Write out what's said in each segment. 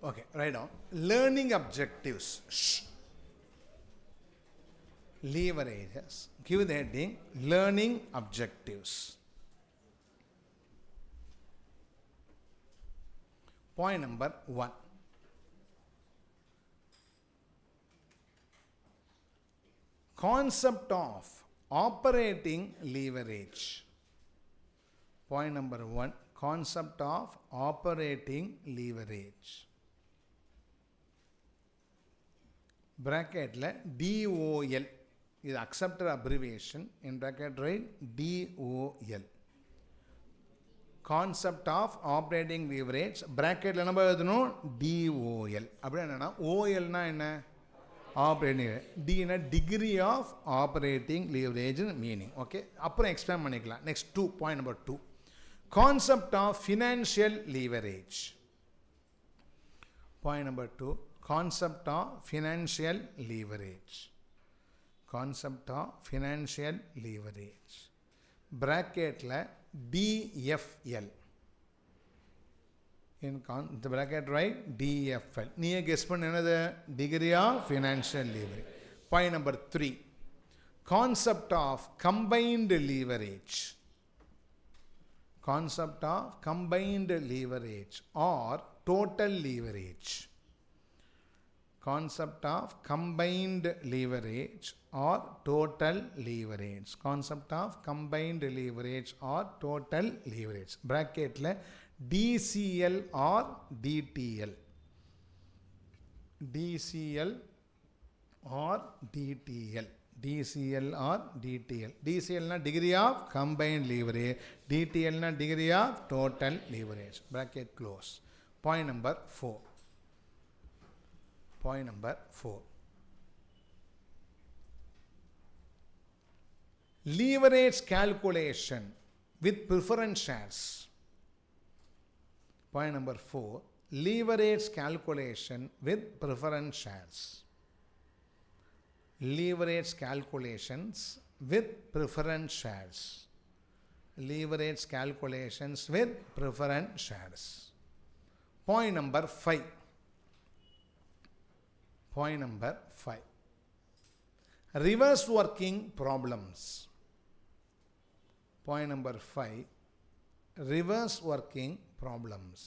Okay, write down. Learning objectives. Leverages. Give the heading learning objectives. Point number 1. Concept of operating leverage. Point number 1. Concept of operating leverage. Bracket le DOL. Is accepted abbreviation. In bracket write DOL. Concept of operating leverage. Bracket la number DOL. அப்படினா OL na என்ன? Operating D na degree of operating leverage meaning. Okay. அப்புறம் explain பண்ணிக்கலாம். Next 2. Point number 2. Concept of financial leverage. Point number 2. Concept of financial leverage. Concept of financial leverage. Bracket la DFL. In the bracket right DFL. நீயே guess பண்ண என்னது? Degree of financial leverage. Point number 3. Concept of combined leverage. Concept of combined leverage or total leverage. Concept of combined leverage or total leverage. Concept of combined leverage or total leverage. Bracket le DCL or DTL. DCL or DTL. DCL or DTL. DCL na degree of combined leverage. DTL na degree of total leverage. Bracket close. Point number 4. Point number 4. Leverage calculation with preference shares. Point number 4. Leverage calculation with preference shares. Leverage calculations with preference shares. Leverage calculations with preference shares. Point number 5. Point number 5. Reverse working problems. Point number 5. Reverse working problems.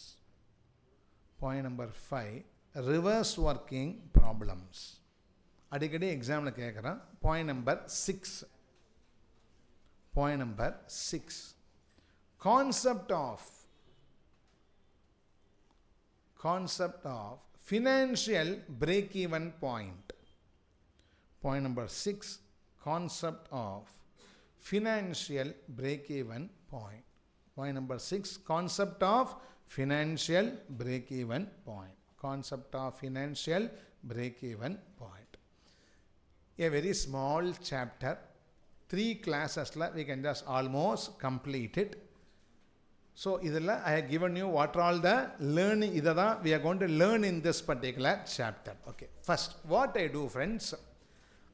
Point number 5. Reverse working problems. அடிக்கடி எக்ஸாமில் கேட்குறேன். Point number 6. Point number 6. Concept of financial break-even point. Point number 6. Concept of financial break-even point. Point number 6. Concept of financial break-even point. Concept of financial break-even point. A very small chapter. 3 classes we can just almost complete it. So, I have given you what are all the learning we are going to learn in this particular chapter. Okay. First, what I do, friends,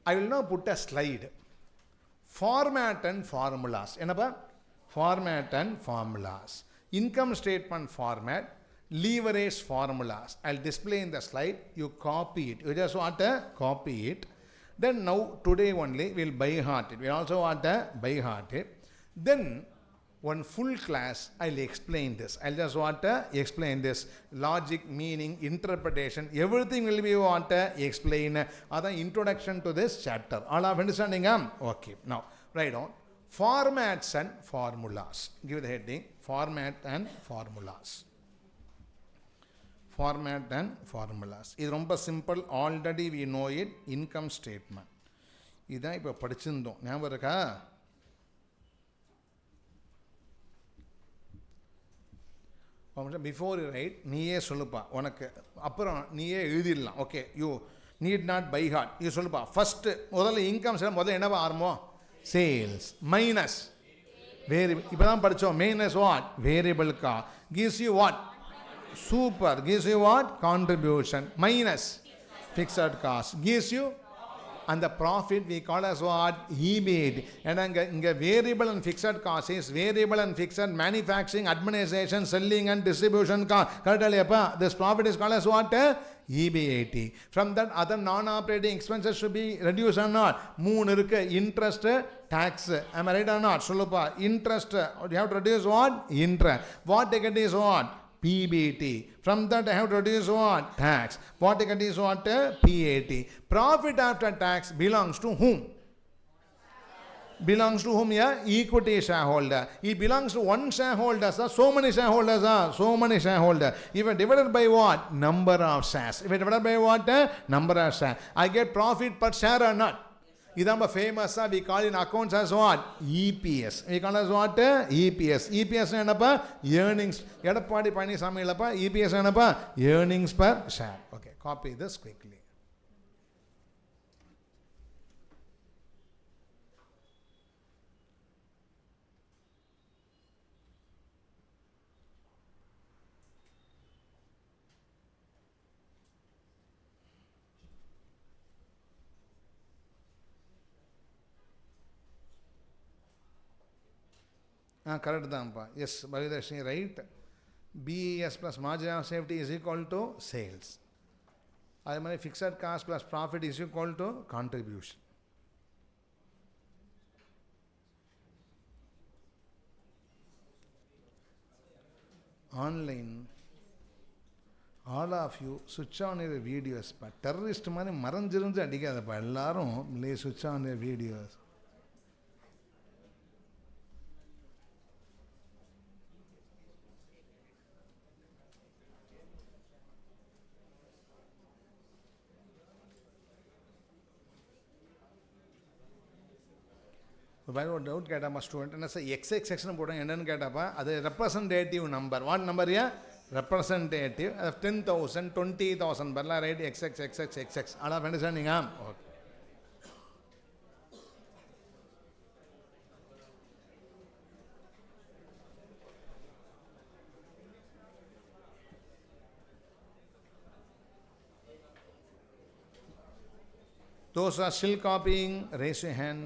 I will now put a slide. Format and formulas. Enapa? Format and formulas. Income statement format, leverage formulas. I'll display in the slide. You copy it. You just want to copy it. Then now, today only, we'll by heart it. We also want to by heart it. Then, one full class, I'll explain this. I'll just want to explain this. Logic, meaning, interpretation, everything will be want to explain. That's the introduction to this chapter. All of understanding? Okay. Now, write down. Formats and formulas. Give the heading. Format and formulas. Format and formulas. This is very simple. Already we know it. Income statement. This is now படிச்சிருந்தோம். ஞாபகம் இருக்கா? Before you write, நீயே சொல்லுப்பா. உனக்கு அப்புறம் நீயே எழுதிடலாம். Okay, you need not by heart. You சொல்லுப்பா. First முதல்ல இன்கம் முதல்ல என்னவா ஆரம்பம்? Sales minus variable. இப்போ தான் படித்தோம். Minus what? Variable cost. gives you what? Super. Gives you what? Contribution. Minus fixed cost. Gives you And the profit we call as what? EBIT. And இங்க variable and fixed cost is variable and fixed manufacturing, administration, selling and distribution cost. Correct? This profit is called as what? EBIT. From that, other non-operating expenses should be reduced or not? மூணு இருக்கு. Interest, tax. Am I right or not? சொல்லுப்பா. Interest. You have to reduce what? Interest. What they get is what? PBT. From that I have to reduce what? Tax. What I get is what? PAT. Profit after tax belongs to whom? Belongs to whom? Yeah? Equity shareholder. It belongs to one shareholder. So many shareholders are. So many shareholders. If I divided by what? Number of shares. If I divided by what? Number of shares. I get profit per share or not? Idamba famous, we call in accounts as what? EPS. We call as what? EPS. EPS என்னப்பா? Earnings. Edappadi Palaniswami இல்லப்பா? EPS என்னப்பா? Earnings per share. Okay, copy this quickly. Correct தான்ப்பா. Yes, Bhavidashni, right. BES plus margin of safety is equal to sales. அதே மாதிரி fixed cost plus profit is equal to contribution. Online, all of you switch on your videos. Terrorist மாதிரி மறைஞ்சிருந்து அடிக்காதப்பா. எல்லாரும் switch on your videos. ஒரு doubt கேட்டாப்பா student என்ன sir XXXன்னு போட்டாங்க என்னன்னு கேட்டாப்பா அது ரெப்ரசன்டேட்டிவ் நம்பர் வாட் நம்பர் யா ரெப்ரசன்டேட்டிவ் 10,000 20,000 பரலாம் ரைட் XXXXXX அதான் ஃப்ரெண்ட்ஸ் நீங்கள் okay Those are still copying, raise your hand.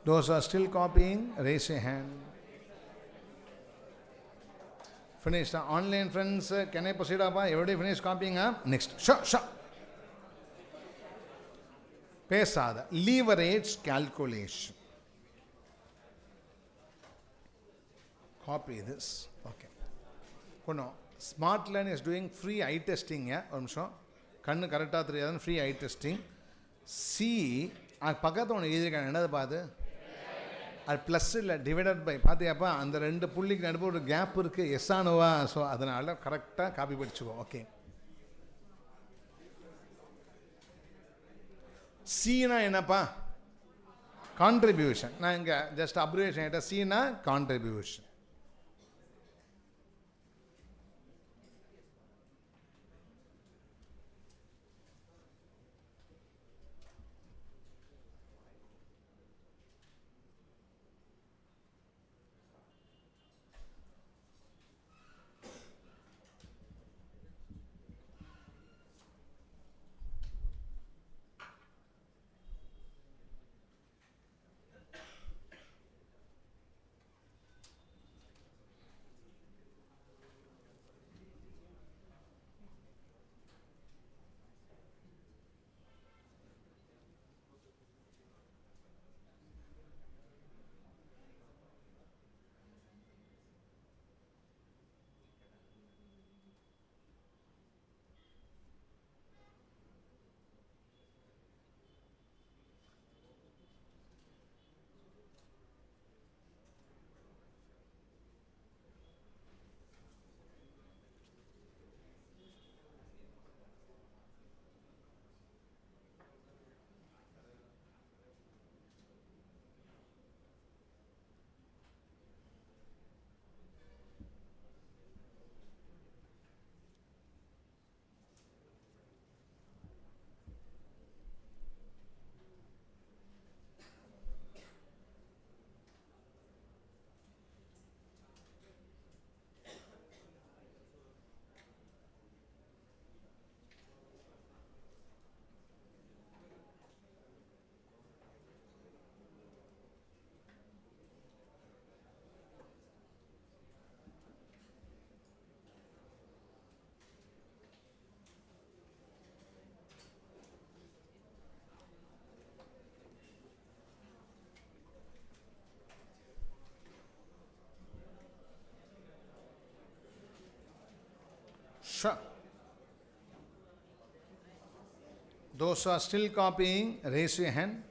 Those are still copying, raise your hand. Finished. Online friends, can I proceed? Everybody finish copying? Next. Sure. Pesada. Leverage calculation. Copy this. Okay. No. SmartLearn is doing free eye testing. Kannu correct ah free eye testing. See, பக்கத்தில் ஒன்று எழுதியிருக்காங்க என்னது பாது அது plus இல்லை divided by பார்த்தியாப்பா அந்த ரெண்டு புள்ளிக்கு நடுப்பு ஒரு கேப் இருக்குது எஸ் ஆனுவா ஸோ அதனால் கரெக்டாக காப்பி படிச்சுக்கோ ஓகே சீனா என்னப்பா கான்ட்ரிபியூஷன் நான் இங்கே ஜஸ்ட் அப்ரிவேஷன் ஆகிட்டேன் சீனா contribution Sure. Those who are still copying, raise your hand.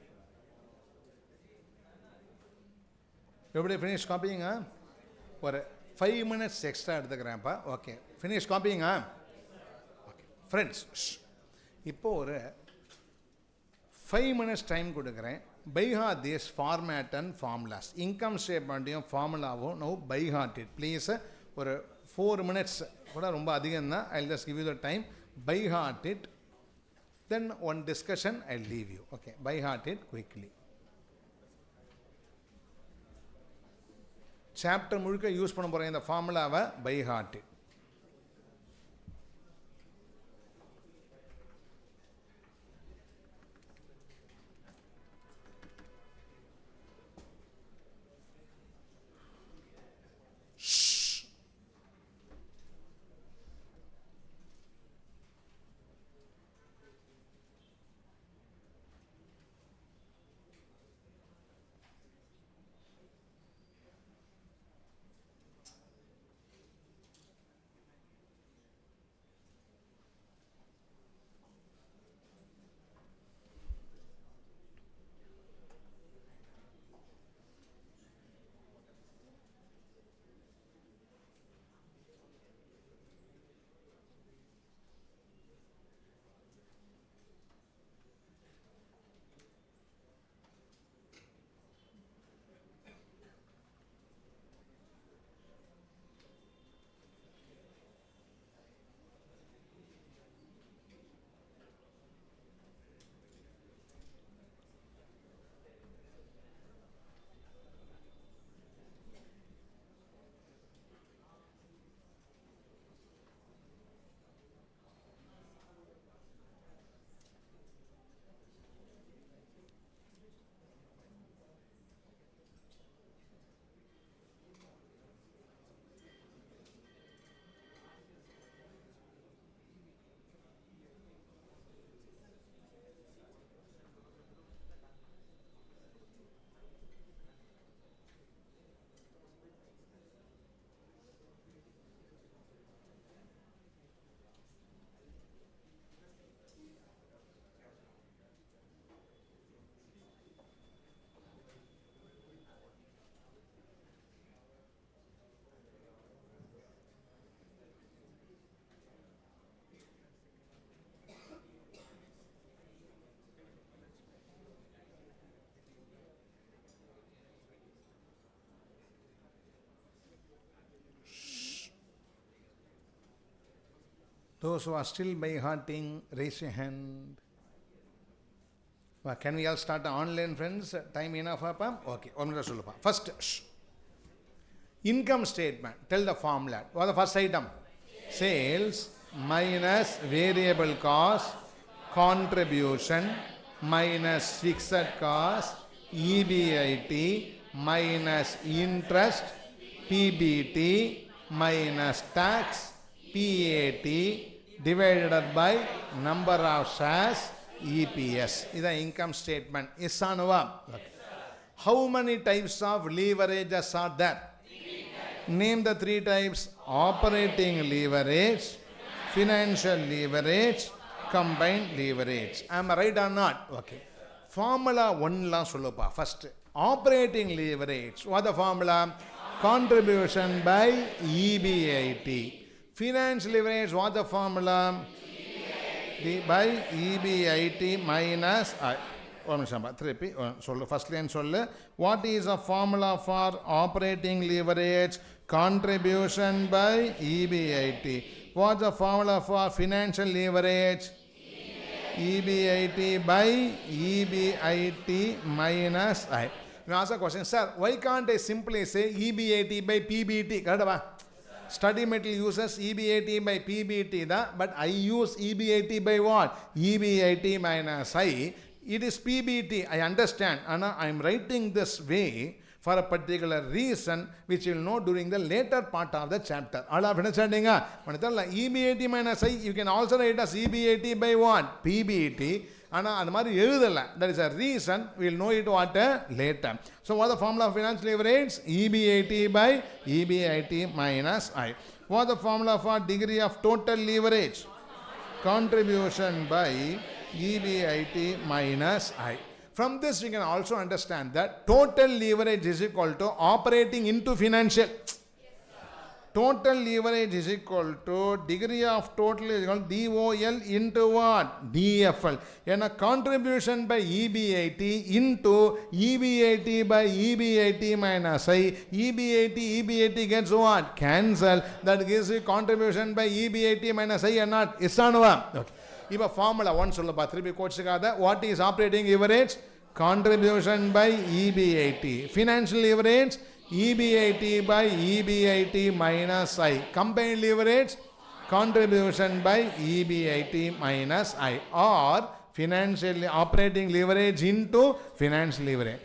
Everybody finish copying, huh? For 5 minutes extra எடுத்துக்கிறேன்ப்பா. Okay. Finish copying, huh? Okay. Friends, இப்போ ஒரு 5 minutes time கொடுக்குறேன். By heart this format and formulas. Income statement formulaவும் now by heart it. Please ஒரு 4 minutes கூட ரொம்ப அதிகம் தான். I'll just give you the time. By heart it. Then one discussion I'll leave you. Okay. By heart it quickly. Chapter முழுக்க use பண்ண போகிற இந்த ஃபார்முலாவை by heart. Those who are still by hearting, raise your hand. Can we all start online, friends? Time enough, Papa? Okay. First, income statement. Tell the formula. What is the first item? Sales minus variable cost, contribution minus fixed cost, EBIT minus interest, PBT minus tax, PAT divided by number of shares, EPS. This is the income statement. Yes or no? Okay. How many types of leverages are there? Name the 3 types. Operating leverage, financial leverage, combined leverage. Am I right or not? Okay. Formula 1 la sollupa. First, operating leverage. What is the formula? Contribution by EBIT. Financial leverage, what is the formula? By EBIT minus I. First line sollu. What is the formula for operating leverage? Contribution by EBIT. What is the formula for financial leverage? EBIT by EBIT minus I. You ask a question, sir, why can't I simply say EBIT by PBT? Study material uses EBIT by PBT, but I use EBIT by what? EBIT minus I. It is PBT, I understand. And I am writing this way for a particular reason which you will know during the later part of the chapter. All of understanding? EBAT minus I, you can also write as EBAT by what? PBT. That is a reason, we will know it what later. So what is the formula of financial leverage? EBAT by EBIT minus I. What is the formula for degree of total leverage? Contribution by EBIT minus I. From this we can also understand that total leverage is equal to operating into financial. Total leverage is equal to degree of total is equal to DOL into what? DFL. And a contribution by EBIT into EBIT by EBIT minus I. EBIT gets what? Cancel. That gives you contribution by EBIT minus I and not. Is that what? Okay. Now formula 1 சொல்லப்பா திருப்பி கோட்சுக்காத. What is operating leverage? Contribution by EBIT. Financial leverage? EBIT by EBIT minus I. Combined leverage? Contribution by EBIT minus I. Or financial operating leverage into financial leverage.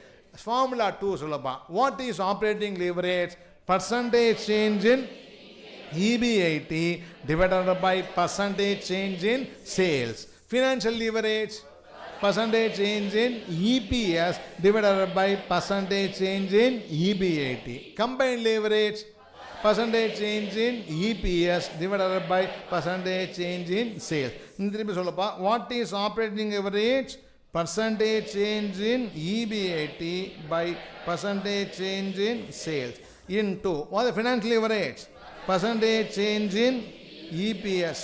Formula 2 சொல்லப்பா. What is operating leverage? Percentage change in EBIT divided by percentage change in sales. Financial leverage, percentage change in EPS divided by percentage change in EBIT. Combined leverage, percentage change in EPS divided by percentage change in sales. What is operating leverage? Percentage change in EBIT by percentage change in sales into what is the financial leverage? Percentage change in EPS.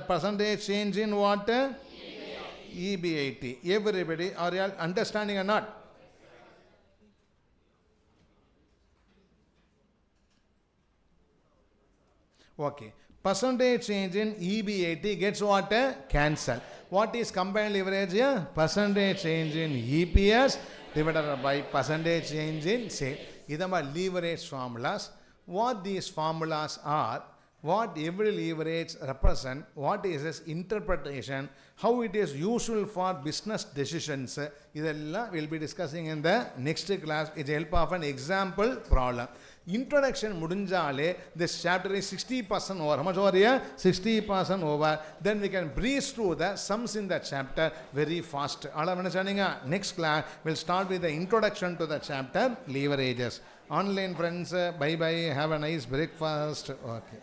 Percentage change in what? EBIT. Everybody, are you understanding or not? Okay. Percentage change in EBIT gets what? Cancel. What is combined leverage here? Percentage change in EPS divided by percentage change in sales. These are leverage formulas. What these formulas are, what every leverage represent, what is its interpretation, how it is useful for business decisions, idella we'll be discussing in the next class with the help of an example problem. Introduction mudinjale, this chapter is 60% over. How much over here? 60% over. Then we can breeze through the sums in the chapter very fast. All of understanding? Next class we'll start with the introduction to the chapter leverages. Online friends, bye bye. Have a nice breakfast. Okay.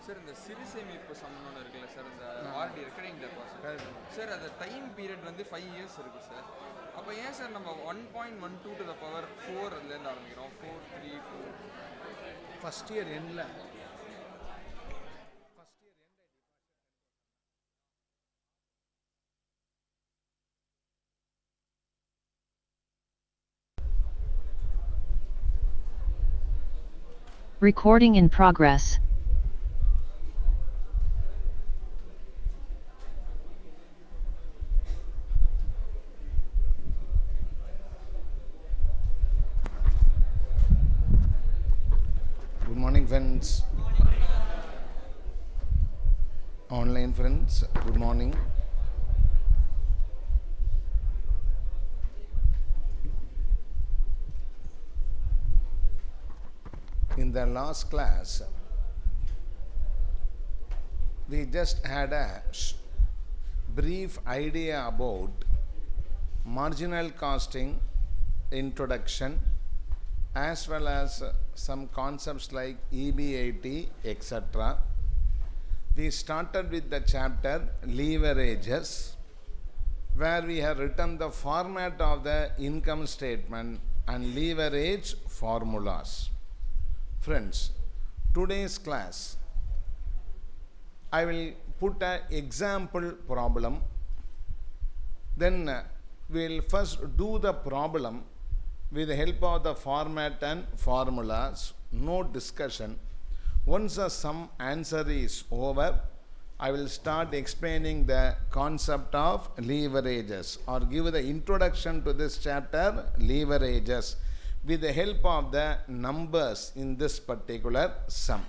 Sir, in the series சேமிப்பு சமமான இருக்குல்ல sir, இந்த RT recurring deposit sir, அது time period வந்து 5 years இருக்கு sir. அப்போ ஏன் sir நம்ம 1.12 to the power 4 அதுலேருந்து ஆரம்பிக்கிறோம்? 4 3 2 ஃபர்ஸ்ட் இயர் எண்ணில் Recording in progress. Good morning friends. Online friends, good morning. In the last class we just had a brief idea about marginal costing introduction as well as some concepts like EBIT, etc. We started with the chapter leverages, where we have written the format of the income statement and leverage formulas. Friends, today's class I will put an example problem. Then we'll first do the problem. with the help of the format and formulas, no discussion. Once the sum answer is over, I will start explaining the concept of leverages or give the introduction to this chapter, leverages, with the help of the numbers in this particular sum.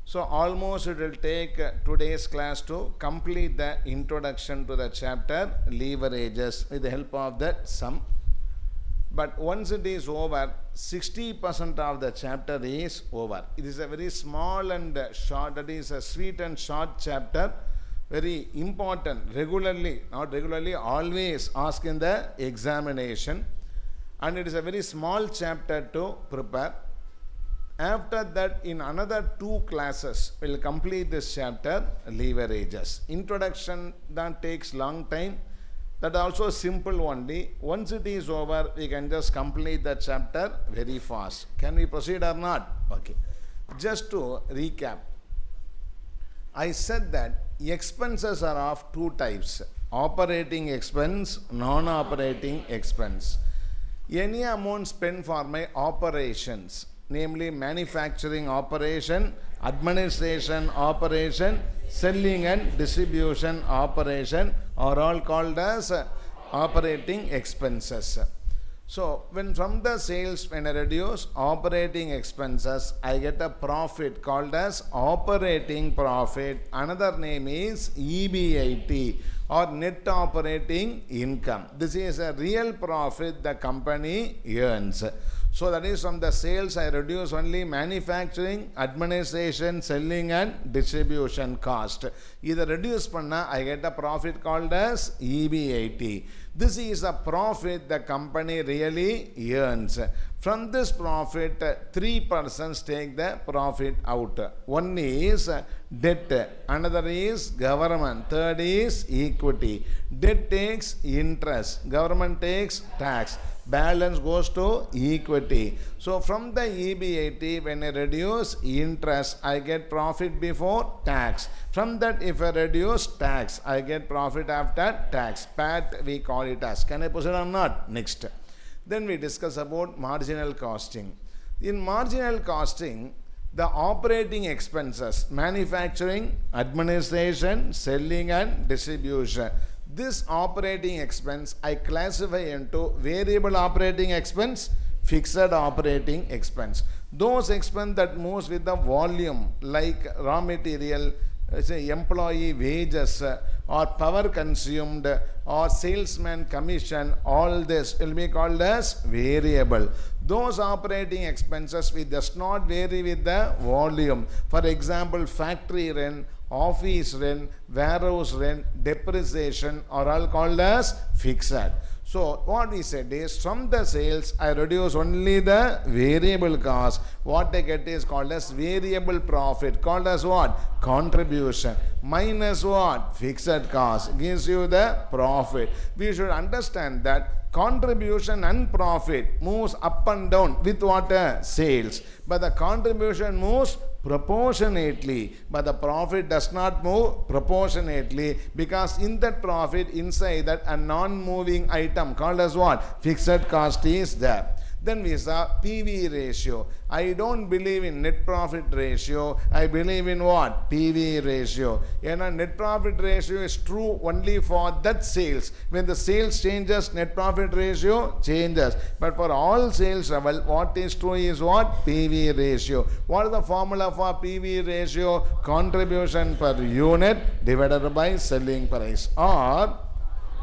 So almost it will take today's class to complete the introduction to the chapter leverages with the help of that sum. But once it is over, 60% of the chapter is over. It is a very small and short, that is a sweet and short chapter, very important, regularly, not regularly, always asked in the examination. And it is a very small chapter to prepare. After that, in another 2 classes, we will complete this chapter, leverages. Introduction that takes long time. That also simple only. Once it is over, we can just complete the chapter very fast. Can we proceed or not? Okay. Just to recap, I said that expenses are of 2 types: operating expense, non-operating expense. Any amount spent for my operations, namely manufacturing operation, administration operation, selling and distribution operation, are all called as operating expenses. So when from the sales, when I reduce operating expenses, I get a profit called as operating profit. Another name is EBIT or net operating income. This is a real profit the company earns. So that is from the sales I reduce only manufacturing, administration, selling and distribution cost. Either reduce panna, I get a profit called as EBIT. This is a profit the company really earns. From this profit, 3 persons take the profit out. One is debt, another is government, third is equity. Debt takes interest, government takes tax. Balance goes to equity. So from the EBIT, when I reduce interest, I get profit before tax. From that, if I reduce tax, I get profit after tax. PAT we call it as. Can I proceed or not? Next. Then we discuss about marginal costing. In marginal costing, the operating expenses, manufacturing, administration, selling and distribution. This operating expense I classify into variable operating expense, fixed operating expense. Those expense that moves with the volume, like raw material, employee wages or power consumed or salesman commission, all this will be called as variable. Those operating expenses which does not vary with the volume. For example, factory rent, office rent, warehouse rent, depreciation are all called as fixed. So what we said is, from the sales I reduce only the variable cost. What I get is called as variable profit, called as what? Contribution. Minus what? Fixed cost gives you the profit. We should understand that contribution and profit moves up and down with what? Sales. But the contribution moves proportionately, but the profit does not move proportionately, because in that profit, inside that, a non-moving item called as what? Fixed cost is there. Then we saw PV ratio. I don't believe in net profit ratio. I believe in what? PV ratio. And a net profit ratio is true only for that sales. When the sales changes, net profit ratio changes. But for all sales level, what is true is what? PV ratio. What is the formula for PV ratio? Contribution per unit divided by selling price, or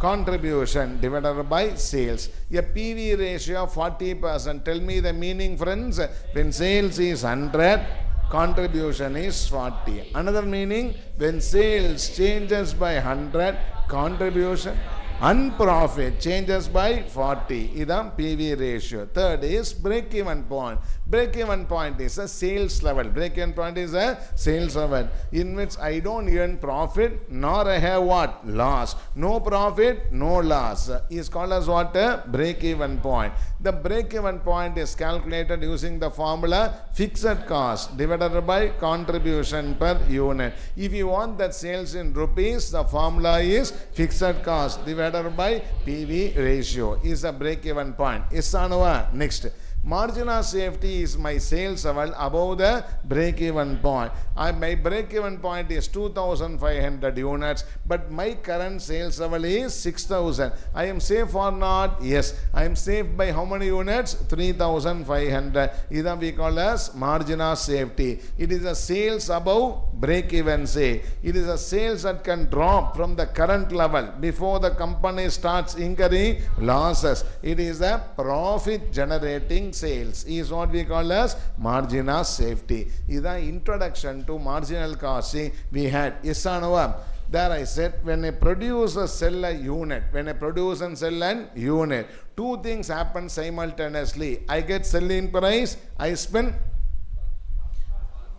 contribution divided by sales. A PV ratio of 40%. Tell me the meaning, friends. When sales is 100, contribution is 40. Another meaning, when sales changes by 100, contribution and profit changes by 40. This is PV ratio. Third is break-even point. Break-even point is a sales level. Break-even point is a sales level in which I don't earn profit nor I have what? Loss. No profit, no loss is called as what? A break-even point. The break-even point is calculated using the formula fixed cost divided by contribution per unit. If you want that sales in rupees, the formula is fixed cost divided by PV ratio is a break-even point. Is anova. Next. Margin of safety is my sales level above the break-even point. My break-even point is 2,500 units, but my current sales level is 6,000. I am safe or not? Yes. I am safe by how many units? 3,500. This we call as margin of safety. It is a sales above break-even sale. It is a sales that can drop from the current level before the company starts incurring losses. It is a profit generating sales is what we call as margin of safety. Is the introduction to marginal costing we had. Yes or no? There I said when a producer sell a unit, when a producer and sell an unit, two things happen simultaneously. I get selling price, I spend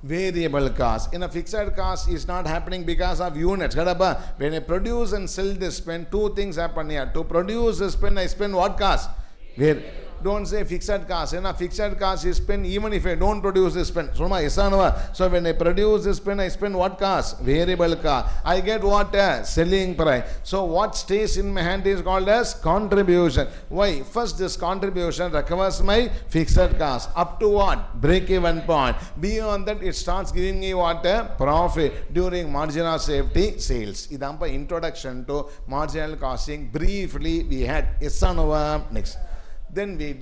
variable cost. In a fixed cost is not happening because of units. When I produce and sell this pen, two things happen here. To produce this pen, I spend what cost? Where? Don't say fixed cost. In a fixed cost is spent even if I don't produce this pen. So when I produce this pen, I spend what cost? Variable cost. I get what? Selling price. So what stays in my hand is called as contribution. Why? First this contribution recovers my fixed cost. Up to what? Break-even point. Beyond that, it starts giving me what? Profit during margin of safety sales. This is introduction to marginal costing. Briefly we had. Yes or no? Next. Then we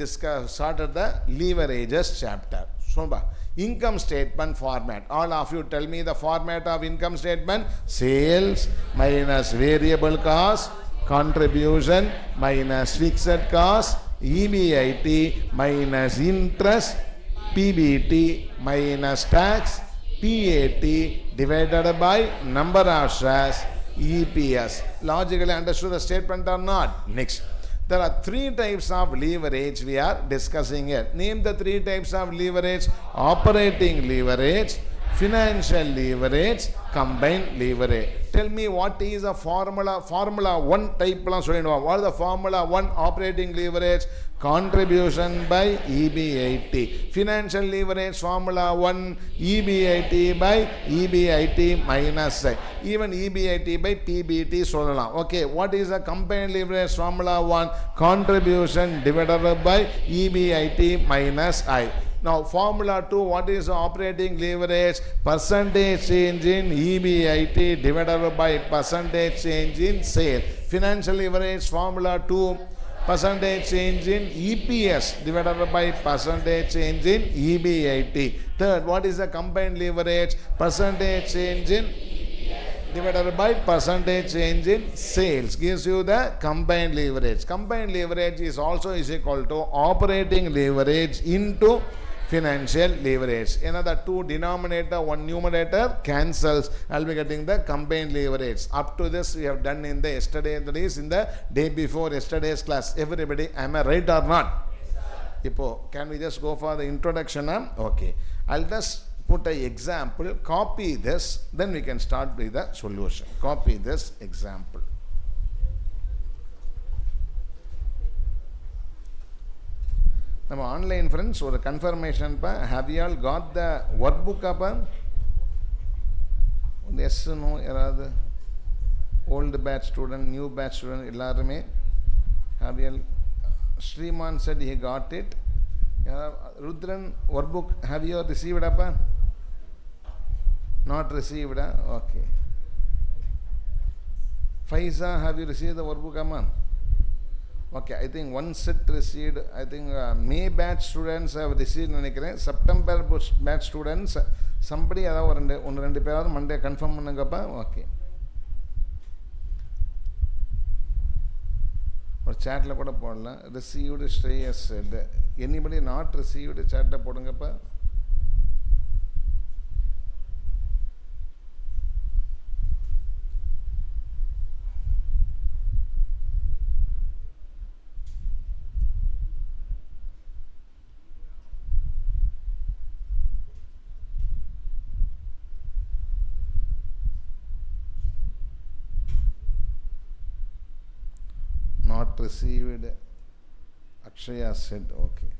started the leverages chapter. So, income statement format. All of you tell me the format of income statement. Sales minus variable cost, contribution minus fixed cost, EBIT minus interest, PBT minus tax, PAT divided by number of shares, EPS. Logically understood the statement or not? Next. There are three types of leverage we are discussing here. Name the three types of leverage. Operating leverage, financial leverage, combined leverage. Tell me what is a formula 1 type. What is the formula 1 operating leverage? Contribution by EBIT. Financial leverage formula 1 EBIT by EBIT minus I. Even EBIT by PBT சொல்லலாம். Okay, what is a combined leverage formula 1? Contribution divided by EBIT minus I. Now formula 2, what is operating leverage? Percentage change in EBIT divided by percentage change in sale. Financial leverage formula 2, percentage change in EPS divided by percentage change in EBIT. Third, what is the combined leverage? Percentage change in divided by percentage change in sales gives you the combined leverage. Combined leverage is also equal to operating leverage into financial leverage. Another two denominator, one numerator cancels. I'll be getting the combined leverage. Up to this we have done in the yesterday, that is in the day before yesterday's class. Everybody, am I right or not? Yes, can we just go for the introduction? Okay. I'll just put an example. Copy this. Then we can start with the solution. Copy this example. நம்ம online friends ஒரு confirmation have you all got the workbook அப்போ yes no யாராவது old batch student new batch student எல்லாருமே have you all Shriman said he got it. Rudran workbook have you received அப்போ not received? Okay. Faiza, have you received the workbook amma? Okay, I think one set received. I think May batch students have received. September batch students, somebody one rendu per Monday confirm pannungappa. Okay. Or chat la kuda podala. Received stay as said. Anybody not received chat la podungappa. received. Akshaya said, okay.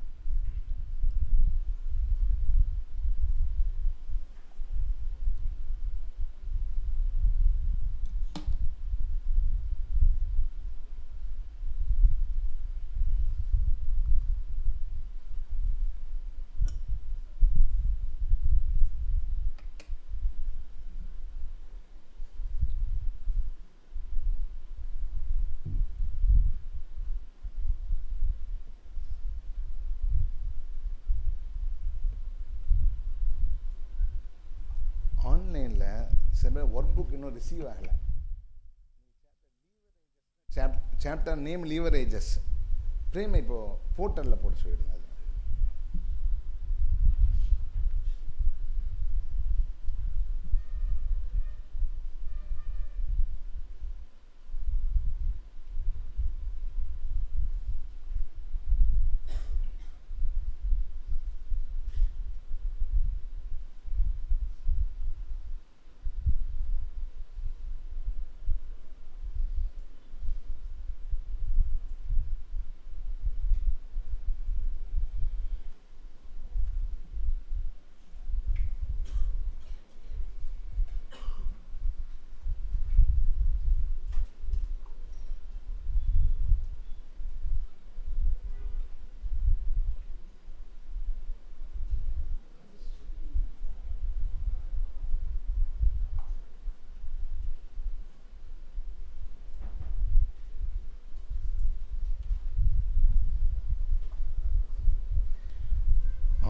ஆன்லைனில் சில பேர் work book இன்னும் receive ஆகலை. Chapter name லீவரேஜஸ் frame இப்போது போர்ட்டலில் போட்டு சொல்லிடுங்க. அது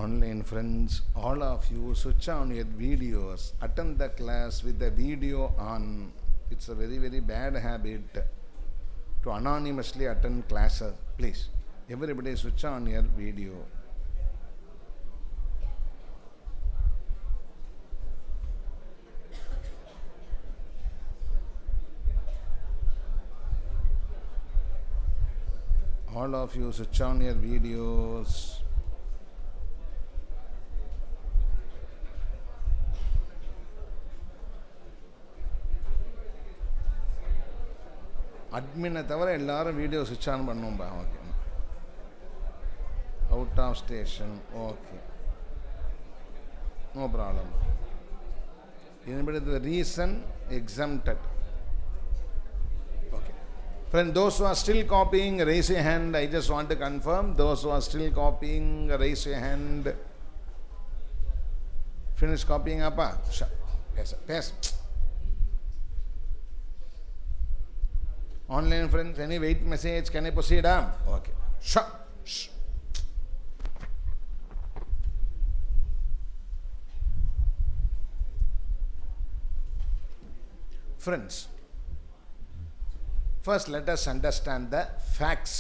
online friends, all of you switch on your videos, attend the class with the video on. It's a very, very bad habit to anonymously attend classes. Please, everybody switch on your video. All of you switch on your videos. அட்மினை தவிர எல்லாரும் video சுவிட்ச் on பண்ணும்பா. Okay, out of station, okay, no problem. Anybody the reason exempted? Okay. Friend, those who are still copying, raise your hand. I just want to confirm. Those who are still copying, raise your hand. Finish copying, appa? Sure. Yes, sir. Yes. Online friends, any wait message? Can I proceed? Okay. Sure. Shh. Friends, first let us understand the facts.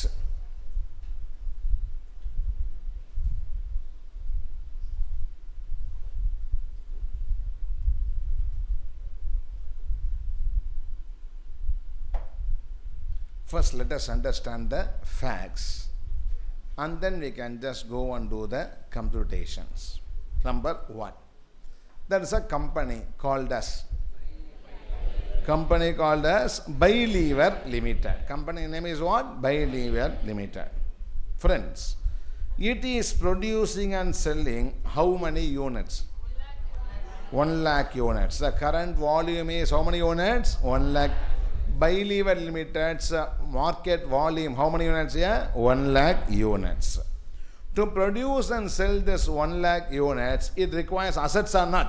First let us understand the facts, and then we can just go and do the computations. Number one, there is a company called as By-Lever Limited. Company name is what? By-Lever Limited. Friends, it is producing and selling how many units? 1 lakh units. The current volume is how many units? 1 lakh. By-Lever Limited's market volume, how many units here? 1 lakh units. To produce and sell this 1 lakh units, it requires assets or not?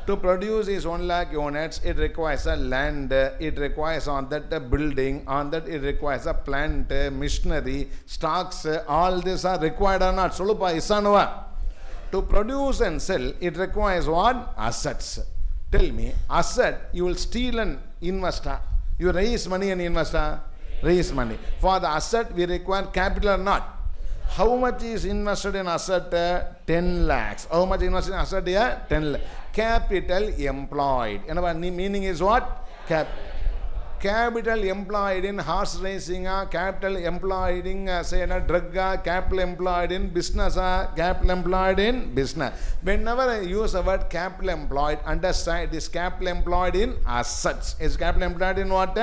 To produce these 1 lakh units, it requires a land, it requires on that a building, on that it requires a plant, machinery, stocks, all these are required or not? Solupa, Isanova. To produce and sell, it requires what? Assets. Tell me, asset, you will steal an investor. You raise money and investor? Raise money. For the asset, we require capital or not? How much is invested in asset? 10 lakhs. How much invested in asset here? 10 lakhs. Capital employed. Meaning is what? Capital employed in horse racing, capital employed in say a drug, capital employed in business, capital employed in business. Whenever I use the word capital employed, understand this capital employed in assets. Is capital employed in what?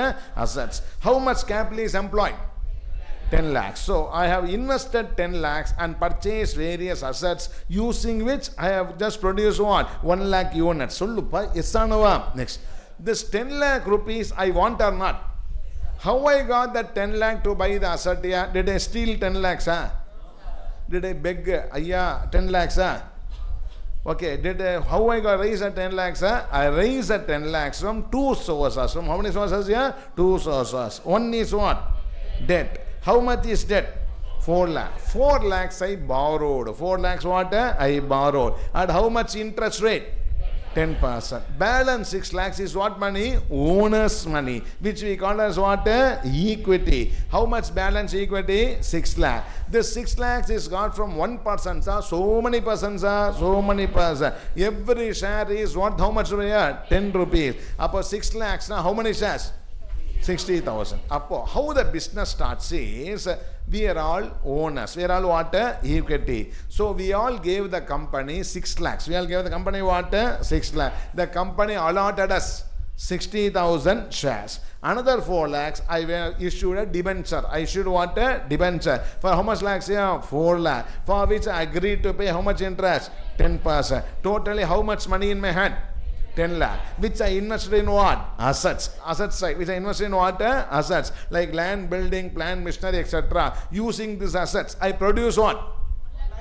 Assets. How much capital is employed? 10 lakhs. So I have invested 10 lakhs and purchased various assets using which I have just produced what? 1 lakh units. Sollupa, yes or no? Next. This 10 lakh rupees I want or not? How I got that 10 lakh to buy the asset here? Did I steal 10 lakhs? Did I beg, ayya, 10 lakhs? Okay, how I got raised at 10 lakhs? I raised at 10 lakhs from two sources. From how many sources here? Two sources. One is what? Debt. How much is debt? 4 lakhs. 4 lakhs I borrowed. 4 lakhs what? I borrowed. At how much interest rate? 10%. Balance 6 lakhs is what money? Owner's money, which we call as what? Equity. How much balance equity? 6 lakh. This 6 lakhs is got from one person. So many persons. So many persons. Every share is what? How much? 10 rupees. Upon 6 lakhs, now how many shares? 60,000. How the business starts is, we are all owners. We are all what? Equity. So we all gave the company 6 lakhs. We all gave the company what? 6 lakhs. The company allotted us 60,000 shares. Another 4 lakhs, I issued a debenture. I issued what? Debenture. For how much lakhs here? 4 lakhs. For which I agreed to pay how much interest? 10%. Totally how much money in my hand? 10 lakh, which I invested in what? Assets. Assets side, which I invested in what? Assets. Like land, building, plant, machinery, etc. Using these assets, I produce what?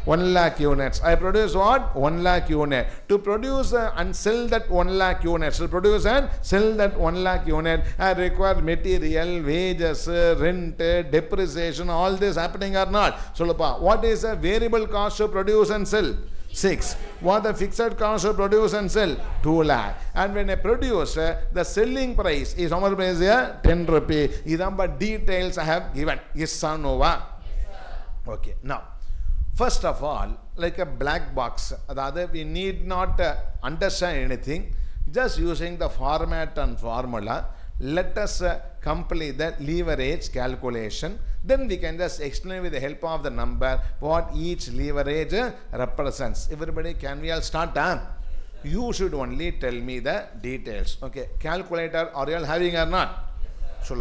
1 lakh units. I produce what? 1 lakh unit. To produce and sell that 1 lakh units, to produce and sell that 1 lakh unit, I require material, wages, rent, depreciation, all this happening or not? So, what is a variable cost to produce and sell? 6. What the fixed cost to produce and sell? 2 lakh. And when I produce, the selling price is how much price here? 10 rupee. These are details I have given. Yes or no? Okay. Now, first of all, like a black box, rather we need not understand anything. Just using the format and formula, let us complete the leverage calculation. Then we can just explain with the help of the number what each leverage represents. Everybody, can we all start? You should only tell me the details. Okay, calculator, are you all having or not? Yes,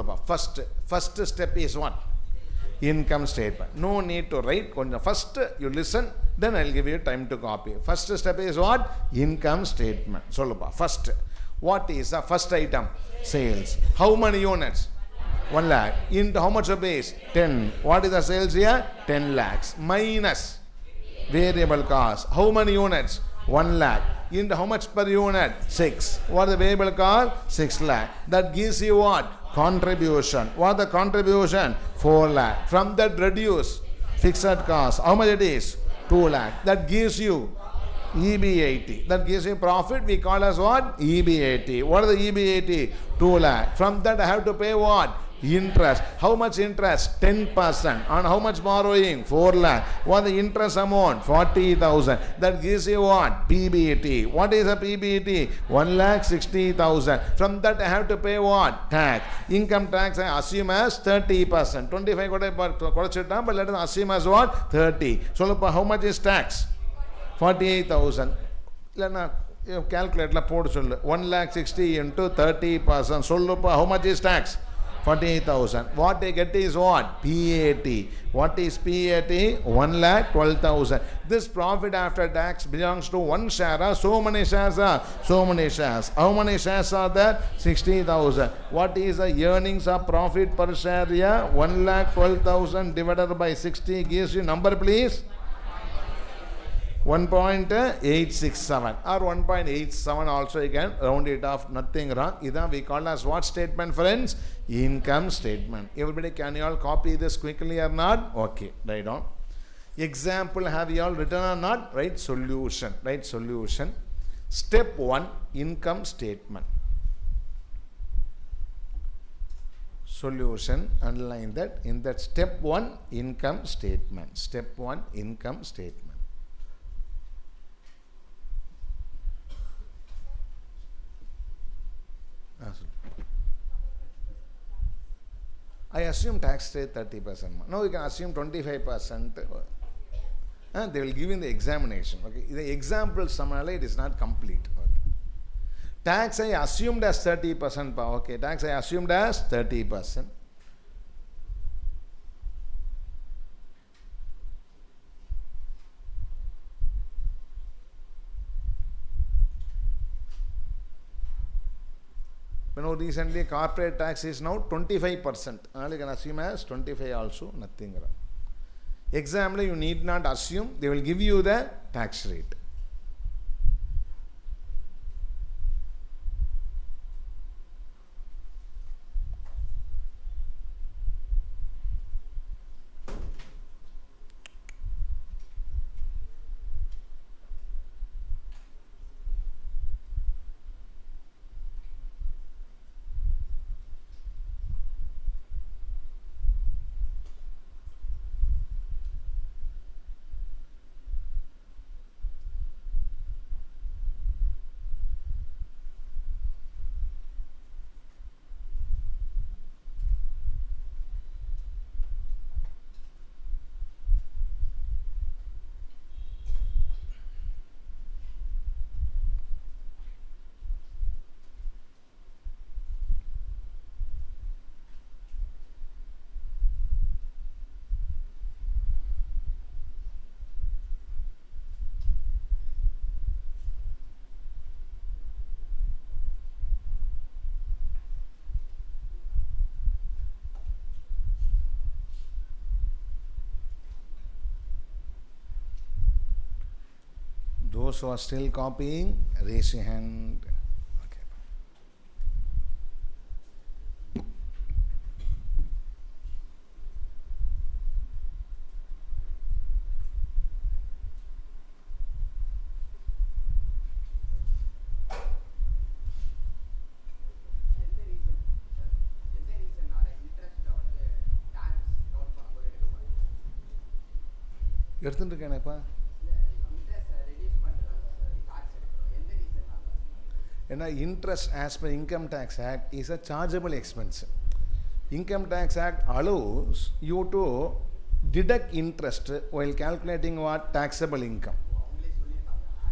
first step is what? Income statement. No need to write. First you listen, then I'll give you time to copy. First step is what? Income statement. First, what is the first item? Sales. How many units? 1 lakh. Into how much rupees? 10. What is the sales here? 10 lakhs. Minus variable cost. How many units? 1 lakh. Into how much per unit? 6. What is the variable cost? 6 lakh. That gives you what? Contribution. What is the contribution? 4 lakh. From that reduce fixed cost. How much it is? 2 lakh. That gives you EBAT. That gives you profit. We call as what? EBAT. What is the EBAT? 2 lakh. From that I have to pay what? Interest. How much interest? 10%. On how much borrowing? 4 lakh. What is the interest amount? 40,000. That gives you what? PBT. What is a PBT? 1,60,000. From that I have to pay what? Tax. Income tax I assume as 30%. 25 but let us assume as what? 30. So how much is tax? 48,000. Calculate 1,60,000 into 30%. So how much is tax? 48,000. What I get is what? PAT. What is PAT? 1,12,000. This profit after tax belongs to one share. So many shares are? So many shares. How many shares are there? 60,000. What is the earnings of profit per share here? 1,12,000 divided by 60 gives you number, please. 1.867 or 1.87 also you can round it off, nothing wrong. This we call as what statement, friends? Income statement. Everybody, can you all copy this quickly or not? Okay, write down. Example, have you all written or not? Write solution. Write solution. Step 1, income statement. Solution, underline that. In that step 1, income statement. Step 1, income statement. I assume tax rate 30%. Now you can assume 25%. They will give in the examination. Okay, the example summary it is not complete. Okay. Tax I assumed as 30%. Okay, tax I assumed as 30%. Recently corporate tax is now 25%. You can assume as 25 also, nothing. Exam you need not assume, they will give you the tax rate. Those who are still copying, raise your hand. Okay. எடுத்துட்டுருக்கேனேப்பா. Interest as per Income Tax Act is a chargeable expense. Income Tax Act allows you to deduct interest while calculating what taxable income.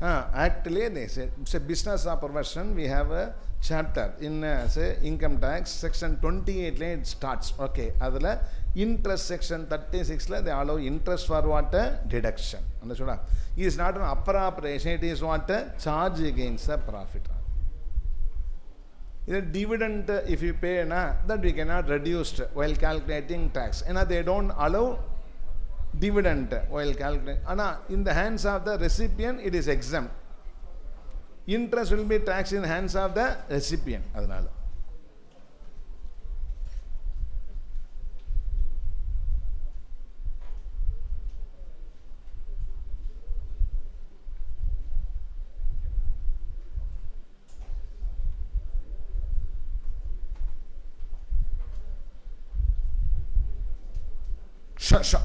Actually, they say it's a business or profession. We have a chapter in say income tax section 28 it starts. Okay, adala interest section 36 they allow interest for what deduction. Understood? It is not an appropriation. It is what charge against the profit. The dividend if you pay that we cannot reduce while calculating tax. They don't allow dividend while calculating. In the hands of the recipient it is exempt. Interest will be taxed in the hands of the recipient. Sure.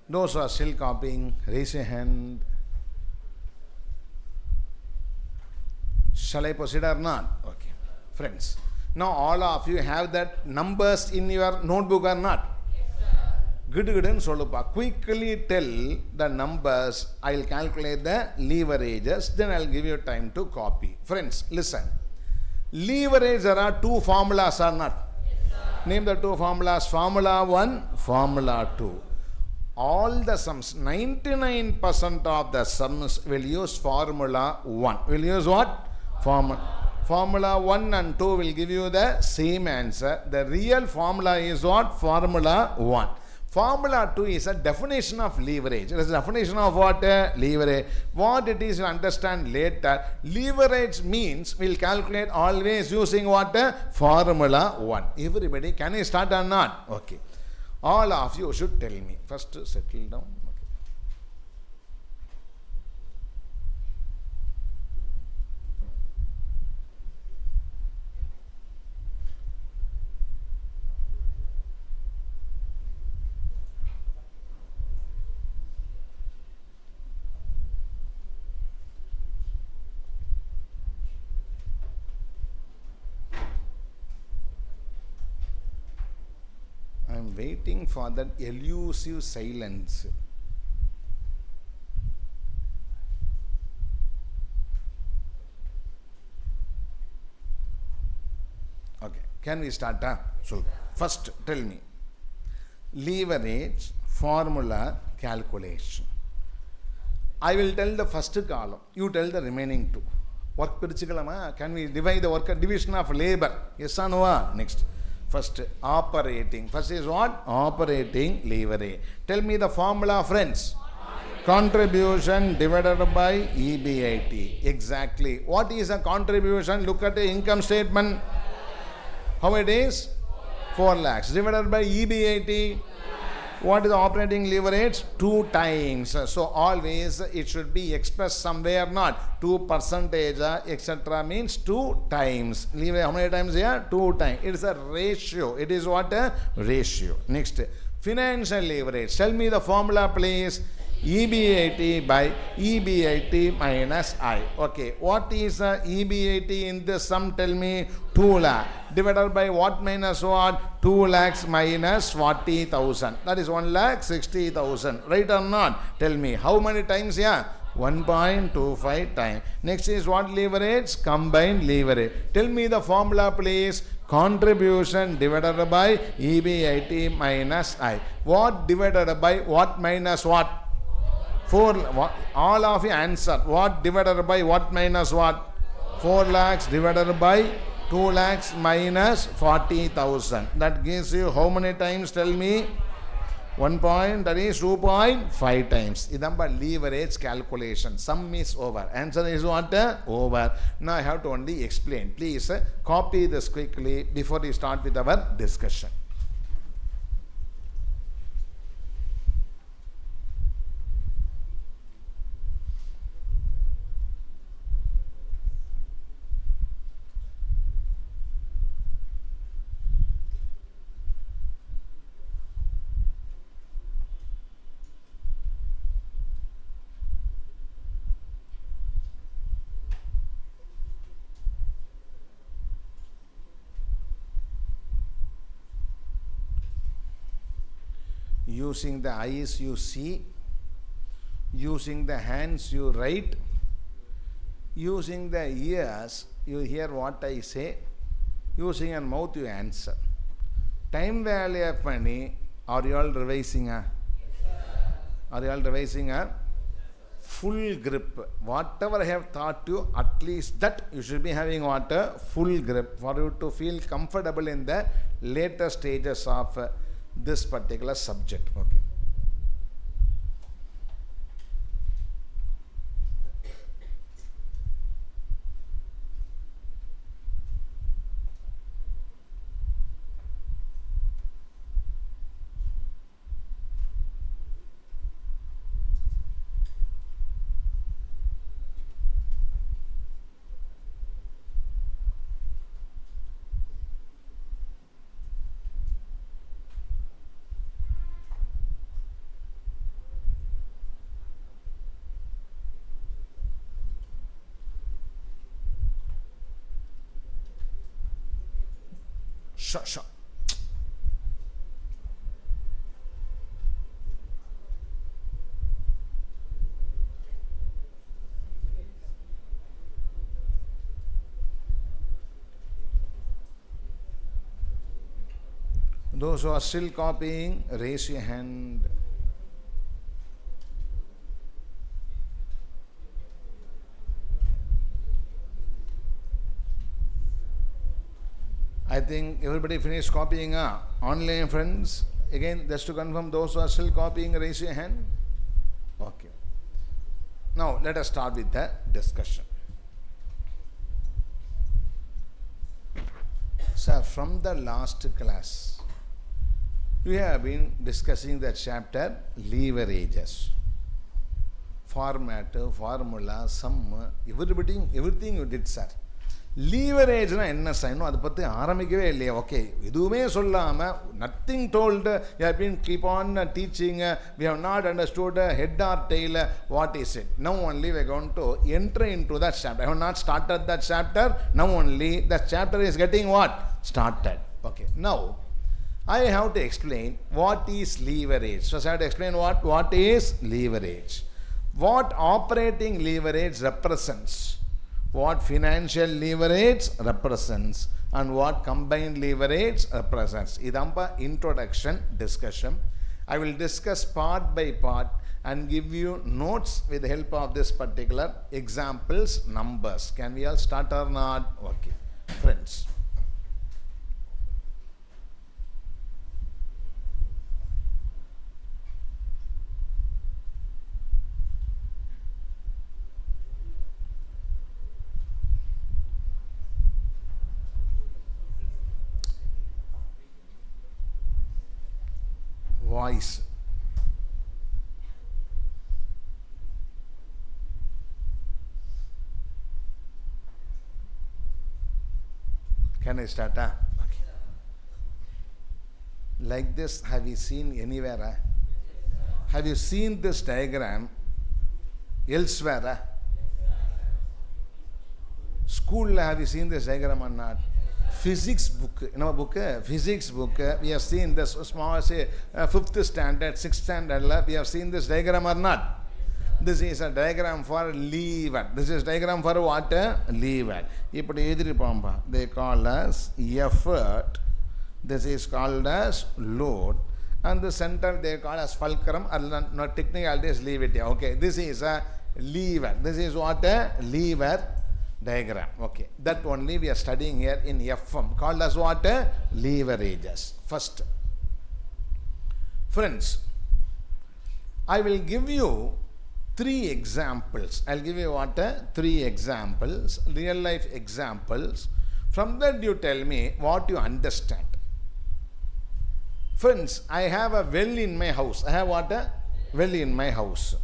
Those who are still copying, raise your hand. Shall I proceed or not? Okay. Friends, now all of you have that numbers in your notebook or not? Good. Quickly tell the numbers. I'll calculate the leverages. Then I'll give you time to copy. Friends, listen. Leverage, there are two formulas or not? Name the two formulas. Formula 1, Formula 2. All the sums, 99% of the sums will use Formula 1. Will use what? Formula 1 and 2 will give you the same answer. The real formula is what? Formula 1. Formula 2 is a definition of leverage. It is a definition of what? Leverage. What it is you understand later. Leverage means we will calculate always using what? Formula 1. Everybody, can I start or not? Okay. All of you should tell me. First settle down. I am waiting for that elusive silence. Okay, can we start? So, first tell me. Leverage formula calculation. I will tell the first column. You tell the remaining two. Work pirichikalama? Can we divide the work, division of labor? Yes or no? Next. First, operating. First is what? Operating leverage. Tell me the formula, friends. Contribution divided by EBIT. Exactly. What is a contribution? Look at the income statement. How it is? 4 lakhs. Divided by EBIT. What is the operating leverage? 2 times. So always it should be expressed somewhere, not 2% etc. means 2 times. Leverage how many times here? 2 times. It is a ratio. It is what? A ratio. Next, financial leverage. Tell me the formula, please. EBIT by EBIT minus I. Okay, what is EBIT in this sum? Tell me. 2 lakh. Divided by what minus what? 2 lakhs minus 40,000. That is 1,60,000. Right or not? Tell me. How many times here? 1.25 times. Next is what leverage? Combined leverage. Tell me the formula, please. Contribution divided by EBIT minus I. What divided by what minus what? 4. What? All of you answer. What divided by what minus what? 4 lakhs divided by 2 lakhs minus 40,000. That gives you how many times? Tell me. 1 point, that is 2.5 times. Idamba leverage calculation. Sum is over. Answer is what? Over. Now I have to only explain. Please copy this quickly before we start with our discussion. Using the eyes you see, using the hands you write, using the ears you hear what I say, using your mouth you answer. Time value of money, are you all revising? Are you all revising? Full grip. Whatever I have taught you, at least that you should be having what? Full grip for you to feel comfortable in the later stages of this particular subject. Okay. Sure. Those who are still copying, raise your hand. I think everybody finished copying. Online friends, again, just to confirm, those who are still copying, raise your hand. Okay. Now, let us start with the discussion. Sir, from the last class, we have been discussing the chapter leverages. Format, formula, sum, everything you did, sir. Leverage na enna sign adu pathi ஆரம்பிக்கவே இல்லையா? Okay, எதுவுமே சொல்லாம nothing told, you have been keep on teaching, we have not understood head or tail, what is it? Now only we are going to enter into that chapter. I have not started that chapter, now only that chapter is getting what? Started. Okay, now I have to explain what is leverage. So I have to explain what is leverage, what operating leverage represents, what financial leverage represents, and what combined leverage represents. Idampa introduction discussion. I will discuss part by part and give you notes with the help of this particular examples numbers. Can we all start or not? Okay, friends. Voice. Can I start? Okay. Like this, have you seen anywhere? Have you seen this diagram elsewhere? School, have you seen this diagram or not? Physics book, physics book, we have seen this small, say, 5th standard, 6th standard, we have seen this diagram or not? This is a diagram for lever. This is diagram for what? Lever. They call as effort. This is called as load. And the center they call as fulcrum. No technically just leave it here. Okay, this is a lever. This is what? A lever diagram. Okay, that only we are studying here in FM, called as what? Leverages. First, friends, I will give you 3 examples. I'll give you what? 3 examples, real life examples. From that you tell me what you understand. Friends, I have a well in my house. I have what? A well in my house.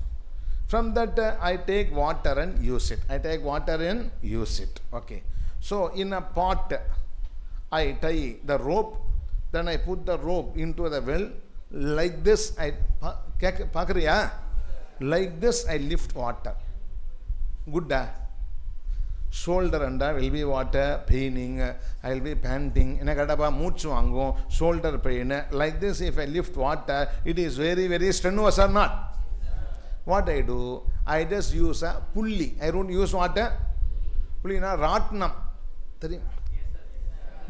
From that I take water and use it. I take water and use it. Okay. So in a pot, I tie the rope. Then I put the rope into the well. Like this, like this I lift water. Good. Shoulder under will be water paining. I will be panting. Shoulder pain. Like this, if I lift water, it is very, very strenuous or not? What I do, I just use a pulley. I don't use what? Pulley na ratnam.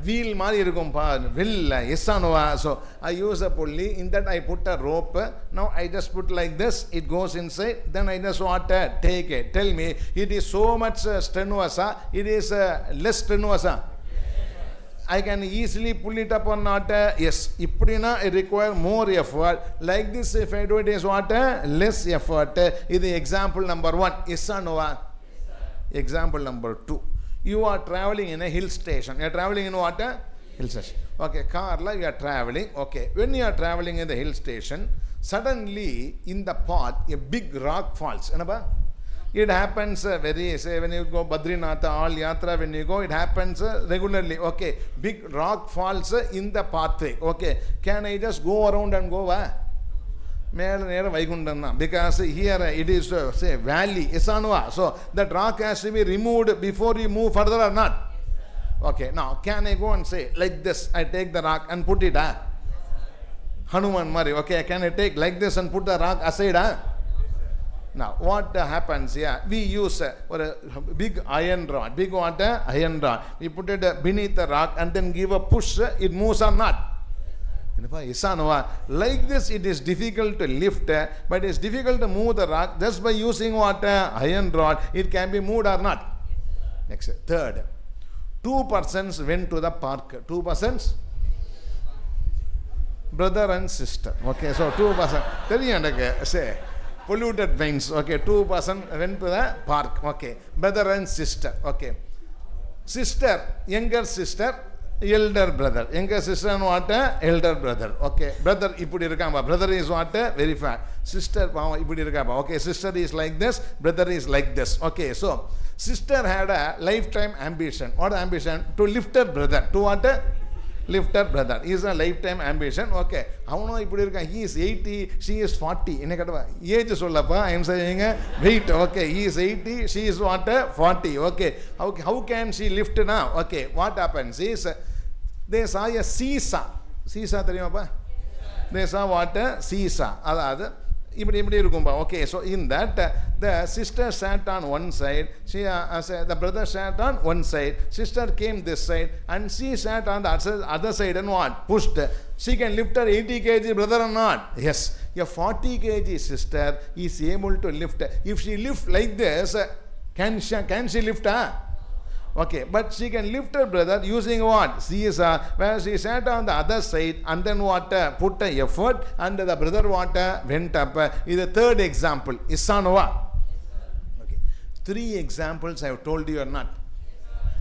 Wheel mari irukum pa. Will yes or no? So I use a pulley. In that I put a rope. Now I just put like this. It goes inside. Then I just what? Take it. Tell me, it is so much strenuous. It is less strenuous. I can easily pull it up or not? Yes. Ippadina, it requires more effort. Like this, if I do it, is what? Less effort. This is example number 1. Yes or no? Yes, example number 2. You are traveling in a hill station. You are traveling in what? Hill station. Okay, car la you are traveling. Okay, when you are traveling in the hill station, suddenly in the path, a big rock falls. It happens very, say when you go Badrinath, all yatra, when you go, it happens regularly. Okay, big rock falls in the pathway. Okay, can I just go around and go? Because here it is, say, valley. So that rock has to be removed before you move further or not? Okay, now can I go and say, like this, I take the rock and put it, Hanuman Mari, okay, can I take like this and put the rock aside, Now, what happens here? We use a big iron rod. Big what? Iron rod. We put it beneath the rock and then give a push. It moves or not? Like this, it is difficult to lift, but it is difficult to move the rock. Just by using what? Iron rod, it can be moved or not? Next. Third, 2 persons went to the park. 2 persons? Brother and sister. Okay, so 2 persons. Say. Polluted veins. Okay, 2 persons went to the park. Okay, brother and sister. Okay, sister, younger sister, elder brother. Younger sister and what? Elder brother. Okay, brother ipudi irukamba. Brother is what? Very fat. Sister ipudi irukamba. Okay, sister is like this. Brother is like this. Okay, so sister had a lifetime ambition. What ambition? To lift her brother. To what? Lift her brother. Is a lifetime ambition. Okay. He is 80, she is 40. Age I am saying weight. Okay. He is 80, she is what? 40. Okay. How can she lift now? Okay. What happens is they saw a seesaw. Seesaw, they saw what? Seesaw. Okay, so in that the sister sat on one side, the brother sat on one side, sister came this side and she sat on the other side and what? Pushed. She can lift her 80 kg brother or not? Yes. A 40 kg sister is able to lift. If she lift like this, can she lift her? Okay, but she can lift her brother using what? Where she sat on the other side and then what? Put a effort and the brother what? Went up. Is the third example. Isanova. Okay. 3 examples I have told you or not.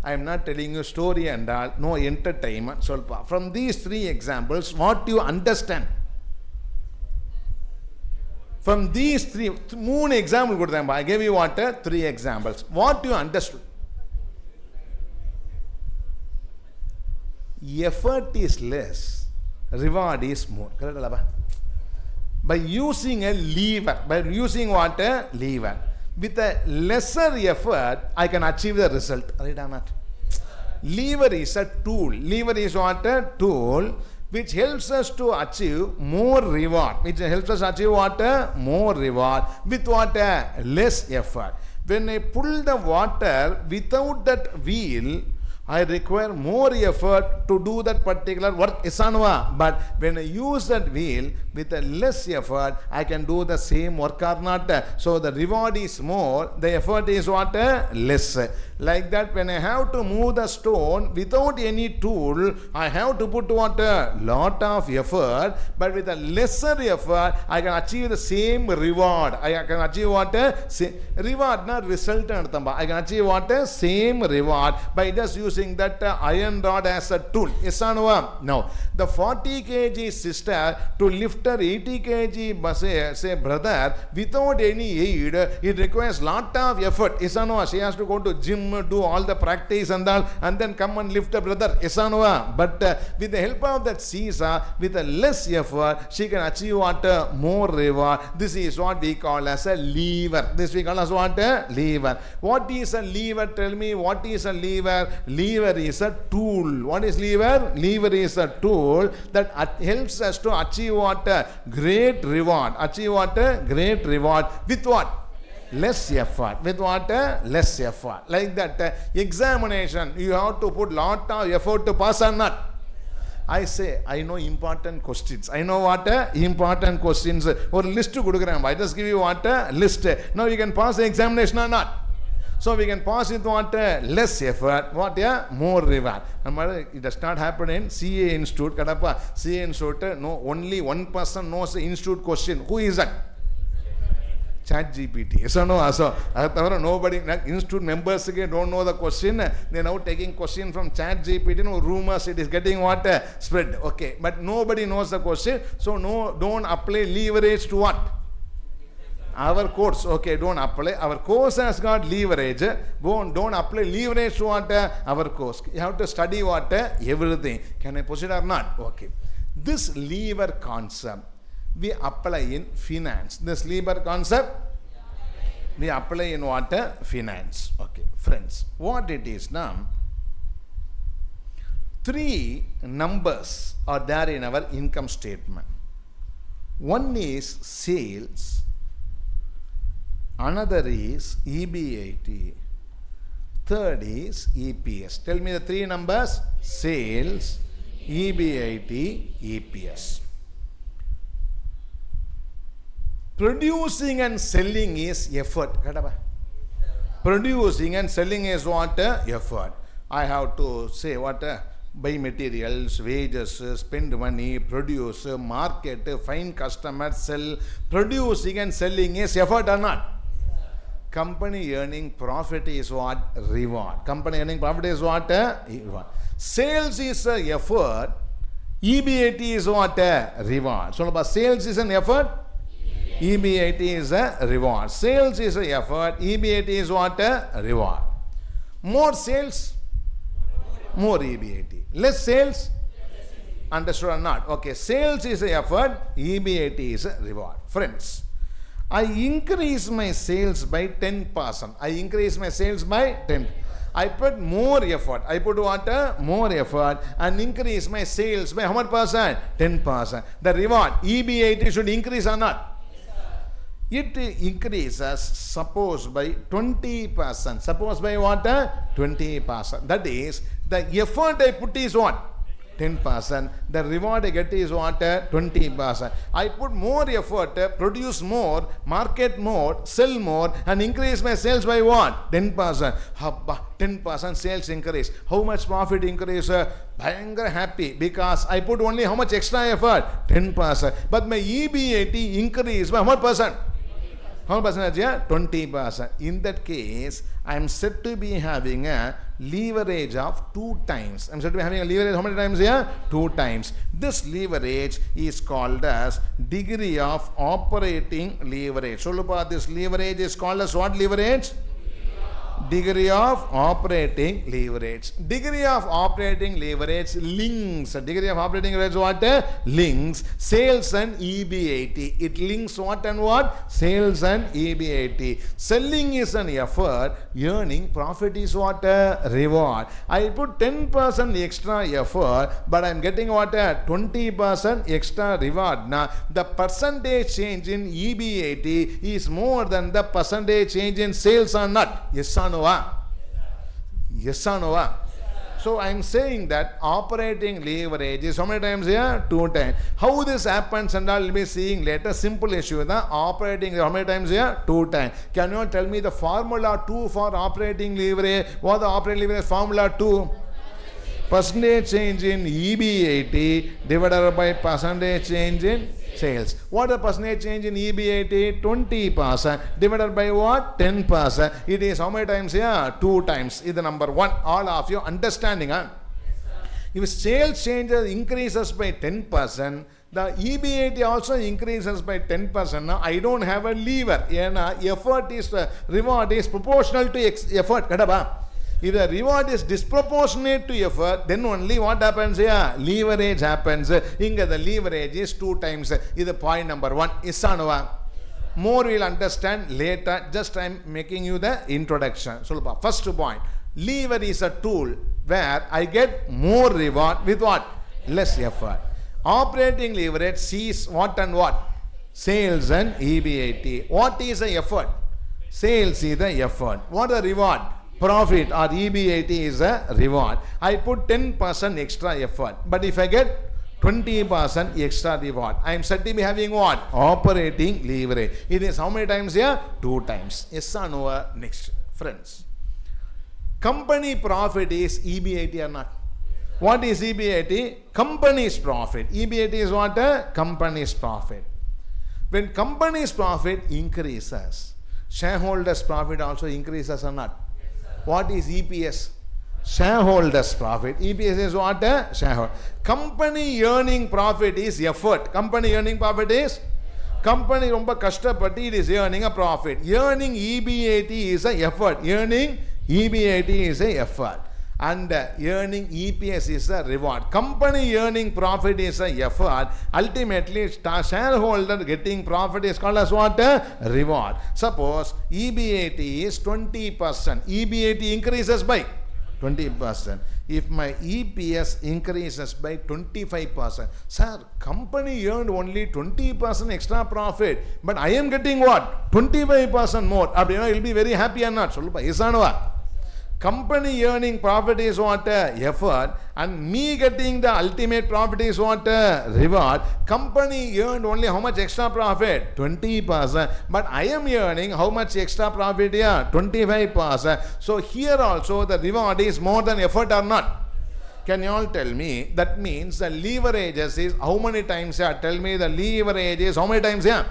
I am not telling you story and all. No entertainment. From these 3 examples, what do you understand? From these 3 examples, I gave you what? 3 examples. What do you understood? Effort is less, reward is more. Correct? By using a lever, by using what? A lever. With a lesser effort, I can achieve the result. Right or not? Lever is a tool. Lever is what? A tool which helps us to achieve more reward. Which helps us achieve what? More reward with what? Less effort. When I pull the water without that wheel, I require more effort to do that particular work. But when I use that wheel with a less effort, I can do the same work or not. So the reward is more, the effort is what? Less. Like that, when I have to move the stone without any tool, I have to put what? Lot of effort. But with a lesser effort, I can achieve the same reward. I can achieve what? Reward, not result. I can achieve what? Same reward by just using that iron rod as a tool. Yes or no? No. The 40 kg sister to lift her 80 kg say brother without any aid, it requires lot of effort. Yes or no? She has to go to gym, do all the practice and all, and then come and lift a brother. Yes or no? But with the help of that seesaw, with a less effort, she can achieve what? More reward. This is what we call as a lever. This we call as what? Lever. What is a lever? Tell me, what is a lever? Lever is a tool. What is lever? Lever is a tool that helps us to achieve what? Great reward. Achieve what? Great reward. With what? Less effort. With what? Less effort. Like that examination, you have to put lot of effort to pass or not. I say, I know important questions. I know what? Important questions. Or list to kudukuram. I just give you what? List. Now you can pass the examination or not. So we can pass it what? Less effort. What? More reward. It does not happen in CA Institute. CA Institute, no, only one person knows the institute question. Who is that? Chat GPT. Yes or no? So nobody, institute members don't know the question. They are now taking question from Chat GPT. No rumors. It is getting what? Spread. Okay. But nobody knows the question. So no, don't apply leverage to what? Our course. Okay, don't apply. Our course has got leverage. Don't apply leverage to what? Our course. You have to study what? Everything. Can I proceed or not? Okay. This lever concept we apply in finance. This lever concept we apply in what? Finance. Okay, friends. What it is now? 3 numbers are there in our income statement. One is sales. Another is EBIT. Third is EPS. Tell me the 3 numbers. Sales, EBIT, EPS. Producing and selling is effort. Producing and selling is what? Effort. I have to say what? Buy materials, wages, spend money, produce, market, find customers, sell. Producing and selling is effort or not? Company earning profit is what? Reward. Company earning profit is what? Reward. Sales is an effort. EBIT is what? Reward. So sales is an effort. EBIT is a reward. Sales is an effort. EBIT is what? Reward. More sales, more EBIT. Less sales, understood or not? Okay, sales is an effort. EBIT is a reward. Friends, I increase my sales by 10%. I increase my sales by 10%. I put more effort. I put what? More effort and increase my sales by how much percent? 10%. The reward, EBIT should increase or not? it increases suppose by 20%. Suppose by what? 20%. That is, the effort I put is what? 10%. The reward I get is what? 20%. I put more effort, produce more, market more, sell more, and increase my sales by what? 10%. 10% sales increase. How much profit increase? Bhayangar happy because I put only how much extra effort? 10%. But my EBIT increase by how much percent? How much percentage? 20%. In that case, I am said to be having a leverage of 2 times. I am said to be having a leverage how many times here? 2 times. This leverage is called as degree of operating leverage. So, this leverage is called as what leverage? Degree of operating leverage. Degree of operating leverage links. Degree of operating leverage what? Links sales and EBIT. It links what and what? Sales and EBIT. Selling is an effort. Earning profit is what? Reward. I put 10% extra effort, but I am getting what? 20% extra reward. Now, the percentage change in EBIT is more than the percentage change in sales or not? Yes or no? Yes or no? So I am saying that operating leverage is how many times here? 2 times. How this happens and all will be seeing later. Simple issue. The operating how many times here? 2 times. Can you tell me the formula 2 for operating leverage? What the operating leverage formula 2? Percentage change in EBIT divided by percentage change in sales. What is the percentage change in EBIT? 20% divided by what? 10%. It is how many times here? 2 times. Is the number 1. All of you understanding? Huh? If sales changes increases by 10%, the EBIT also increases by 10%. Now I don't have a lever. Effort is reward is proportional to effort. If the reward is disproportionate to effort, then only what happens here? Leverage happens. Inga the leverage is 2 times. This is point number 1. Isanova. More we will understand later. Just I am making you the introduction. So first point. Lever is a tool where I get more reward with what? Less effort. Operating leverage sees what and what? Sales and EBIT. What is the effort? Sales is the effort. What is the reward? Profit or EBIT is a reward. I put 10% extra effort. But if I get 20% extra reward, I am said to be having what? Operating leverage. It is how many times here? 2 times. Yes or no? Next. Friends. Company profit is EBIT or not? What is EBIT? Company's profit. EBIT is what? Company's profit. When company's profit increases, shareholders' profit also increases or not? What is EPS? Shareholders' profit. EPS is what? Shareholder. Company earning profit is effort. Company earning profit is? Company romba kashtapatti it is earning a profit. Earning EBIT is a effort. Earning EBIT is a effort. And earning EPS is a reward. Company earning profit is a effort. Ultimately, shareholder getting profit is called as what? Reward. Suppose EBIT is 20%. EBIT increases by 20%. If my EPS increases by 25%, sir, company earned only 20% extra profit, but I am getting what? 25% more. You'll be very happy or not? Yes or no? Company earning profit is what? Effort. And me getting the ultimate profit is what? Reward. Company earned only how much extra profit? 20%. But I am earning how much extra profit here? 25%. So here also the reward is more than effort or not? Can you all tell me? That means the leverages is how many times here? Tell me the leverage is how many times here?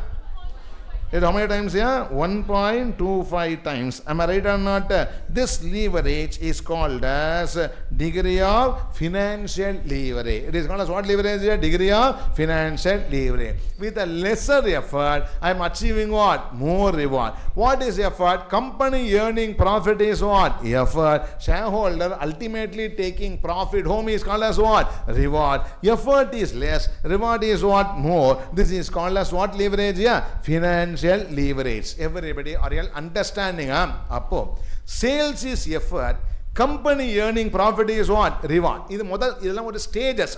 How many times here? 1.25 times. Am I right or not? This leverage is called as degree of financial leverage. It is called as what leverage here? Degree of financial leverage. With a lesser effort, I am achieving what? More reward. What is effort? Company earning profit is what? Effort. Shareholder ultimately taking profit home is called as what? Reward. Effort is less. Reward is what? More. This is called as what leverage here? Financial leverage. Everybody are you understanding? Appo sales is effort, company earning profit is what? Reward. This model idella oru stages.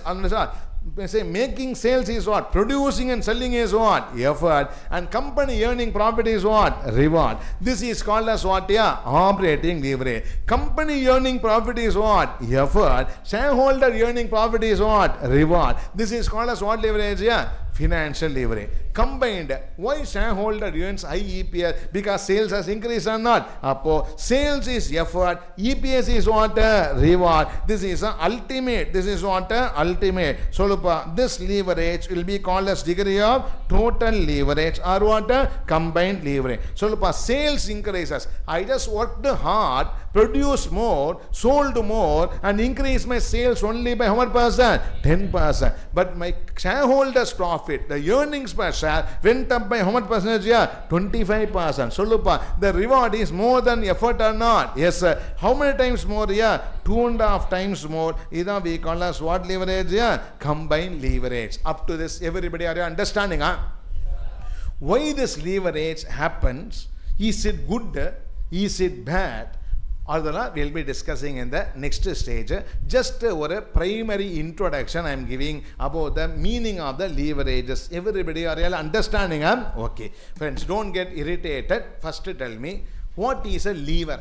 Say making sales is what? Producing and selling is what? Effort. And company earning profit is what? Reward. This is called as what? Yeah, operating leverage. Company earning profit is what? Effort. Shareholder earning profit is what? Reward. This is called as what leverage? Yeah, financial leverage. Combined. Why shareholder earns high EPS? Because sales has increased or not? Appo sales is effort, EPS is what? Reward. This is ultimate. This is what? Ultimate. So this leverage will be called as degree of total leverage or what? Combined leverage. So sales increases. I just worked hard, produced more, sold more, and increased my sales only by how much percent? 10%. But my shareholders' profit, the earnings per share, went up by how much percentage? Yeah, 25%. So the reward is more than effort or not? Yes, sir. How many times more? Yeah, 2.5 times more. Either we call as what leverage? Yeah, combined leverage. Up to this, everybody, are you understanding? Huh? Why this leverage happens? Is it good? Is it bad? Adala we'll be discussing in the next stage. Just a primary introduction I am giving about the meaning of the leverages. Everybody are really understanding? Okay. Friends, don't get irritated. First tell me, what is a lever?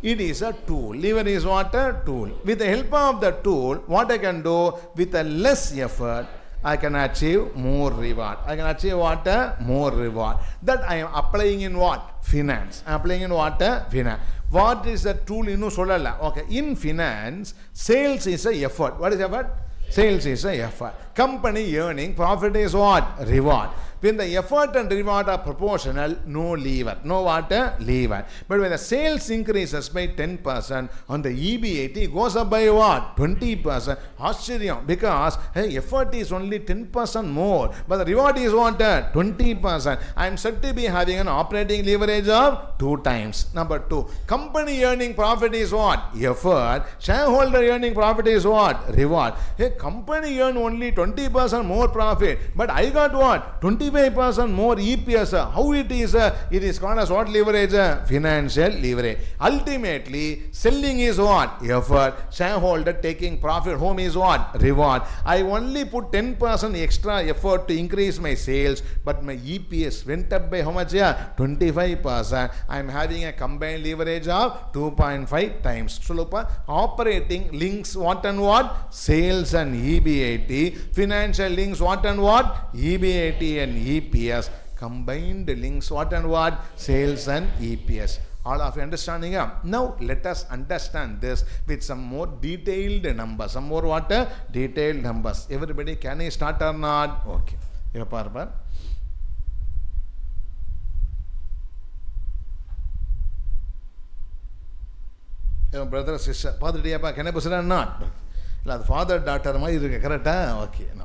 It is a tool. Lever is what? A tool. With the help of the tool, what I can do? With a less effort, I can achieve more reward. I can achieve what? More reward. That I am applying in what? Finance. I am applying in what? Finance. What is the tool? Okay. In finance, sales is a effort. What is effort? Sales is a effort. Company earning profit is what? Reward. When the effort and reward are proportional, no lever. No what? Lever. But when the sales increases by 10%, on the EBIT goes up by what? 20%. Australian. Because effort is only 10% more. But the reward is what? 20%. I am said to be having an operating leverage of 2 times. Number 2. Company earning profit is what? Effort. Shareholder earning profit is what? Reward. A company earn only 20% more profit. But I got what? 25% more EPS. How it is? It is called as what leverage? Financial leverage. Ultimately, selling is what? Effort. Shareholder taking profit home is what? Reward. I only put 10% extra effort to increase my sales, but my EPS went up by how much? 25%. I am having a combined leverage of 2.5 times. So look, operating links what and what? Sales and EBIT. Financial links what and what? EBIT and EPS. Combined links what and what? Sales and EPS. All of you understanding? Now let us understand this with some more detailed numbers. Some more what? Detailed numbers. Everybody, can I start or not? Okay. You Parbar. Your brother, sister. Father, can I push it or not? Father, daughter, correct? Okay. No.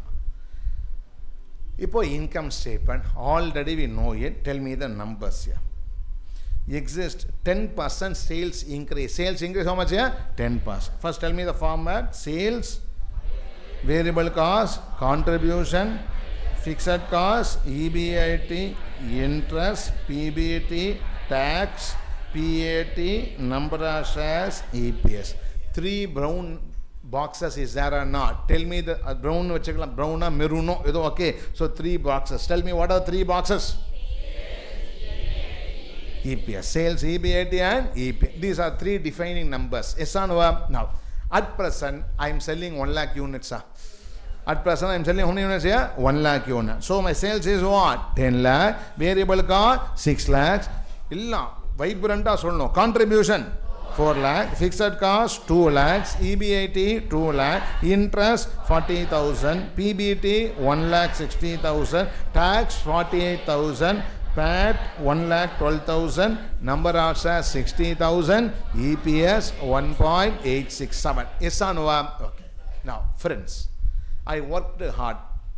Now, income statement, already we know it. Tell me the numbers here. Exist 10% sales increase. Sales increase how much here? 10%. First tell me the format. Sales, variable cost, contribution, fixed cost, EBIT, interest, PBT, tax, PAT, number of shares, EPS. 3 brown boxes is there or not? Tell me the brown, brown, maroon, okay. So 3 boxes. Tell me what are 3 boxes? EPS. Sales, EBIT and EPS. These are 3 defining numbers. Yes or no? Now, at present, I am selling 1 lakh units. At present, I am selling how many units here? 1 lakh units. So my sales is what? 10 lakh. Variable cost 6 lakhs. Illa. Vibrant contribution 4 lakh, fixed cost 2 lakhs, EBIT 2 lakh, interest 40,000, PBT 1 lakh 60,000, tax 48,000, PAT 1 lakh 12,000, number of shares 60,000, EPS 1.867. Yes or no? Okay. Now, friends, I worked hard.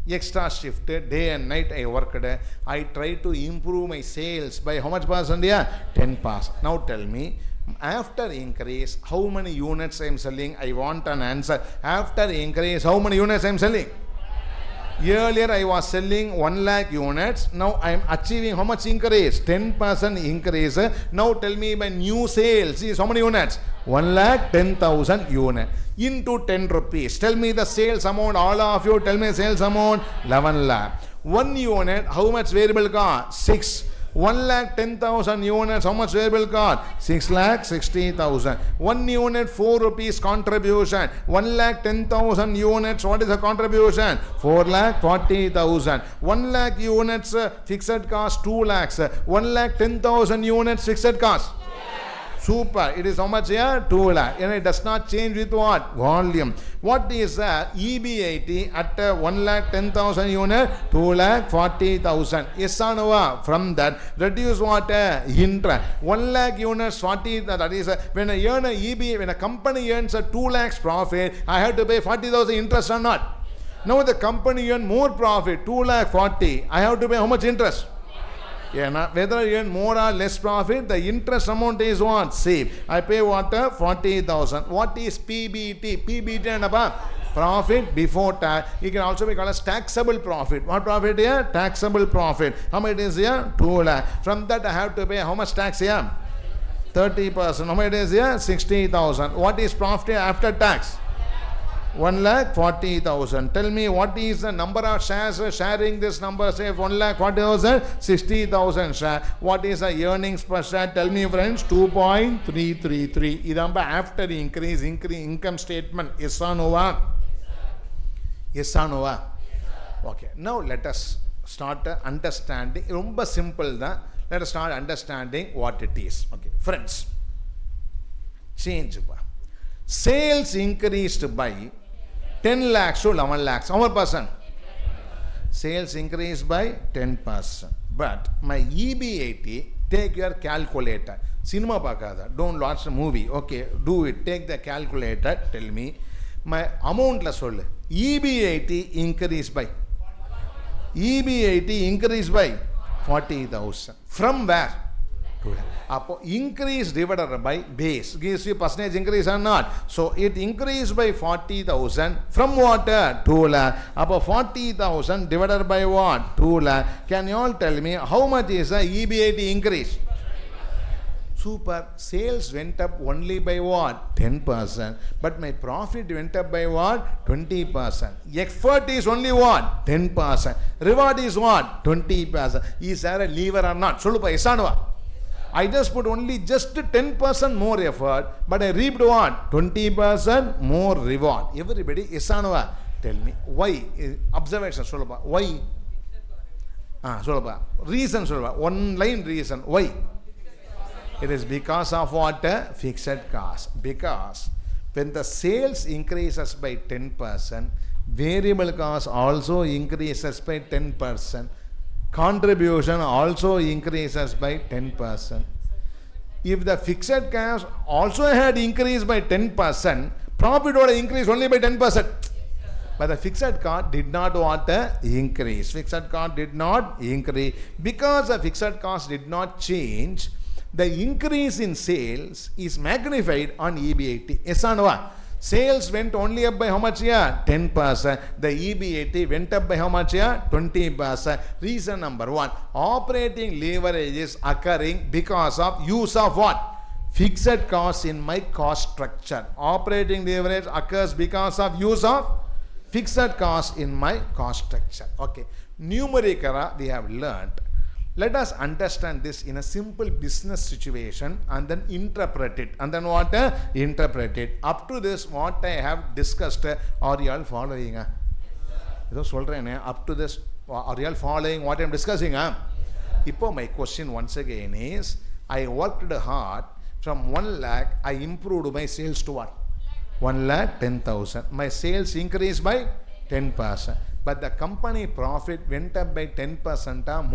Extra shift, day and night I worked. I tried to improve my sales by how much percent? 10%. Now tell me, after increase, how many units I am selling? I want an answer. After increase, how many units I am selling? Earlier I was selling 1 lakh units. Now I am achieving how much increase? 10% increase. Now tell me my new sales is how many units? 1 lakh 10,000 units. Into 10 rupees. Tell me the sales amount. All of you tell me sales amount. 11 lakh. 1 unit, how much variable cost? 6. 1 lakh 10,000 units, how much variable cost? 6 lakh 60,000. 1 unit 4 rupees contribution. 1 lakh 10,000 units, what is the contribution? 4 lakh 40,000. 1 lakh units fixed cost 2 lakhs. 1 lakh 10,000 units fixed cost. Super. It is how much here? 2 lakh. And it does not change with what? Volume. What is EBIT at 1 lakh 10,000 unit? 2 lakh 40,000. Yes or no? From that, reduce what? Interest. 1 lakh units 40. That is when I earn a EBIT, when a company earns a 2 lakhs profit, I have to pay 40,000 interest or not? Now the company earn more profit, 2 lakh 40. I have to pay how much interest? Yeah, whether I earn more or less profit, the interest amount is what? Same. I pay what? 40,000. What is PBT? PBT and above? Profit before tax. You can also be called as taxable profit. What profit here? Taxable profit. How much is here? 2 lakh. From that I have to pay how much tax here? 30%. How much is here? 60,000. What is profit after tax? 1 lakh 40,000. Tell me what is the number of shares sharing this number? Say 1 lakh 40,000, 60,000 share. What is the earnings per share? Tell me friends, 2.333. Idamba after increase income statement. Yes or no? Yes or no? Okay. Now let us start understanding. Rumba simple da. Let us start understanding what it is. Okay, friends. Change. Sales increased by 10 lakhs to 11 lakhs. How much percent? Sales increased by 10%. But my EBIT, take your calculator. Cinema pakada. Don't watch the movie. Okay, do it. Take the calculator. Tell me. My amount la soll. EBIT increased by. EBIT increased by 40,000. From where? Increase divided by base gives you percentage increase or not. So it increased by 40,000 from what? 2 lakh. 40,000 divided by what? 2 lakh. Can you all tell me how much is the EBIT increase? Super. Sales went up only by what? 10%. But my profit went up by what? 20%. Effort is only what? 10%. Reward is what? 20%. Is there a lever or not? Solupa, yes or no? I just put only just 10% more effort, but I reaped what? 20% more reward. Everybody, yes or no? Tell me. Why? Observation, Solaba. Why? Solaba. Reason, Solaba. One line reason. Why? It is because of what? Fixed cost. Because when the sales increases by 10%, variable cost also increases by 10%. Contribution also increases by 10%. If the fixed cost also had increased by 10%, profit would increase only by 10%. But the fixed cost did not want to increase. Fixed cost did not increase. Because the fixed cost did not change, the increase in sales is magnified on EBIT. Yes or no? Sales went only up by how much here? 10%. The EBIT went up by how much here? 20%. Reason number 1. Operating leverage is occurring because of use of what? Fixed costs in my cost structure. Operating leverage occurs because of use of fixed costs in my cost structure. Okay. Numeric we have learnt. Let us understand this in a simple business situation and then interpret it. And then what? Interpret it. Up to this, what I have discussed, are you all following? Up to this, are you all following what I am discussing? Now my question once again is, I worked hard. From 1 lakh, I improved my sales to what? 1 lakh 10,000. My sales increased by 10%. But the company profit went up by 10%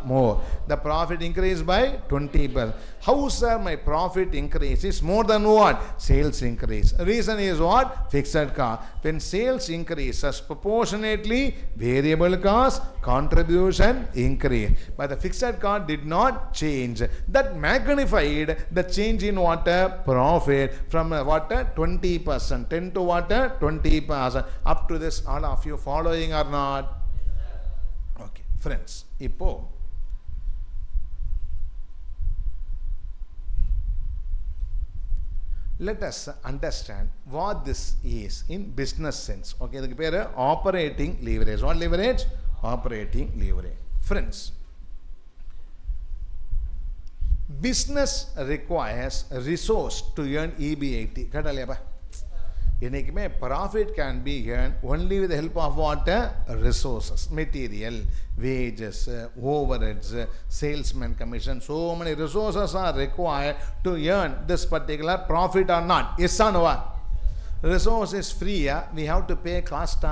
more. The profit increased by 20%. How, sir, my profit increase is more than what? Sales increase. Reason is what? Fixed cost. When sales increases proportionately, variable cost, contribution increase. But the fixed cost did not change. That magnified the change in what? Profit from what? 20%. 10 to what? 20%. Up to this, all of you follow following or not? Okay, friends, இப்போ let us understand what this is in business sense. Okay, இதுக்கு பேரு operating leverage. What leverage? Operating leverage. Friends, business requires resource to earn EBIT. கேட்டாலையாப்பா? என்னைக்குமே profit can be earned only with the help of what? Resources, material, wages, overheads, salesman commission. So many resources are required to earn this particular profit or not. Yes or no? Resource is free. We have to pay cost.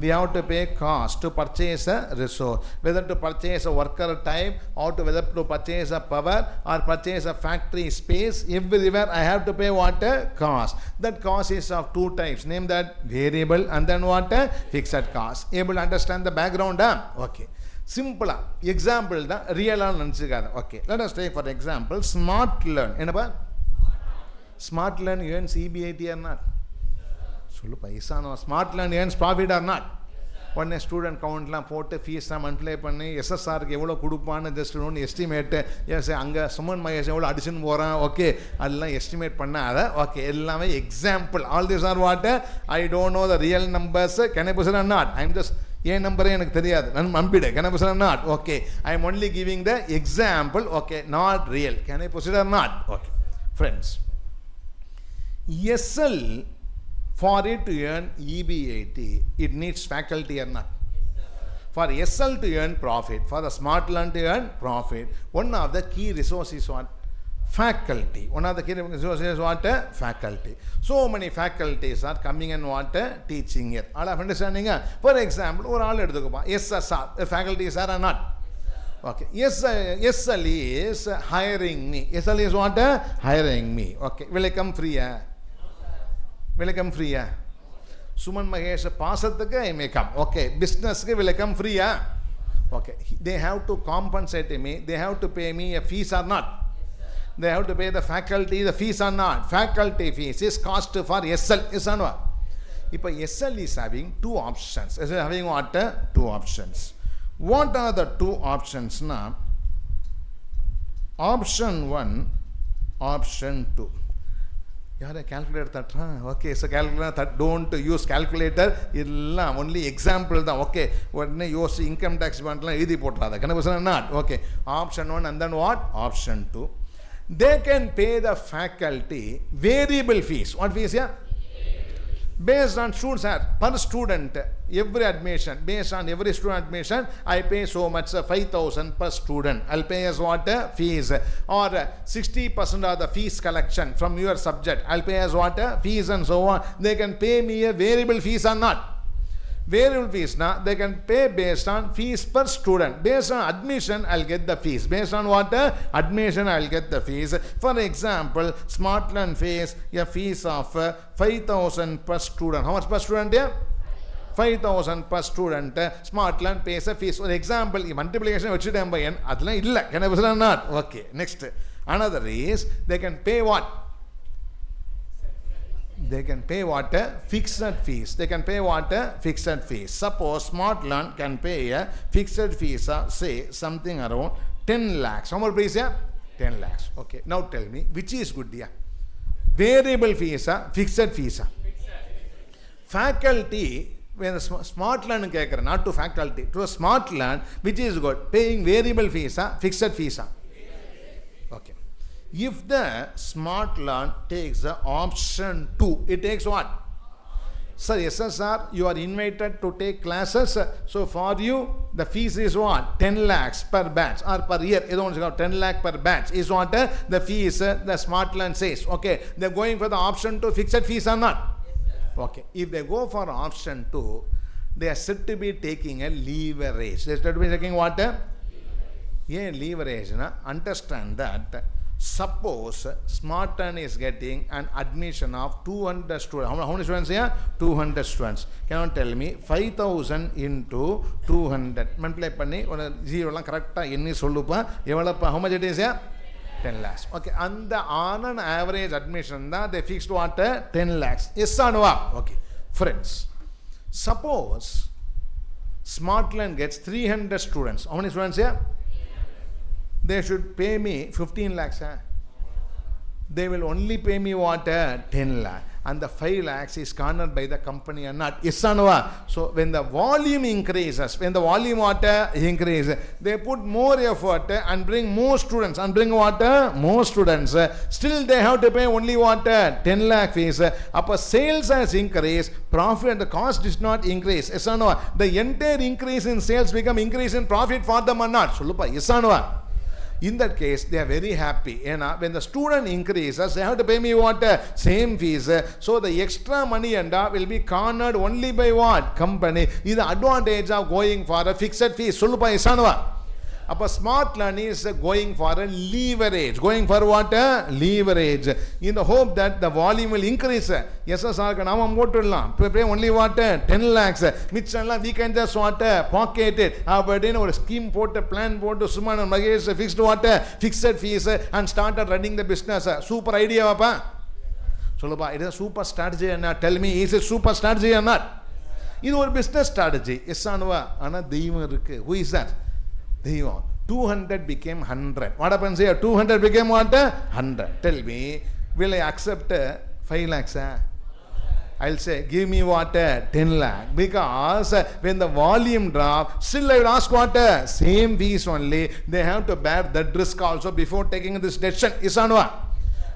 We have to pay cost to purchase a resource, whether to purchase a worker time or to whether to purchase a power or purchase a factory space. Everywhere I have to pay what? Cost. That cost is of two types. Name that variable and then what? Fixed cost. Able to understand the background? Okay. Simple. Example da real நினைச்சுக்காத. Okay. Let us take for example smart learn. என்னப்பா? Smart learn earns EBIT or not? சொல்லுப்பா இசானோ smart learn earns profit or not? உடனே student கவுண்ட்லாம் போட்டு ஃபீஸ்லாம் multiply பண்ணி எஸ்எஸ்ஆருக்கு எவ்வளோ கொடுப்பான்னு ஜஸ்ட் ஒன்று எஸ்டிமேட்டு எஸ் அங்கே சுமன் மகேஷ் எவ்வளோ அடிச்சுன்னு போகிறான். ஓகே, அதெல்லாம் எஸ்டிமேட் பண்ணாத. ஓகே, எல்லாமே example. All this are what? I don't know the real numbers. Can I push or not? I am just ஏன் நம்பரே எனக்கு தெரியாது, நான் நம்பிடு. Can I push or not? Okay, I am only giving the example. Okay, not real. Can I push or not? Okay friends, எஸ்எல் for it to earn EBIT, it needs faculty or not? For SL to earn profit, for the smart learn to earn profit, one of the key resources is what? Faculty. One of the key resources is what? Faculty. So many faculties are coming and what? Teaching here. All of understanding? For example, ஒரு ஆள் எடுத்துக்கோப்பா, SSR, faculties are or not? Okay, SL is hiring me. SL is what? Hiring me. Okay, will I come free? Will I come free? Suman Mahesh பாசத்துக்கு I may come. Okay, பிஸ்னஸ்க்கு will I come free? Okay, they have to compensate me, they have to pay me a fees or not? They have to pay the faculty the fees or not? Faculty fees is cost for SL. Is or not? இப்போ SL is having two options. Is having what? Two options. What are the two options? Na option 1, option 2. யாரை calculator தட்டுறான்? Okay, so calculator don't use calculator. எல்லாம் only example தான். Okay, உடனே யோசி income tax பண்ணலாம் எழுதி போட்டுறாத. கணக்கு not. Okay, option 1 and then what? Option 2. They can pay the faculty variable fees. What fees? Yeah? Based on students, per student, every admission, based on every student admission, I pay so much, 5,000 per student. I'll pay as what? Fees. Or 60% of the fees collection from your subject, I'll pay as what? Fees and so on. They can pay me a variable fees or not? Variable fees, now they can pay based on fees per student. Based on admission, I'll get the fees. Based on what? Admission, I'll get the fees. For example, Smart Learn fees, a fees of 5,000 per student. How much per student? 5,000 per student. Smart Learn pays a fees. For example, multiplication vechidam by n, adla illa. Can I say not? Okay, next. Another is they can pay what? They can pay what? Fixed fees. They can pay what? Fixed fees. Suppose Smart Learn can pay a fixed fees of say something around 10 lakhs. How much please? 10 lakhs. Okay. Now tell me which is good? Yeah. Variable fees, fixed fees. Faculty, when the Smart Learn கேக்குற, not to faculty, to a Smart Learn, which is good? Paying variable fees, fixed fees. Okay. If the Smart Learn takes the option 2, it takes what? Sir, SSR, you are invited to take classes. So for you, the fees is what? 10 lakhs per batch or per year. 10 lakh per batch is what the fees the Smart Learn says. Okay, they're going for the option 2, fixed fees or not? Yes, okay, if they go for option 2, they are said to be taking a leverage. They are said to be taking what? Yeah, leverage. Understand that. Suppose Smart Learn is getting an admission of 200 students. How many students here? 200 students. Can you tell me 5,000 into 200? Multiply பண்ணி ஒரு zero எல்லாம் கரெக்டா எண்ணி சொல்லுப்பா. எவ்வளவு? How much it is here? 10 lakhs. Okay, and the on an average admission da they fixed what? 10 lakhs. Yes or no? Okay, friends, suppose Smartland gets 300 students. How many students here? They should pay me 15 lakhs. They will only pay me what? 10 lakh. And the 5 lakhs is cornered by the company or not. Yes or no? So when the volume increases, when the volume what increases, they put more effort and bring more students. And bring what? More students. Still they have to pay only what? 10 lakh fees. Upper sales has increased, profit and the cost does not increase. Yes or no? The entire increase in sales become increase in profit for them or not? Yes or no? In that case, they are very happy. When the student increases, they have to pay me what? Same fees. So the extra money will be cornered only by what? Company. This is the advantage of going for a fixed fee. Solupa isanwa. Appa smart learning is going for a leverage. Going for what? Leverage. In the hope that the volume will increase. Yes, sir, pay only what? 10 lakhs. We can just what? Pocket it. But in our scheme port, plan port, Suman and Magesh fixed what? Fixed fees and started running the business. Super idea, papa. Solupa, it is a super strategy and not. Tell me, is it super strategy or not? This is our business strategy. Yes, sir. Who is that? 200 became 100. What happens here? 200 became what? 100. Tell me, will I accept 5 lakhs? I'll say, give me what? 10 lakh. Because when the volume drops, still I will ask what? Same fees only. They have to bear that risk also before taking this decision. Is or no?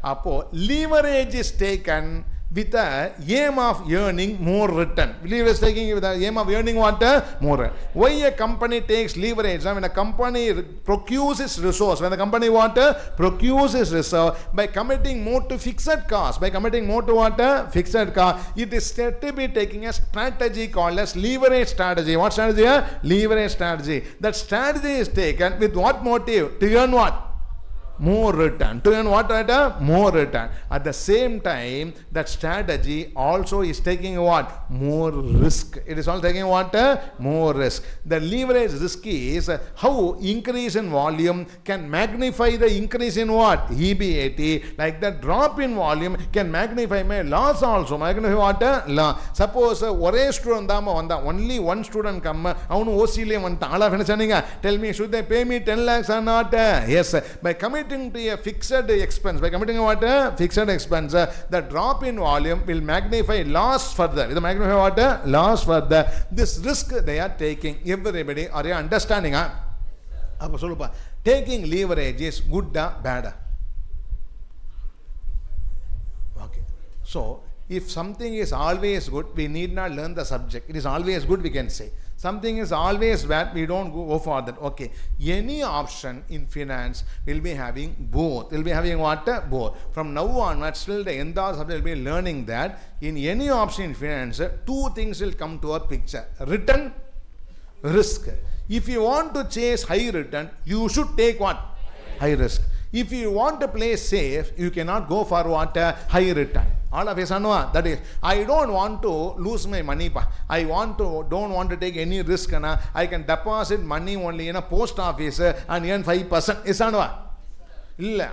Apo, leverage is taken with the aim of earning more return. Leverage is taking with the aim of earning what? More. Why a company takes leverage? When a company procures its resource, when the company what? Procures its resource by committing more to fixed cost. By committing more to what? Fixed cost. It is said to be taking a strategy called as leverage strategy. What strategy? Leverage strategy. That strategy is taken with what motive? To earn what? More return. To earn what? More return. At the same time, that strategy also is taking what? More risk. It is all taking what? More risk. The leverage risk is how increase in volume can magnify the increase in what? EBAT. Like the drop in volume can magnify my loss also. Magnify what? Loss. Suppose one student only one student come. Tell me, should they pay me 10 lakhs or not? Yes. By committing to a fixed expense, by committing what? Fixed expense, the drop in volume will magnify loss further. Will magnify what? Loss further. This risk they are taking. Everybody, are you understanding? Taking leverage is good or bad? Okay. So, if something is always good, we need not learn the subject. It is always good, we can say. Something is always bad, we don't go for that. Okay. Any option in finance will be having both. Will be having what? Both. From now onwards, till the end of the subject, will be learning that in any option in finance, two things will come to our picture. Return, risk. If you want to chase high return, you should take what? High risk. If you want to play safe, you cannot go for what? High return. All of us know that is, I don't want to lose my money. I don't want to take any risk. I can deposit money only in a post office and earn 5%. Is that what?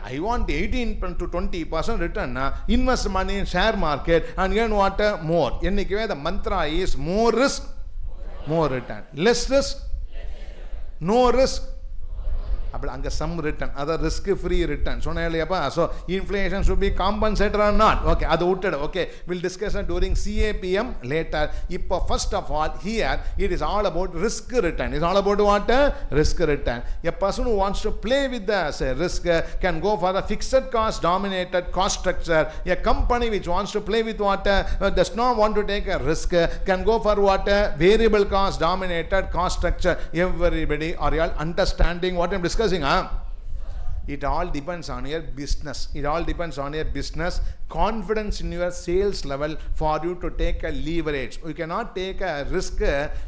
I want 18 to 20% return. Invest money in share market and earn what? More. The mantra is more risk, more return. Less risk, no risk. Some return, other risk-free return. So, inflation should be compensated or not. Okay, okay. We'll discuss it during CAPM later. First of all, here, it is all about risk return. It's all about what? Risk return. A person who wants to play with the risk can go for a fixed cost dominated cost structure. A company which wants to play with what? Does not want to take a risk can go for what? Variable cost dominated cost structure. Everybody, are you all understanding what I'm discussing? It all depends on your business. It all depends on your business. Confidence in your sales level for you to take a leverage. You cannot take a risk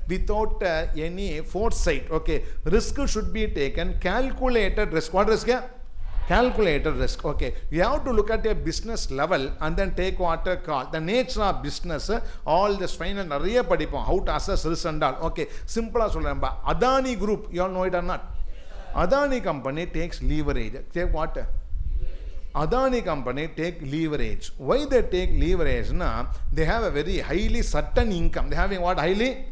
without any foresight. Okay. Risk should be taken. Calculated risk. What risk? Calculated risk. Okay. You have to look at your business level and then take what call. The nature of business, all this final how to assess risk and all. Okay. Simple as Adani Group, you all know it or not? Adani company takes leverage. Take what? Adani company take leverage. Why they take leverage? They have a very highly certain income. They having what? Highly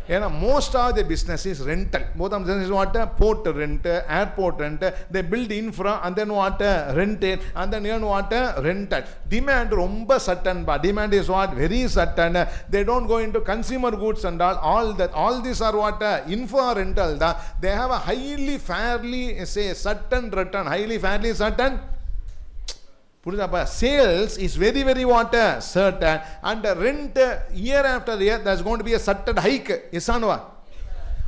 Most of the business is rental. Both of them is what? Port rent, airport rent, they build infra and then what? Rent it, and then what? Rental. Demand romba certain, but demand is what? Very certain. They don't go into consumer goods and all these are what? Infra rental. They have a highly fairly say certain return, highly fairly certain. Sales is very what? Certain, and the rent year after year there's going to be a certain hike. Yes or no?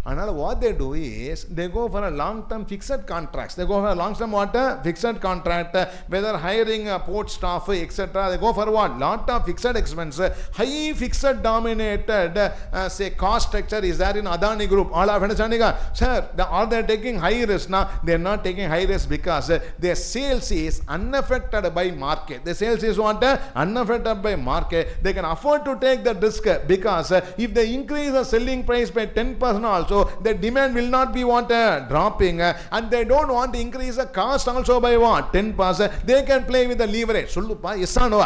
And what they do is they go for a long-term fixed contracts. They go for a long-term what? Fixed contract, whether hiring port staff, etc. They go for what? Lot of fixed expense. High fixed dominated say cost structure is there in Adani Group. All of understanding? Sir, are they taking high risk? Now they are not taking high risk because their sales is unaffected by market. The sales is what? Unaffected by market. They can afford to take the risk because if they increase the selling price by 10% also, so the demand will not be what? Dropping, and they don't want to increase the cost also by what? 10%. They can play with the leverage. Sollupa, yes or no?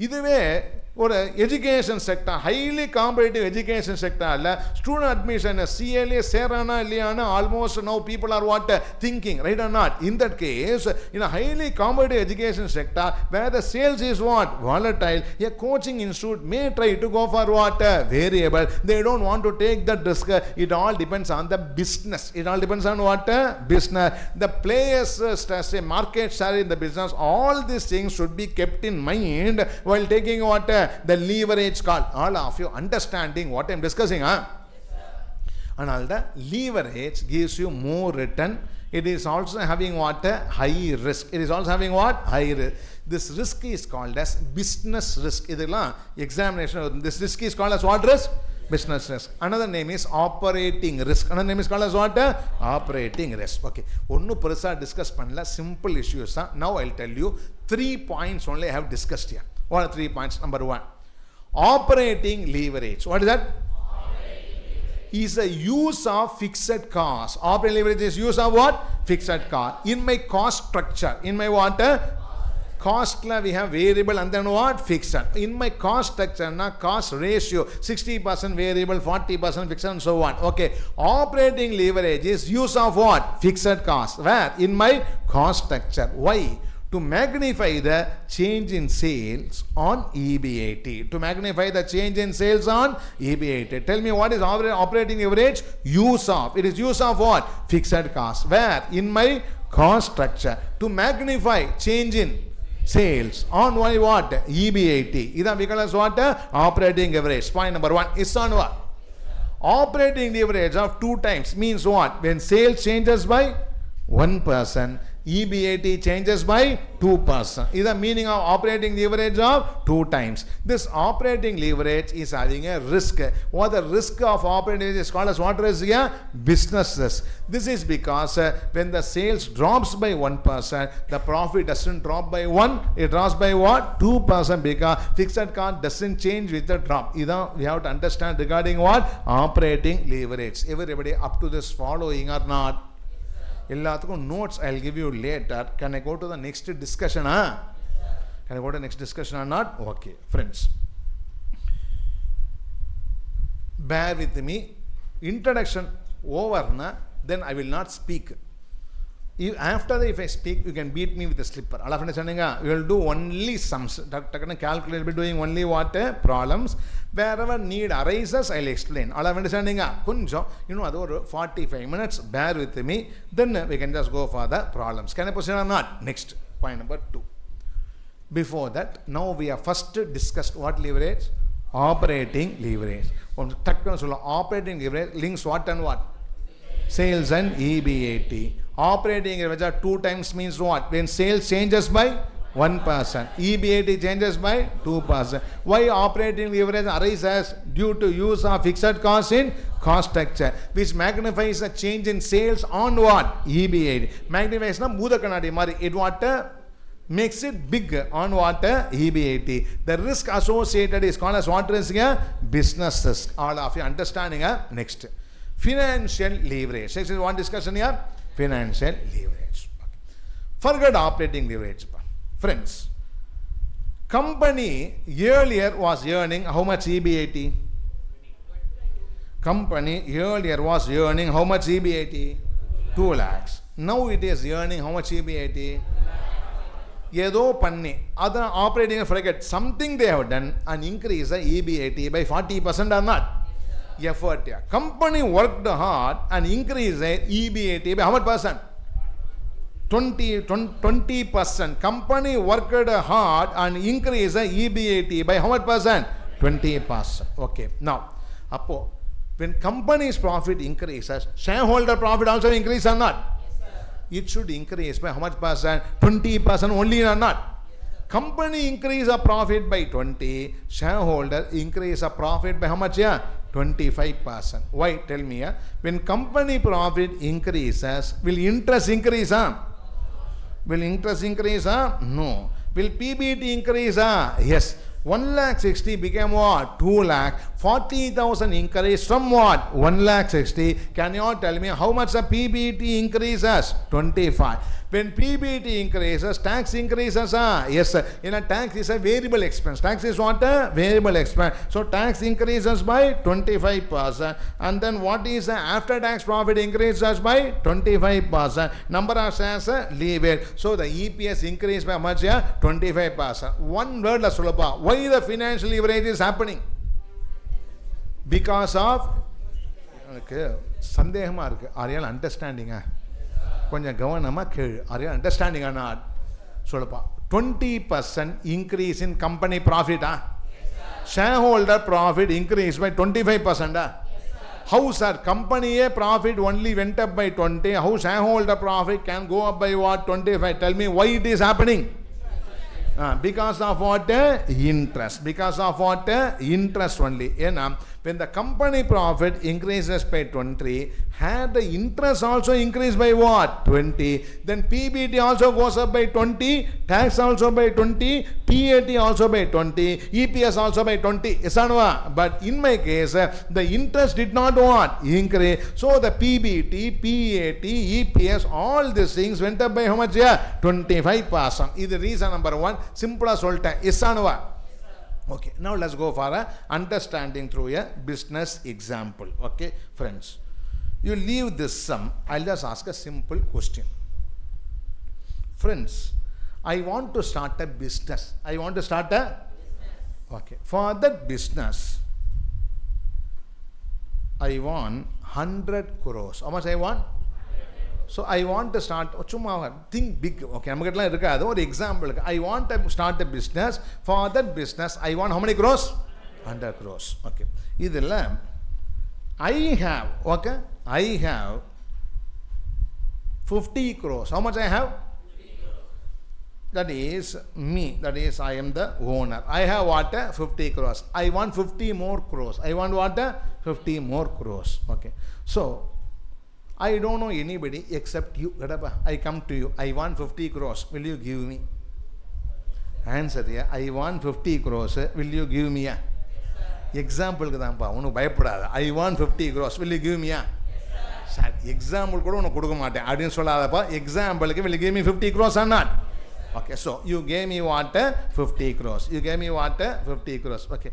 Iduve or education sector, highly competitive education sector, student admission, CLA, Serana, Liana, almost now people are what? Thinking, right or not? In that case, in a highly competitive education sector, where the sales is what? Volatile, a coaching institute may try to go for what? Variable. They don't want to take that risk. It all depends on the business. It all depends on what? Business. The players, say, market share in the business, all these things should be kept in mind while taking what? The leverage call. All of you understanding what I am discussing, huh? And all the leverage gives you more return. It is also having what? High risk. It is also having what? High risk. This risk is called as business risk. Examination. This risk is called as what risk? Business risk. Another name is operating risk. Another name is called as what? Operating risk. Okay. Onnu perusa discuss panla, simple issues. Now I'll tell you 3 points only I have discussed here. What are 3 points? Number 1, operating leverage. What is that? Is a use of fixed cost. Operating leverage is use of what? Fixed cost. In my cost structure, in my what? Cost we have variable and then what? Fixed. In my cost structure, cost ratio, 60% variable, 40% fixed and so on. Okay. Operating leverage is use of what? Fixed cost. Where? In my cost structure. Why? To magnify the change in sales on EBIT. To magnify the change in sales on EBIT. Tell me what is operating leverage? Use of. It is use of what? Fixed cost. Where? In my cost structure. To magnify change in sales on what? EBIT. This becomes what? Operating leverage. Point number 1 is on what? Operating leverage of 2 times means what? When sales changes by 1%, EBIT changes by 2%. This is the meaning of operating leverage of 2 times. This operating leverage is having a risk. What the risk of operating leverage is called as what risk here? Business risk. This is because when the sales drops by 1%, the profit doesn't drop by 1, it drops by what? 2% because fixed cost doesn't change with the drop. We have to understand regarding what? Operating leverage. Everybody up to this following or not? Notes I'll give you later. Can I go to the next discussion? Can I go to the next discussion or not? Okay, friends. Bear with me. Introduction over, then I will not speak. If I speak, you can beat me with a slipper. All of understanding? We will do only sums. Calculate, will be doing only what? Problems. Wherever need arises, I will explain. All of understanding? Kunjo, that's 45 minutes. Bear with me. Then we can just go for the problems. Can I proceed or not? Next, point number 2. Before that, now we have first discussed what leverage? Operating leverage. Operating leverage links what and what? Sales and EBIT. Operating leverage 2 times means what? When sales changes by 1%, EBIT changes by 2%. Why operating leverage arises? Due to use of fixed cost in cost structure, which magnifies the change in sales on what? EBIT. Magnifies na Bhuda Kannadi mari. It what? Makes it big on what? EBIT. The risk associated is called as what risk? Business risk. All of you understanding? Next. Financial leverage. This is one discussion here. Financial leverage. Forget operating leverage. Friends, company earlier was earning how much EBIT? company earlier was earning how much EBIT? 2 lakhs. Now it is earning how much EBIT? ஏதோ பண்ணி other operating forget something they have done and increase the EBIT by 40% or not? Effort. Yeah. Company worked hard and increase the EBIT by how much percent? 20%. Company worked hard and increase the EBIT by how much percent? 20%. Okay. Now, when company's profit increases, shareholder profit also increase or not? It should increase by how much percent? 20% only or not? Company increase a profit by 20, shareholder increase a profit by how much? 25%. Why? Tell me. When company profit increases, will interest increase? Will interest increase? No. Will PBT increase? Yes. 1,60,000 became what? 2,00,000. 40,000 increase from what? 1,60,000. Can you all tell me how much the PBT increases? 25. When PBT increases, tax increases. Yes, in a tax is a variable expense. Tax is what? A variable expense. So tax increases by 25%. And then what is the after tax profit increases by 25%. Number of shares, leave it. So the EPS increase by how much? 25%. One word la solapa. Why the financial leverage is happening? Because of சந்தேகமா இருக்கு. Are you understanding? கொஞ்சம் கவனமாக கேளு. Are you understanding or not? சொல்லப்பா. 20% increase in company profit. Shareholder profit increased by 25%. How sir? Company profit only went up by 20. How shareholder profit can go up by what? 25. Tell me why it is happening. Because of what? Interest. Because of what? Interest only. When the company profit increases by 20, had the interest also increased by what? 20. Then PBT also goes up by 20, tax also by 20, PAT also by 20, EPS also by 20. Yes or no? But in my case, the interest did not what? Increase. So the PBT, PAT, EPS, all these things went up by how much? 25%. This is reason number one. Simple as all time. Yes or no? Okay, now let's go for a understanding through a business example. Okay, friends, you leave this sum. I'll just ask a simple question. Friends, I want to start a business. I want to start a okay. For that business, I want 100 crores. How much I want? So I want to start, think big, okay, or example, I want to start a business. For that business, I want how many crores? 100 crores. Okay. I have, okay, I have 50 crores. How much I have? That is me, that is I am the owner. I have what? 50 crores. I want 50 more crores. I want what? 50 more crores. Okay. So, I don't know anybody except you. I come to you. I want 50 crores. Will you give me? Answer. Yeah. I want 50 crores. Will you give me? Example. I want 50 crores. Will you give me? Example. I didn't say example. Will you give me 50 crores or not? Okay. So you gave me what? 50 crores. You gave me what? 50 crores. Okay.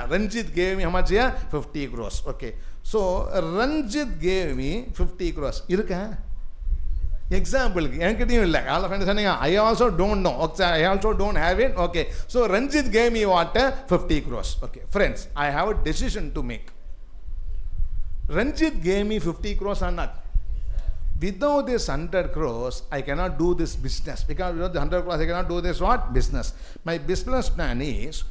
Ranjit gave me how much? 50 crores. Okay. So Ranjit gave me 50 crores. Example. I also don't know. Okay. I also don't have it. Okay. So Ranjit gave me what? 50 crores. Okay. Friends, I have a decision to make. Ranjit gave me 50 crores or not? Without this 100 crores, I cannot do this business. Because without the 100 crores, I cannot do this what? Business. My business plan is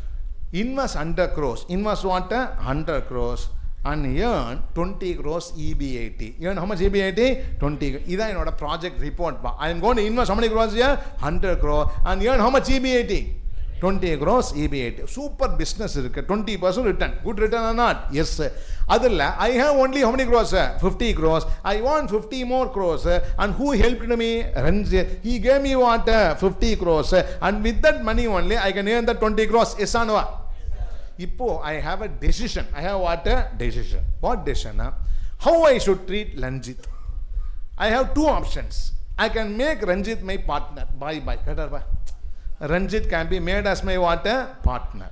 invest 100 crores. Invest what? 100 crores. And earn 20 crores EBIT. Earn how much EBIT? 20. This is a project report. I am going to invest how many crores here? 100 crores. And earn how much EBIT? 20 crores EBIT. Super business. 20% return. Good return or not? Yes, sir. I have only how many crores? 50 crores. I want 50 more crores. And who helped me? Ranjit. He gave me what? 50 crores. And with that money only, I can earn the 20 crores. Yes or no? I have a decision. I have what? A decision. What decision? How I should treat Ranjit? I have two options. I can make Ranjit my partner. Bye. Ranjit can be made as my what? Partner.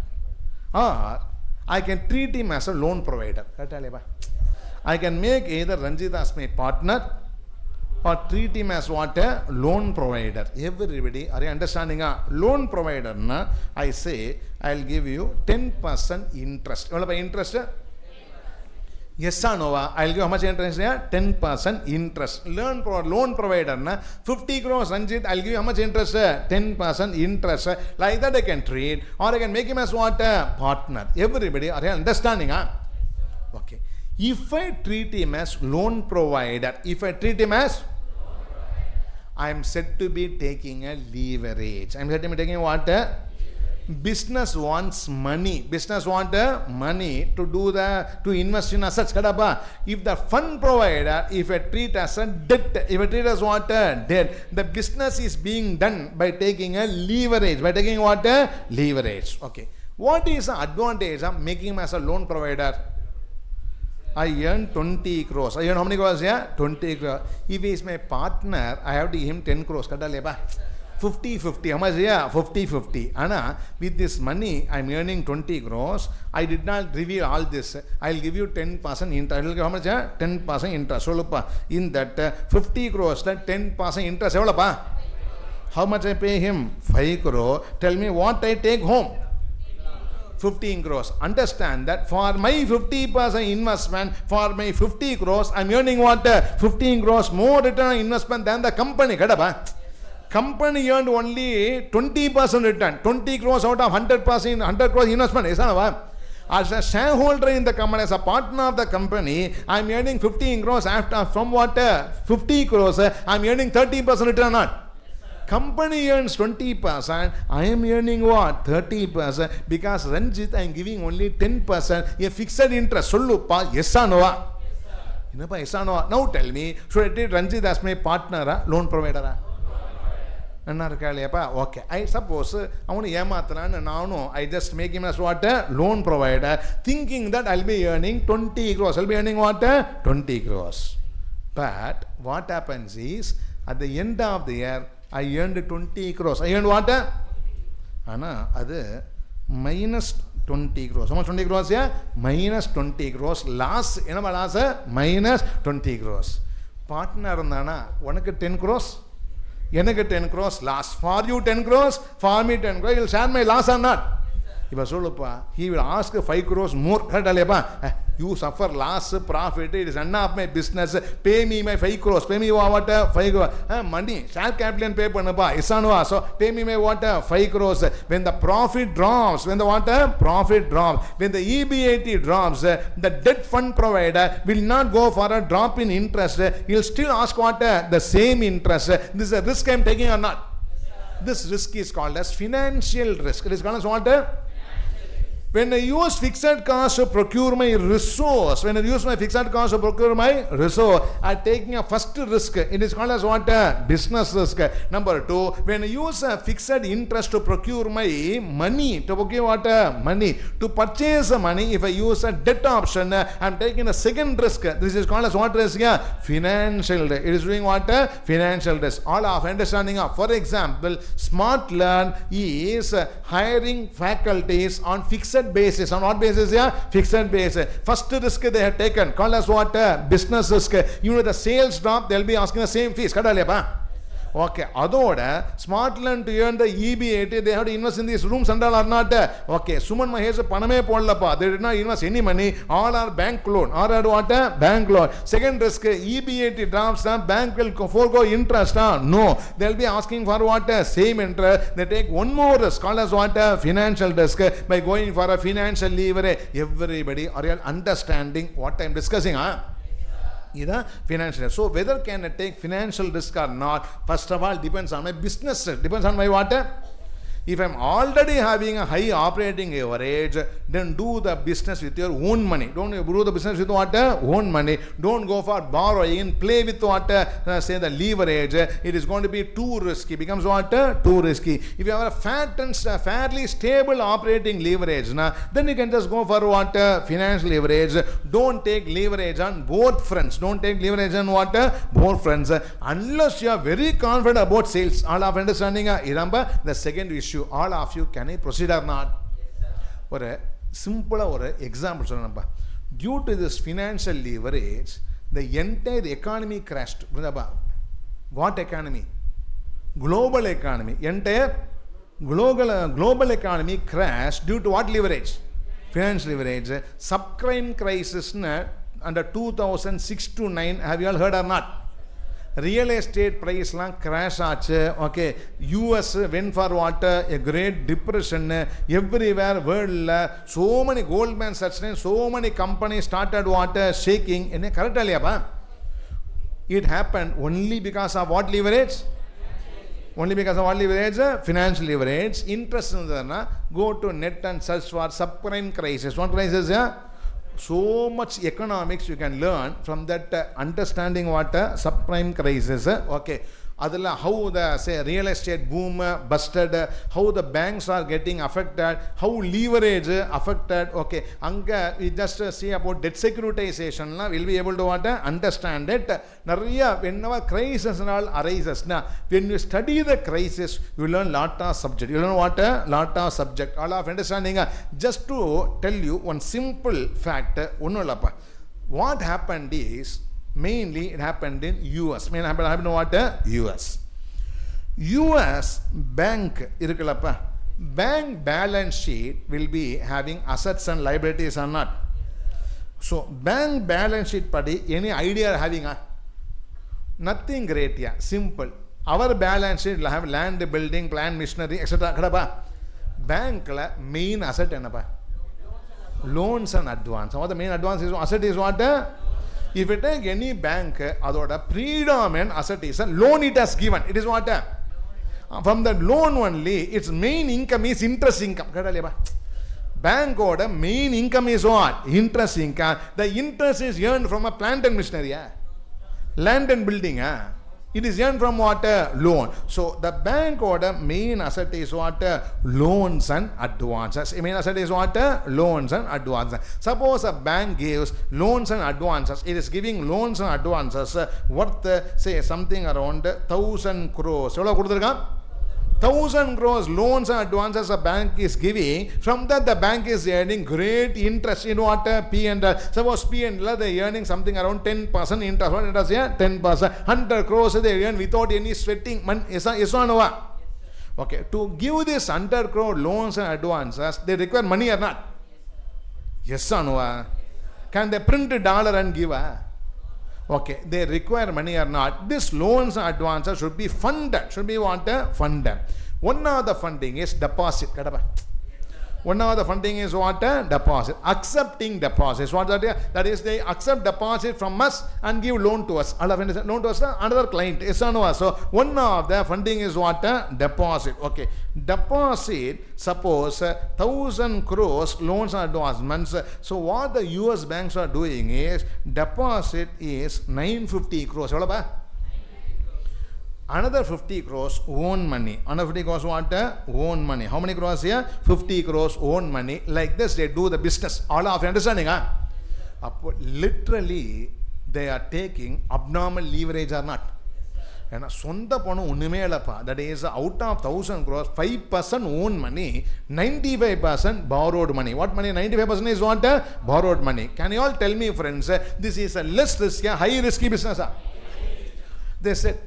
Or I can treat him as a loan provider. I can make either Ranjit as my partner or treat him as what? A loan provider. Everybody, are you understanding? Loan provider, na, I say, I'll give you 10% interest. What about interest? Yes or no? I'll give how much interest? 10% interest. Loan provider, na, 50 crores, Ranjit, I'll give you how much interest? 10% interest. Like that I can treat, or I can make him as what? A partner. Everybody, are you understanding? Okay. If I treat him as loan provider, I am said to be taking a leverage. I am said to be taking what? Business wants money. Business wants money to invest in assets. If the fund provider, if I treat as a debt, if I treat as what? Debt, the business is being done by taking a leverage. By taking what? Leverage. Okay. What is the advantage of making him as a loan provider? I earn 20 crores. I earn how many crores? 20 crores. If he is my partner, I have to give him 10 crores. 50-50. How much? 50-50. Anna, with this money, I am earning 20 crores. I did not reveal all this. I will give you 10% interest. I will give how much? 10% interest. So, in that 50 crores, that 10% interest. How much I pay him? 5 crores. Tell me what I take home. 15 crores. Understand that for my 50% investment, for my 50 crores, I am earning what? 15 crores more return on investment than the company. Company earned only 20% return. 20 crores out of 100 crores investment. As a shareholder in the company, as a partner of the company, I am earning 15 crores after from what? 50 crores. I am earning 30% return on. Company earns 20%, I am earning what? 30%, because Ranjit I am giving only 10%, a fixed interest. Yes or no? Yes or no? Now tell me, should I treat Ranjit as my partner, loan provider? Okay, I suppose I just make him as what? Loan provider, thinking that I'll be earning 20 crores. I'll be earning what? 20 crores. But what happens is, at the end of the year, I earned 20 crores. I earned what? Anna, that's minus 20 crores. How much 20 crores? Minus 20 crores. Loss, minus 20 crores. Partner, unakku 10 crores? Enakku 10 crores loss. For you 10 crores, for me 10 crores. You'll share my loss or not? He will ask 5 crores more. You suffer loss, profit, it is none of my business. Pay me my 5 crores. Pay me what? 5 crores. Money, share capital and pay pannapa. So pay me my what? 5 crores. When the profit drops, when the what? Profit drops, when the EBIT drops, the debt fund provider will not go for a drop in interest. He will still ask what? The same interest. This is a risk I am taking or not? This risk is called as financial risk. It is called as what? When I use fixed cost to procure my resource, when I use my fixed cost to procure my resource, I am taking a first risk. It is called as what? Business risk. Number 2, when I use a fixed interest to procure my money, to procure what? Money. To purchase money, if I use a debt option, I am taking a second risk. This is called as what risk? Financial risk. It is doing what? Financial risk. All of understanding of. For example, Smart Learn is hiring faculties on fixed basis. On what basis? Fixed basis. First risk they have taken, called as what? Business risk. You know, the sales drop, they will be asking the same fees. Okay, adoda Smart Learn to earn the EBIT, they have to invest in these rooms and all or not. Okay, Suman Mahesh Paname Podlapa, they did not invest any money, all are bank loan. Or what? Bank loan. Second risk, EBIT drops, bank will forego interest. No, they will be asking for what? Same interest. They take one more risk, called as what? Financial risk, by going for a financial leverage. Everybody, are you understanding what I am discussing? This is financial. So whether can I take financial risk or not, first of all depends on my business. Depends on my what? If I am already having a high operating average, then do the business with your own money. Don't do the business with what? Own money. Don't go for borrowing. Play with what? Say the leverage. It is going to be too risky. Becomes what? Too risky. If you have a fat and fairly stable operating leverage, then you can just go for what? Financial leverage. Don't take leverage on both fronts. Don't take leverage on what? Both fronts. Unless you are very confident about sales. All of understanding. The second issue. All of you, can I proceed or not? Yes, சிம்பிளாக ஒரு example சொல்லணும்ப்பா. Due to this financial leverage, the entire economy crashed. What economy? Global economy. Entire global economy crashed due to what leverage? Financial leverage. Subprime crisis under 2006 to 9, have you all heard or not? Real estate price lang crash ஆச்சு. Okay, US went for what? A great depression. Everywhere world, so many Goldman Sachs, so many companies started what? Shaking. என்ன கரெக்டா இல்லையாப்பா? It happened only because of what leverage? Only because of what leverage? Financial leverage. Interest இருந்ததுன்னா go to net and search for subprime crisis. What crisis? So much economics you can learn from that understanding what subprime crisis. Okay, adala how the say real estate boom busted, how the banks are getting affected, how leverage affected. Okay, anga we just see about debt securitization la will be able to what understand it. Nariya whenever crisis and all arises na, when you study the crisis you learn lot of subject, you learn what lot of subject, all of understanding. Just to tell you one simple fact, onnulappa, what happened is mainly it happened in US. Main happened what? US. US bank irukkalappa, bank balance sheet will be having assets and liabilities or not. So bank balance sheet padi any idea having nothing great. Yeah, simple. Our balance sheet will have land, building, plant, machinery, etc. kadapa. Bank la main asset enapa? Loans and advance. What the main advance is asset is what? If you take any bank, adoda predominant asset is a loan it has given. It is what? From that loan only, its main income is interest income. Bank order main income is what? Interest income. The interest is earned from a plant and machinery. Land and building. It is earned from what? Loan. So the bank order main asset is what? Loans and advances. Main asset is what? Loans and advances. Suppose a bank gives loans and advances. It is giving loans and advances worth say something around 1,000 crores. 1,000 crores loans and advances a bank is giving. From that the bank is earning great interest in what? P and L. Suppose P and L they are earning something around 10% interest. What it is here? 10%. 100 crores they earn without any sweating. Yes or no? Okay. To give this 100 crore loans and advances, they require money or not? Yes or no? Can they print a dollar and give? Okay, they require money or not. This loans and advances should be funded. Should be what? Funded. One of the funding is deposit. One of the funding is what? Deposit. Accepting deposits. What that is? That is they accept deposit from us and give loan to us. Loan to us another client. Yes or no? So one of the funding is what? Deposit. Okay. Deposit, suppose 1,000 crores loans and advancements. So what the US banks are doing is deposit is 950 crores. Another 50 crores own money. Another 50 crores what? Own money. How many crores here? 50 crores own money. Like this they do the business. All of you understanding? Literally they are taking abnormal leverage or not? And that is out of 1,000 crores, 5% own money, 95% borrowed money. What money? 95% is what? Borrowed money. Can you all tell me, friends, this is a less risky, high risky business? They said,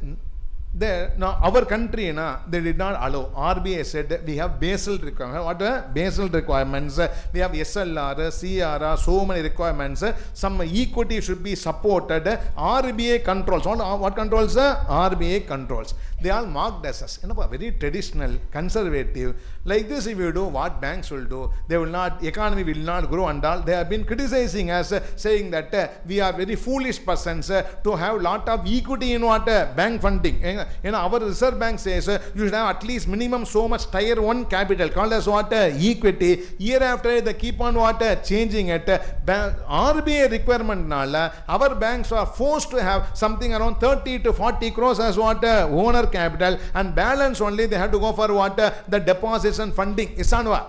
now our country, they did not allow. RBI said we have Basel requirements. What Basel requirements? We have SLR, CRR, so many requirements. Some equity should be supported. RBI controls. What controls? RBI controls. They all marked as very traditional, conservative. Like this, if you do, what banks will do? They will not. Economy will not grow and all. They have been criticizing us, saying that we are very foolish persons to have lot of equity in what bank funding. Our Reserve Bank says you should have at least minimum so much tier 1 capital called as what? Equity. Year after they keep on what? Changing it. RBI requirement nala our banks are forced to have something around 30 to 40 crores as what? Owner capital, and balance only they have to go for what? The deposits and funding. Isanwa.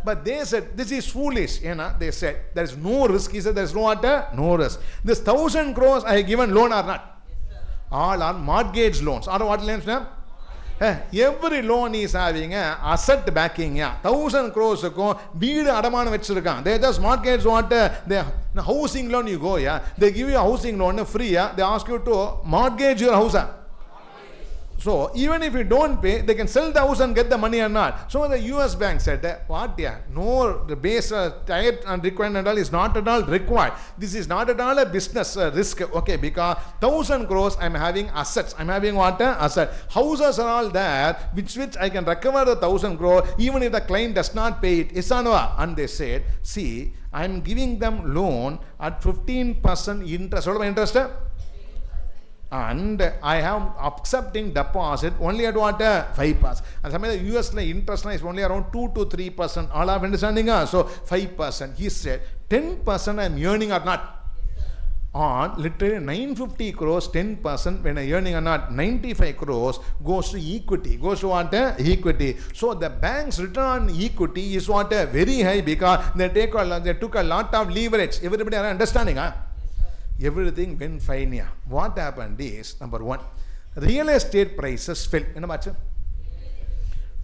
But they said this is foolish. They said there is no risk. He said there is no what? No risk. This 1,000 crores I have given loan or not? All are mortgage loans. Or what loans? Every loan is having a asset backing. 1,000 crores வீடு அடமானம் வச்சிருக்கான். They just mortgage what the housing loan you go, they give you a housing loan free, they ask you to mortgage your house. So even if you don't pay, they can sell the house and get the money or not. So the US bank said, what, no, the base type and requirement all is not at all required. This is not at all a business risk. Okay, because 1,000 crores I'm having assets. I'm having what? Asset. Houses are all there, which I can recover the 1,000 crore even if the client does not pay it. Is or no? And they said, see, I'm giving them loan at 15% interest. What interest? And I am accepting deposit only at what? 5%. And some of the US interest is only around 2 to 3%. All of understanding? So 5%. He said 10% I am earning or not. On literally 950 crores, 10% when I earning or not, 95 crores goes to equity. Goes to what? Equity. So the bank's return on equity is what? Very high because they took a lot of leverage. Everybody are understanding? Everything went fine here. What happened is, number one, real estate prices fell.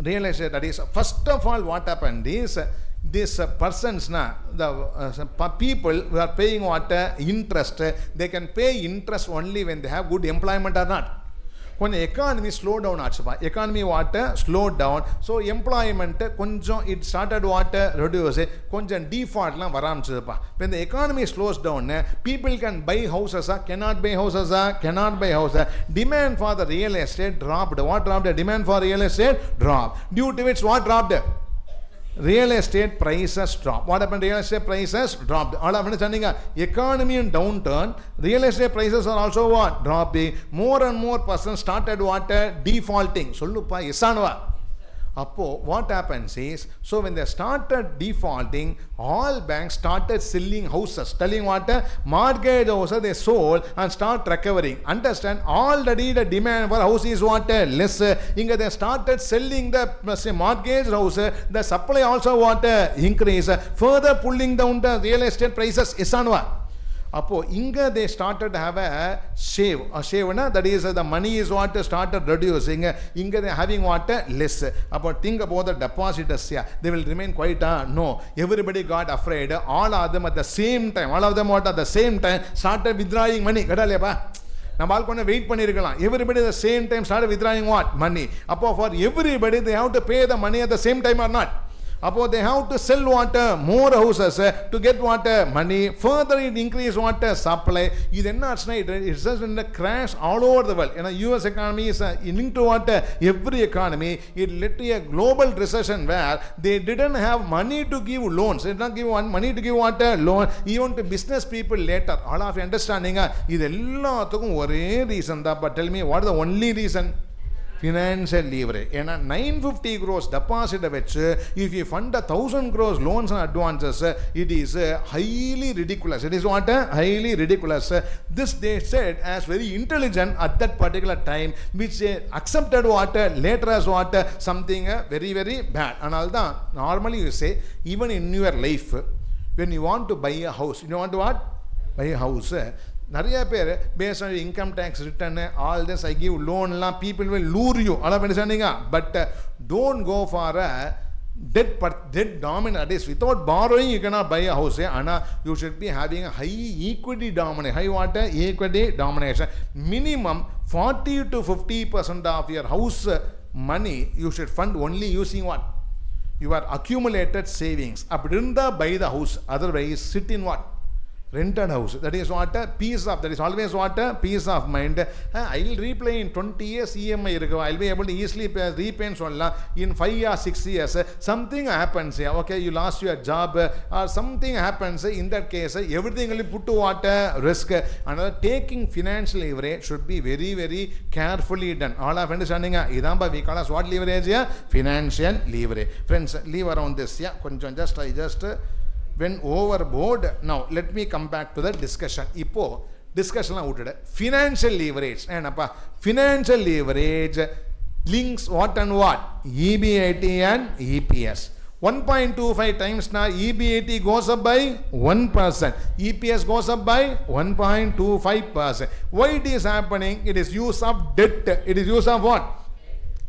Real estate, that is, first of all, what happened is, these persons, the people who are paying what? Interest, they can pay interest only when they have good employment or not. When the economy slowed down, economy what? Slowed down. So employment, it started what? Reduce. Default. When the economy slows down, people can buy houses, cannot buy houses, cannot buy houses. Demand for the real estate dropped. What dropped? Demand for real estate dropped. Due to which what dropped? Real estate prices drop. What happened? Real estate prices dropped. All of understanding, economy in downturn, real estate prices are also what? Dropping. More and more persons started what? Defaulting. Sollupa, yes. What happens is, so when they started defaulting, all banks started selling houses, telling what? Mortgage houses they sold and start recovering. Understand? Already the demand for house is what? Less. They started selling the mortgage houses, the supply also what? Increase. Further pulling down the real estate prices. Isanwa. They started to have a shave. That is, the money is what started reducing. They are having what? Less. Think about the depositors. They will remain quiet. No. Everybody got afraid. All of them at the same time. All of them what? At the same time started withdrawing money. Wait. Everybody at the same time started withdrawing what? Money. For everybody, they have to pay the money at the same time or not. They have to sell what? More houses to get what? Money. Further it increase what? Supply. It's just in a crash all over the world. US economy is linked to what? Every economy. It led to a global recession where they didn't have money to give loans. They did not give money to give what? Loan. Even to business people later. All of you understanding? This is one reason. But tell me, what is the only reason? Financial leverage. 950 crores deposit if you fund 1,000 crores loans and advances, it is highly ridiculous. It is what? Highly ridiculous. This they said as very intelligent at that particular time, which they accepted what? Later as what? Something very, very bad. And all that, normally you say, even in your life, when you want to buy a house, you want to what? Buy a house. Based on income tax return, all this I give loan, people will lure you. But don't go for a debt dominant. That is, without borrowing, you cannot buy a house. You should be having a high equity domination. High what? Equity domination. Minimum 40 to 50% of your house money you should fund only using what? Your accumulated savings. Buy the house. Otherwise, sit in what? Rented house. That is what? Peace of. That is always what? Peace of mind. I will repay in 20 years EMI. I will be able to easily repay in 5 or 6 years. Something happens. Okay, you lost your job or something happens. In that case, everything will be put to what? Risk. And taking financial leverage should be very, very carefully done. All of understanding. We call us what leverage? Financial leverage. Friends, leave around this. I just went overboard. Now let me come back to the discussion. Discussion financial leverage. Financial leverage links what and what? EBIT and EPS. 1.25 times now EBIT goes up by 1%. EPS goes up by 1.25%. Why it is happening? It is use of debt. It is use of what?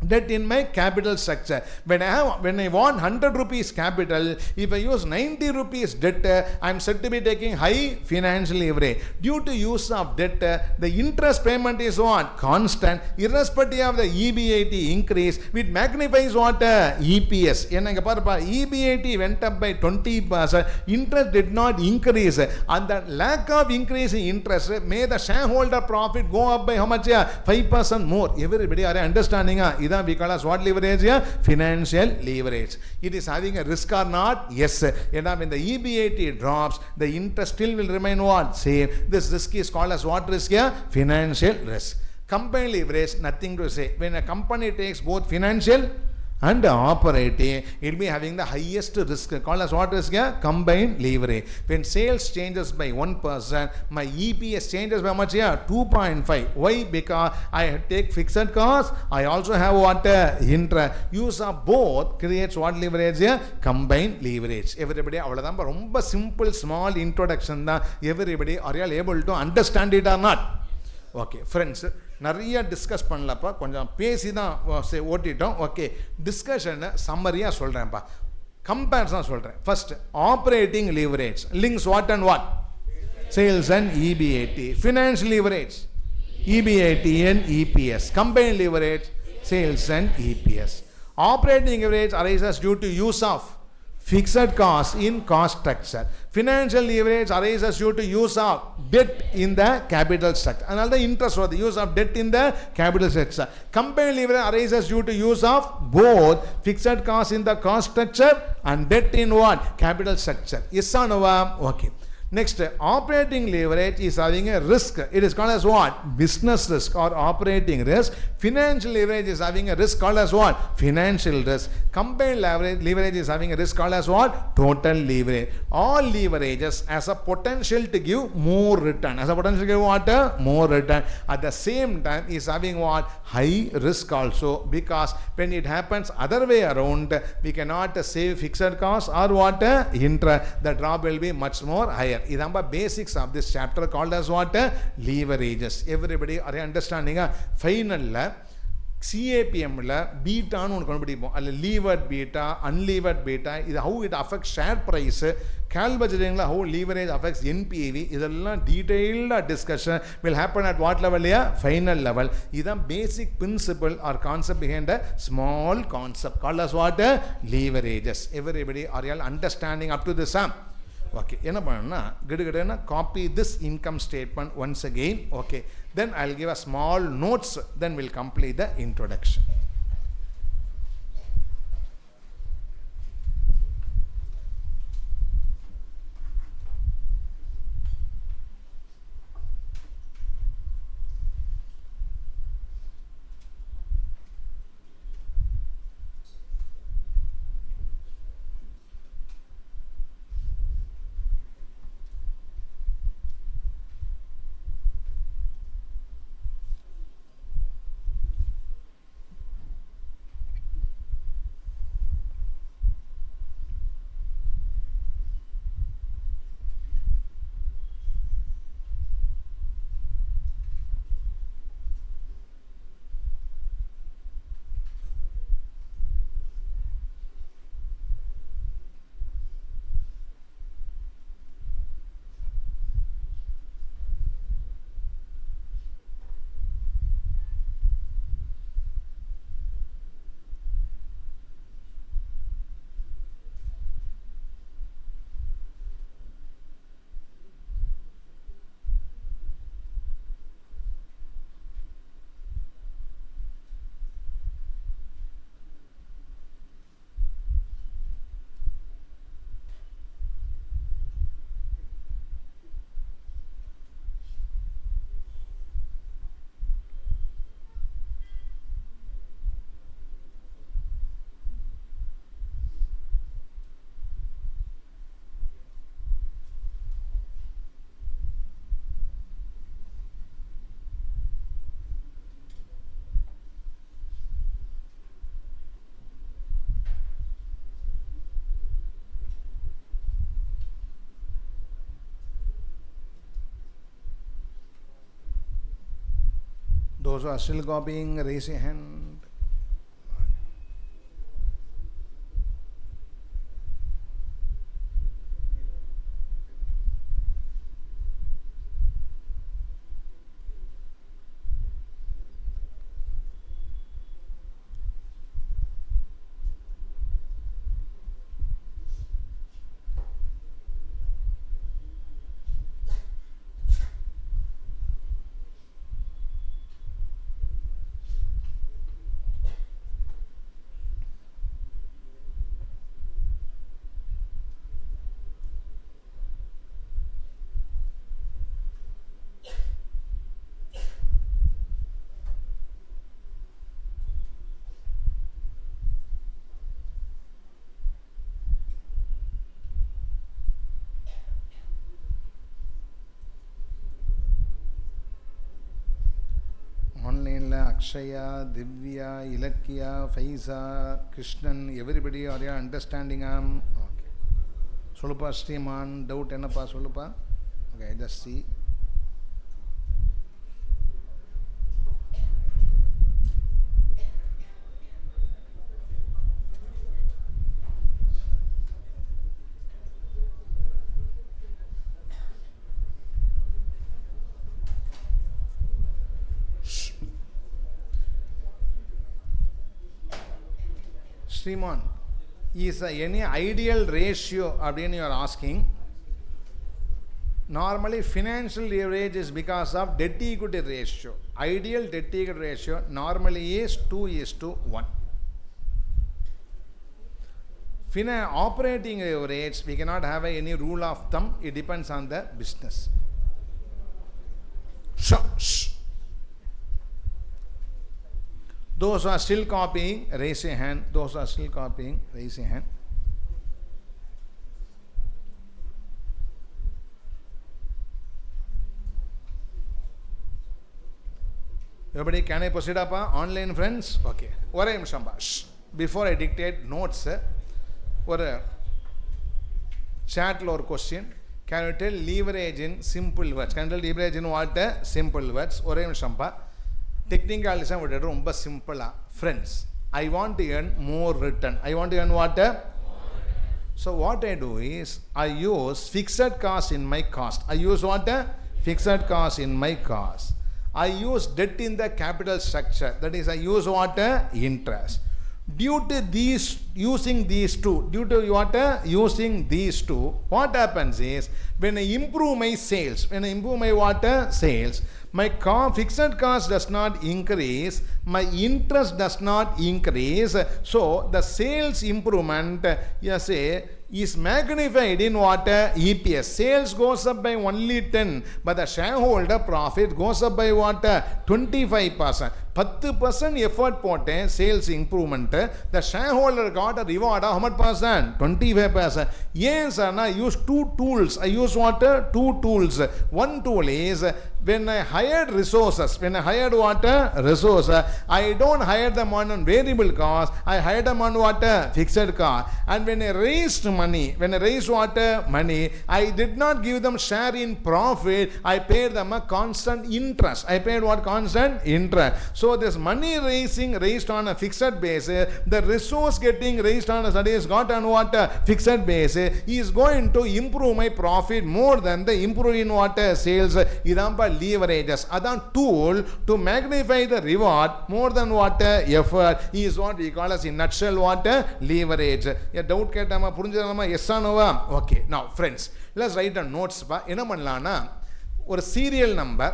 debt in my capital structure. When I want 100 rupees capital, if I use 90 rupees debt, I am said to be taking high financial leverage. Due to use of debt, the interest payment is what? Constant, irrespective of the EBIT increase, which magnifies what? EPS. EBIT went up by 20%, interest did not increase, and the lack of increase in interest made the shareholder profit go up by how much? 5% more. Everybody are understanding? We call as what leverage? Financial leverage. It is having a risk or not? Yes. When the EBIT drops, the interest still will remain what? Same. This risk is called as what risk? Financial risk. Company leverage, nothing to say. When a company takes both financial and operating, it will be having the highest risk, called as what risk? Combined leverage. When sales changes by 1%, my EPS changes by how much? 2.5. Why? Because I take fixed cost, I also have what? Interest. Use of both creates what leverage? Combined leverage. Everybody, avladhan simple small introduction da. Everybody, are you able to understand it or not? Okay, friends, நிறைய discuss பண்ணலப்பா, கொஞ்சம் பேசி தான் ஓட்டிட்டோம். Okay, டிஸ்கஷனை சம்மரியாக சொல்கிறேன்ப்பா, comparison சொல்கிறேன். First, operating leverage links what and what? Sales and EBIT. Financial leverage EBIT and EPS. Combined leverage sales and EPS. Operating leverage arises due to use of fixed cost in cost structure. Financial leverage arises due to use of debt in the capital structure. Another interest for the use of debt in the capital structure. Combined leverage arises due to use of both fixed cost in the cost structure and debt in what? Capital structure. Yes or no? Okay. Next, operating leverage is having a risk. It is called as what? Business risk or operating risk. Financial leverage is having a risk called as what? Financial risk. Combined leverage is having a risk called as what? Total leverage. All leverages has a potential to give more return. Has a potential to give what? More return. At the same time is having what? High risk also, because when it happens other way around, we cannot save fixed cost or what? Interest. The drop will be much more higher. Idamba basics of this chapter called as what? Leverages. Everybody are understanding? Final CAPM beta nu kondupidikom alla levered beta unlevered beta idu how it affects share price, cal budgeting la how leverage affects NPV, idella detailed discussion will happen at what level? Final level. Idan basic principle or concept behind a small concept called as what? Leverages. Everybody are you understanding up to this? Okay, என்ன பண்ணணும்னா கிடுகிடுன்னா copy this income statement once again. Okay, then I'll give a small notes, then we'll complete the introduction. Those who are still copying, raise your hand. Akshaya, Divya, Ilakya, Faiza, Krishnan, everybody, are you understanding? Okay. Solupa, Sriman, doubt enapa Solupa? Okay, just see. Sriman, is any ideal ratio அப்படின்னு you are asking? Normally financial leverage is because of debt equity ratio. Ideal debt equity ratio normally is 2:1. Operating leverage, we cannot have any rule of thumb. It depends on the business. Shh. Those who are still copying, raise your hand. Those who are still copying, raise your hand. Everybody, can I proceed up? Online friends? Okay. Before I dictate notes, or chat or question, can you tell leverage in simple words? Can you tell leverage in what? Simple words. Technicalism would be simple. Friends, I want to earn more return. I want to earn what? So what I do is, I use fixed cost in my cost. I use what? Fixed cost in my cost. I use debt in the capital structure. That is, I use what? Interest. Due to these, using these two, what happens is, when I improve my sales, sales, my fixed cost does not increase, my interest does not increase, so the sales improvement, is magnified in what? EPS. Sales goes up by only 10, but the shareholder profit goes up by what? 25%. 10% effort pote sales improvement, the shareholder got a reward of how much percent? 25%. Yes, I use two tools. I use what? Two tools. One tool is, when I hired resources, resources, I don't hire them on variable cost, I hire them on what? Fixed cost. And when I raised money, money, I did not give them share in profit, I paid them a constant interest. I paid what? Constant interest. So this money raised on a fixed basis, the resource getting raised on a studies got on what? Fixed basis, is going to improve my profit more than the improve in what? Sales. Idampa leverages. Adan tool to magnify the reward more than what? Effort is what we call as in nutshell what? Leverage. A doubt ketama purinjadama yes or no? Okay. Now friends, let's write a notes pa. Enna pannalana? Or serial number,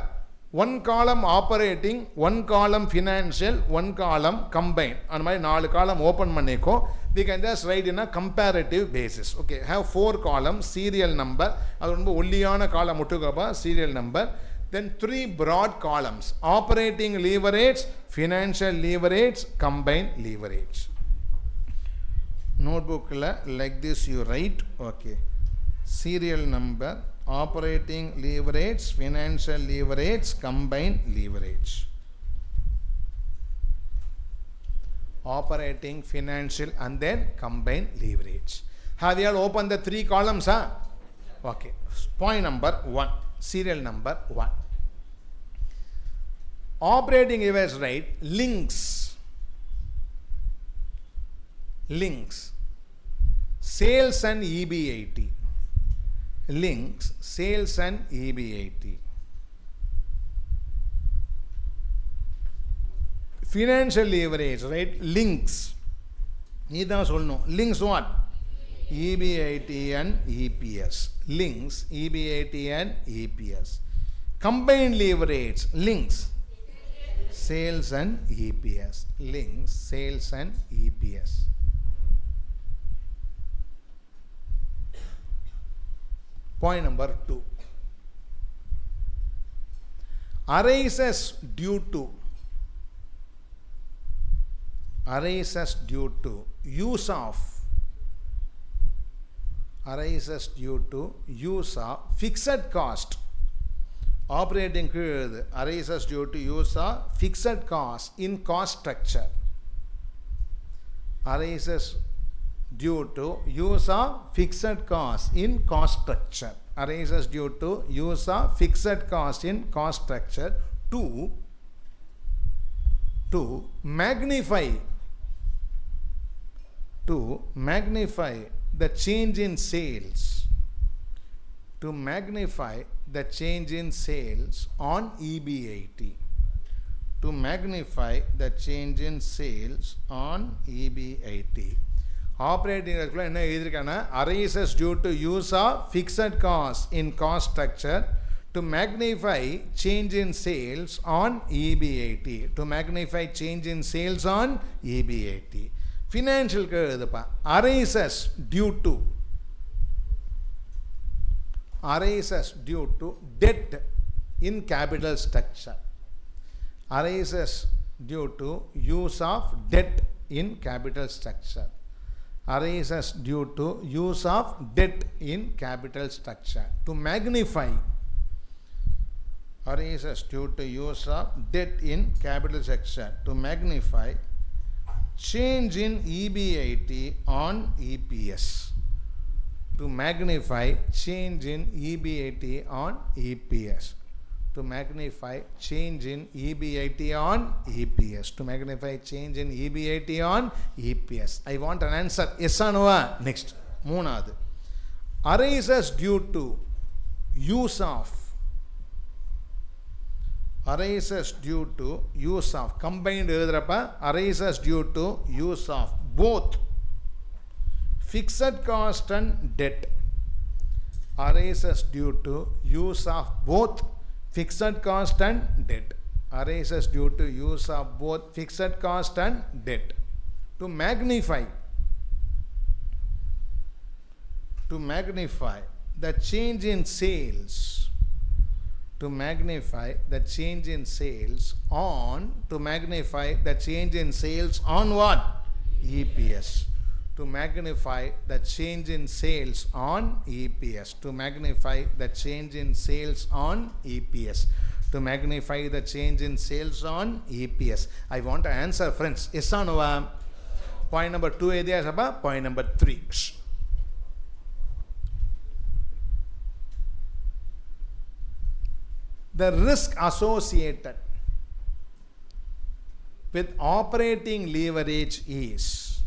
one column operating, one column financial, one column combined. And my 4 column open maneko, we can just write in a comparative basis. Okay, have 4 columns, serial number, only column serial number. Then 3 broad columns, operating leverage, financial leverage, combined leverage. Notebook like this you write. Okay, serial number, operating leverage, financial leverage, combined leverage. Operating, financial, and then combined leverage. Have you all opened the 3 columns? Okay. Point number 1. Serial number 1. Operating leverage, right? Links. Sales and EBIT. Links, sales and EBIT. Financial leverage, right? Links. Links what? EBIT and EPS. Links, EBIT and EPS. Combined leverage, links, sales and EPS. Links, sales and EPS. Point number 2. Arises due to use of fixed cost Operating arises due to use of fixed cost in cost structure. Arises due to use of fixed cost in cost structure. Arises due to use of fixed cost in cost structure to magnify the change in sales. To magnify the change in sales on EBIT. To magnify the change in sales on EBIT. Operating arises due to use of fixed cost in cost structure to magnify change in sales on EBIT. To magnify change in sales on EBIT. Financial arises due to debt in capital structure. Arises due to use of debt in capital structure. Arises due to use of debt in capital structure. To magnify. Arises due to use of debt in capital structure. To magnify change in EBIT on EPS. To magnify change in EBIT on EPS. To magnify change in EBIT on EPS. To magnify change in EBIT on EPS. I want an answer. Yes or no? Next. Moonad. Arises due to use of. Arises due to use of. Combined arises due to use of both fixed cost and debt. Arises due to use of both fixed cost and debt. Arises due to use of both fixed cost and debt. To magnify the change in sales. To magnify the change in sales on. To magnify the change in sales on what? EPS. To magnify the change in sales on EPS. To magnify the change in sales on EPS. To magnify the change in sales on EPS. I want an answer, friends. Yes or no? Point number 2 is about point number 3. The risk associated with operating leverage is.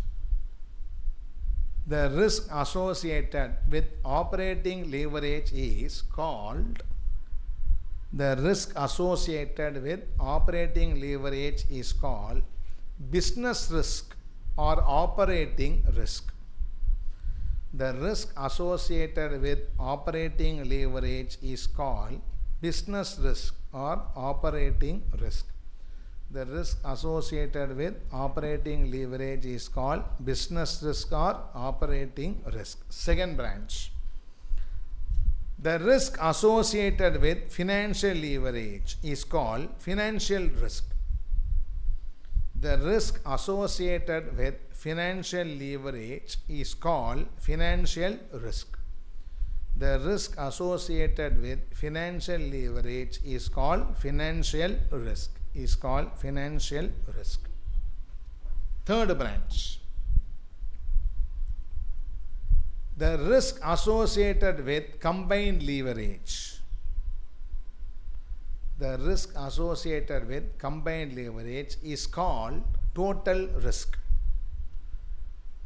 The risk associated with operating leverage is called. The risk associated with operating leverage is called business risk or operating risk. The risk associated with operating leverage is called business risk or operating risk. The risk associated with operating leverage is called business risk or operating risk. Second branch. The risk associated with financial leverage is called financial risk. The risk associated with financial leverage is called financial risk. The risk associated with financial leverage is called financial risk. Is called financial risk. Third branch. The risk associated with combined leverage. The risk associated with combined leverage is called total risk.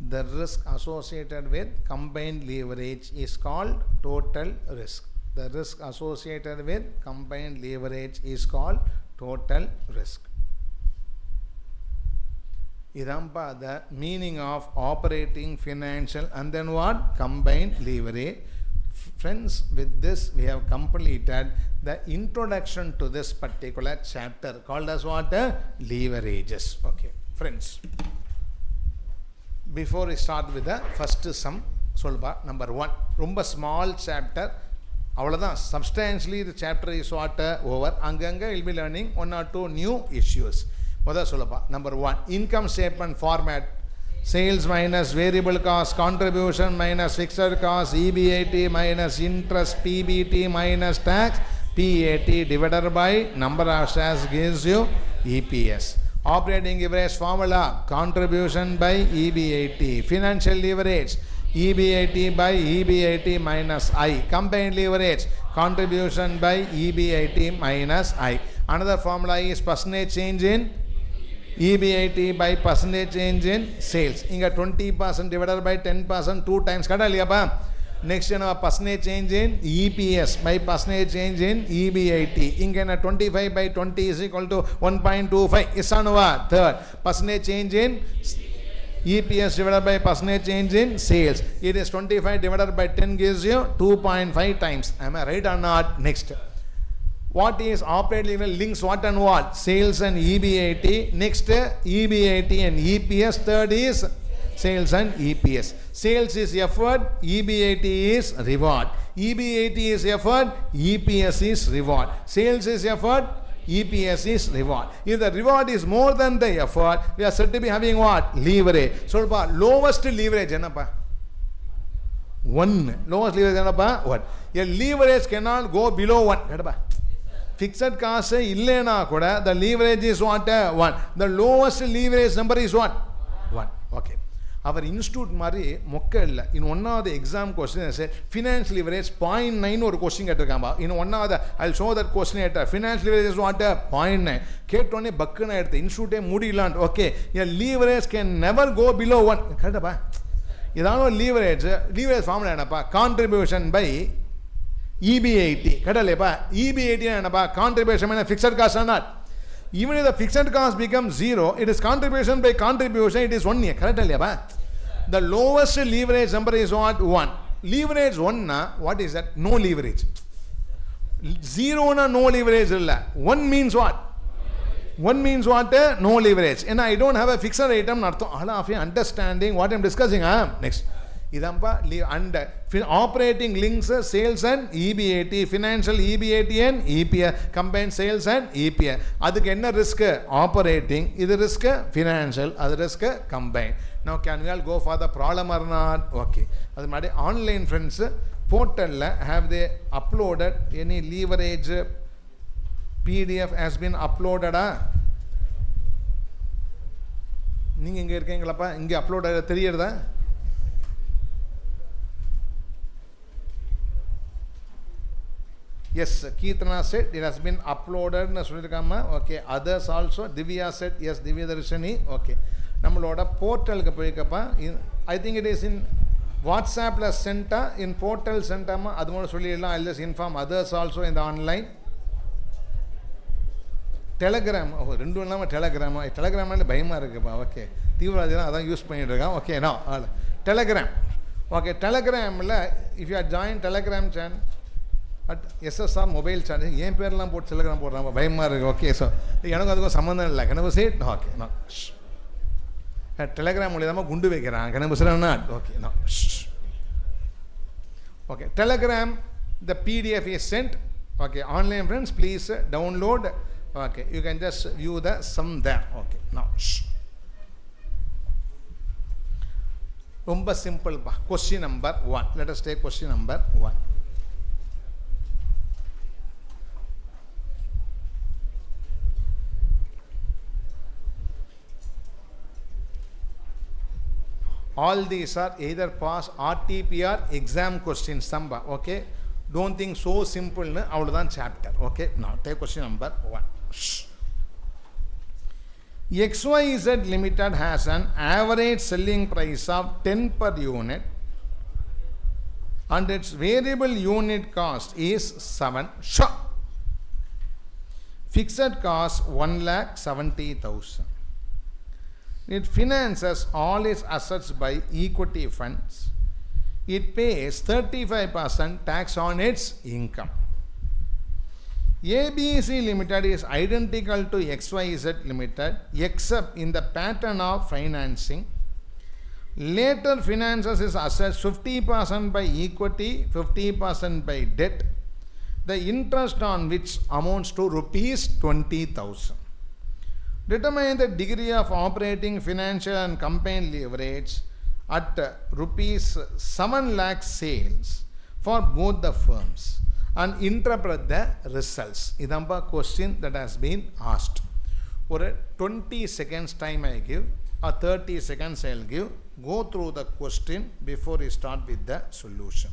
The risk associated with combined leverage is called total risk. The risk associated with combined leverage is called total risk. Idampa the meaning of operating, financial, and then what? Combined leverage. Friends, with this we have completed the introduction to this particular chapter called as what? Leverages. Okay, friends. Before we start with the first sum, solva number 1. Rumba small chapter. Substantially the chapter is what? Over. Anganga will be learning 1 or 2 new issues. Number 1. Income statement format. Sales minus variable cost, contribution minus fixed cost, EBIT minus interest, PBT minus tax, PAT divided by number of shares gives you EPS. Operating leverage formula, contribution by EBIT. Financial leverage, EBIT by EBIT minus I. Combined leverage, contribution by EBIT minus I. Another formula is percentage change in EBIT by percentage change in sales. Inga 20% divided by 10%, 2 times. Next percentage change in EPS by percentage change in EBIT. Inga 25 by 20 is equal to 1.25. Isanova. Third, percentage change in EPS divided by percentage change in sales. It is 25 divided by 10 gives you 2.5 times. Am I right or not? Next. What is operating leverage links what and what? Sales and EBIT. Next, EBIT and EPS. Third is sales and EPS. Sales is effort, EBIT is reward. EBIT is effort, EPS is reward. Sales is effort, EPS is reward. If the reward is more than the effort, we are said to be having what? Leverage. So, lowest leverage enapa? 1. Lowest leverage enapa? 1. A leverage cannot go below 1. Fixed cost illena kuda, the leverage is what? 1. The lowest leverage number is what? 1. Okay. Our institute mari mokka illa. In one of the exam questions, I said finance leverage 0.9 or question kettirukamba. In one of the, I'll show that question later. Finance leverage is what? 0.9. Ketone bakkana eduthu institute mudiyland. Okay, a leverage can never go below 1. Correct ba? Idano leverage formula enapa? Contribution by EBIT. Correct ba? EBIT enapa? Contribution means fixed cost or not? Even if the fixed cost becomes 0, it is contribution by contribution, it is 1 year. Correct? The lowest leverage number is what? 1. Leverage 1 na, what is that? No leverage. 0 na no leverage. 1 means what? 1 means what? No leverage. And I don't have a fixed item. All of you understanding what I am discussing. Next. And operating links, sales and EBIT, financial EBIT and EPS, combined sales and EPS. Adukku enna risk? Operating. Idu risk? Financial. Adu risk? Combined. Now can we all go for the problem or not? Okay. Adu madi online friends portal have they uploaded any leverage PDF has been uploaded? நீங்க இங்க இருக்கீங்களப்பா? இங்க upload ஆக தெரியுதா? Yes, Keetana said it has been uploaded. Okay, others also. Divya said yes, Divya Darshani. Okay, nammaloda portal ku poikappa. I think it is in WhatsApp plus center, in portal center ma adu modu sollilla. I'll just inform others also in the online. Telegram, oh, rendu illama Telegram. Telegram la bayama irukku. Okay, Tivradina adan use panniterukam. Okay, now Telegram. Okay, Telegram la if you are joined Telegram channel at SSR mobile channel, ஏன் பேர்லாம் போட்டு Telegram போடுறாங்க பயமா இருக்கு. Okay, so எனக்கு அதுக்கும் சம்மந்தம் இல்லை. கனவு சேட் ஓகே நோ டெலிகிராம் மூலியமாக குண்டு வைக்கிறான் கனவு sir okay no okay Telegram the PDF is sent. Okay, online friends please download. Okay, you can just view the sum there. Okay, now ரொம்ப simple pa. Question number 1. Let us take question number 1. All these are either pass RTP or exam questions. Samba, okay? Don't think so simple. Avladhan chapter. Okay? Now take question number 1. XYZ Limited has an average selling price of 10 per unit and its variable unit cost is 7. Sure. Fixed cost 1,70,000. It finances all its assets by equity funds. It pays 35% tax on its income. ABC Limited is identical to XYZ Limited except in the pattern of financing. Later finances its assets 50% by equity, 50% by debt. The interest on which amounts to rupees 20,000. Determine the degree of operating, financial and combined leverage at rupees 7 lakh sales for both the firms and interpret the results. Idamba question that has been asked. For 20 seconds time I give or 30 seconds I will give. Go through the question before you start with the solution.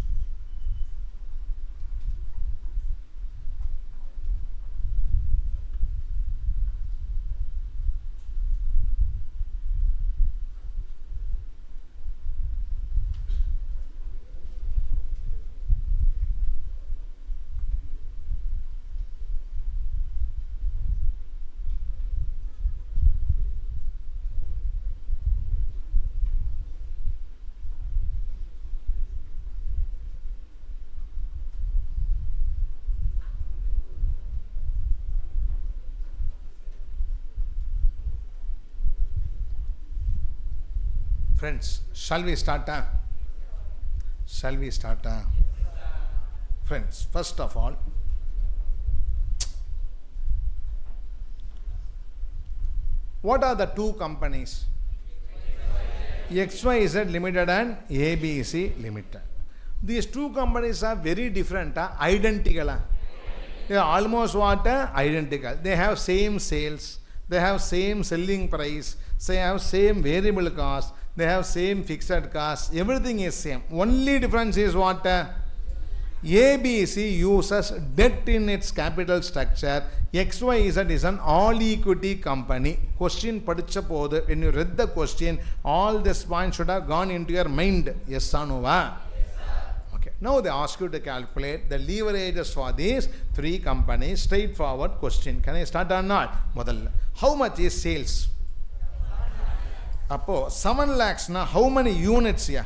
Friends, shall we start? Shall we start? Friends, first of all, what are the two companies? XYZ Limited and ABC Limited. These two companies are very different, identical. They are almost what? Identical. They have same sales. They have same selling price. They have same variable cost. They have same fixed cost. Everything is same. Only difference is what? ABC uses debt in its capital structure. XYZ is an all equity company. Question padicha podu. When you read the question, all this points should have gone into your mind. Yes or no? Okay. Now they ask you to calculate the leverages for these three companies. Straightforward question. Can I start or not? How much is sales? Appo 7 lakhs na how many units here?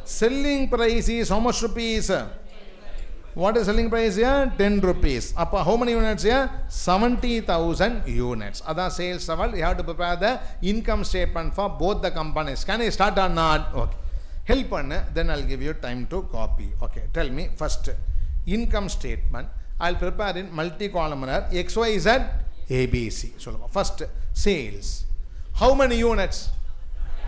Selling price is how much rupees? What is selling price here? 10 rupees. Appo how many units here? 70,000 units. Other sales level, you have to prepare the income statement for both the companies. Can I start or not? Okay. Help on, then I'll give you time to copy. Okay. Tell me first income statement. I'll prepare in multi-columnar XYZ ABC. So first sales. How many units?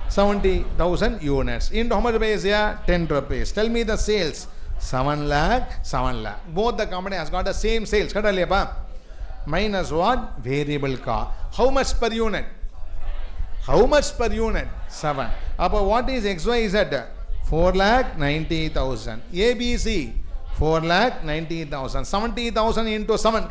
70,000 units. Into how much base here? 10 rupees. Tell me the sales. 7 lakh, 7 lakh. Both the company has got the same sales. Minus what? Variable cost. How much per unit? How much per unit? 7. Appa what is XYZ? 4 lakh 90,000. ABC 4 lakh 90,000. 70,000 into 7.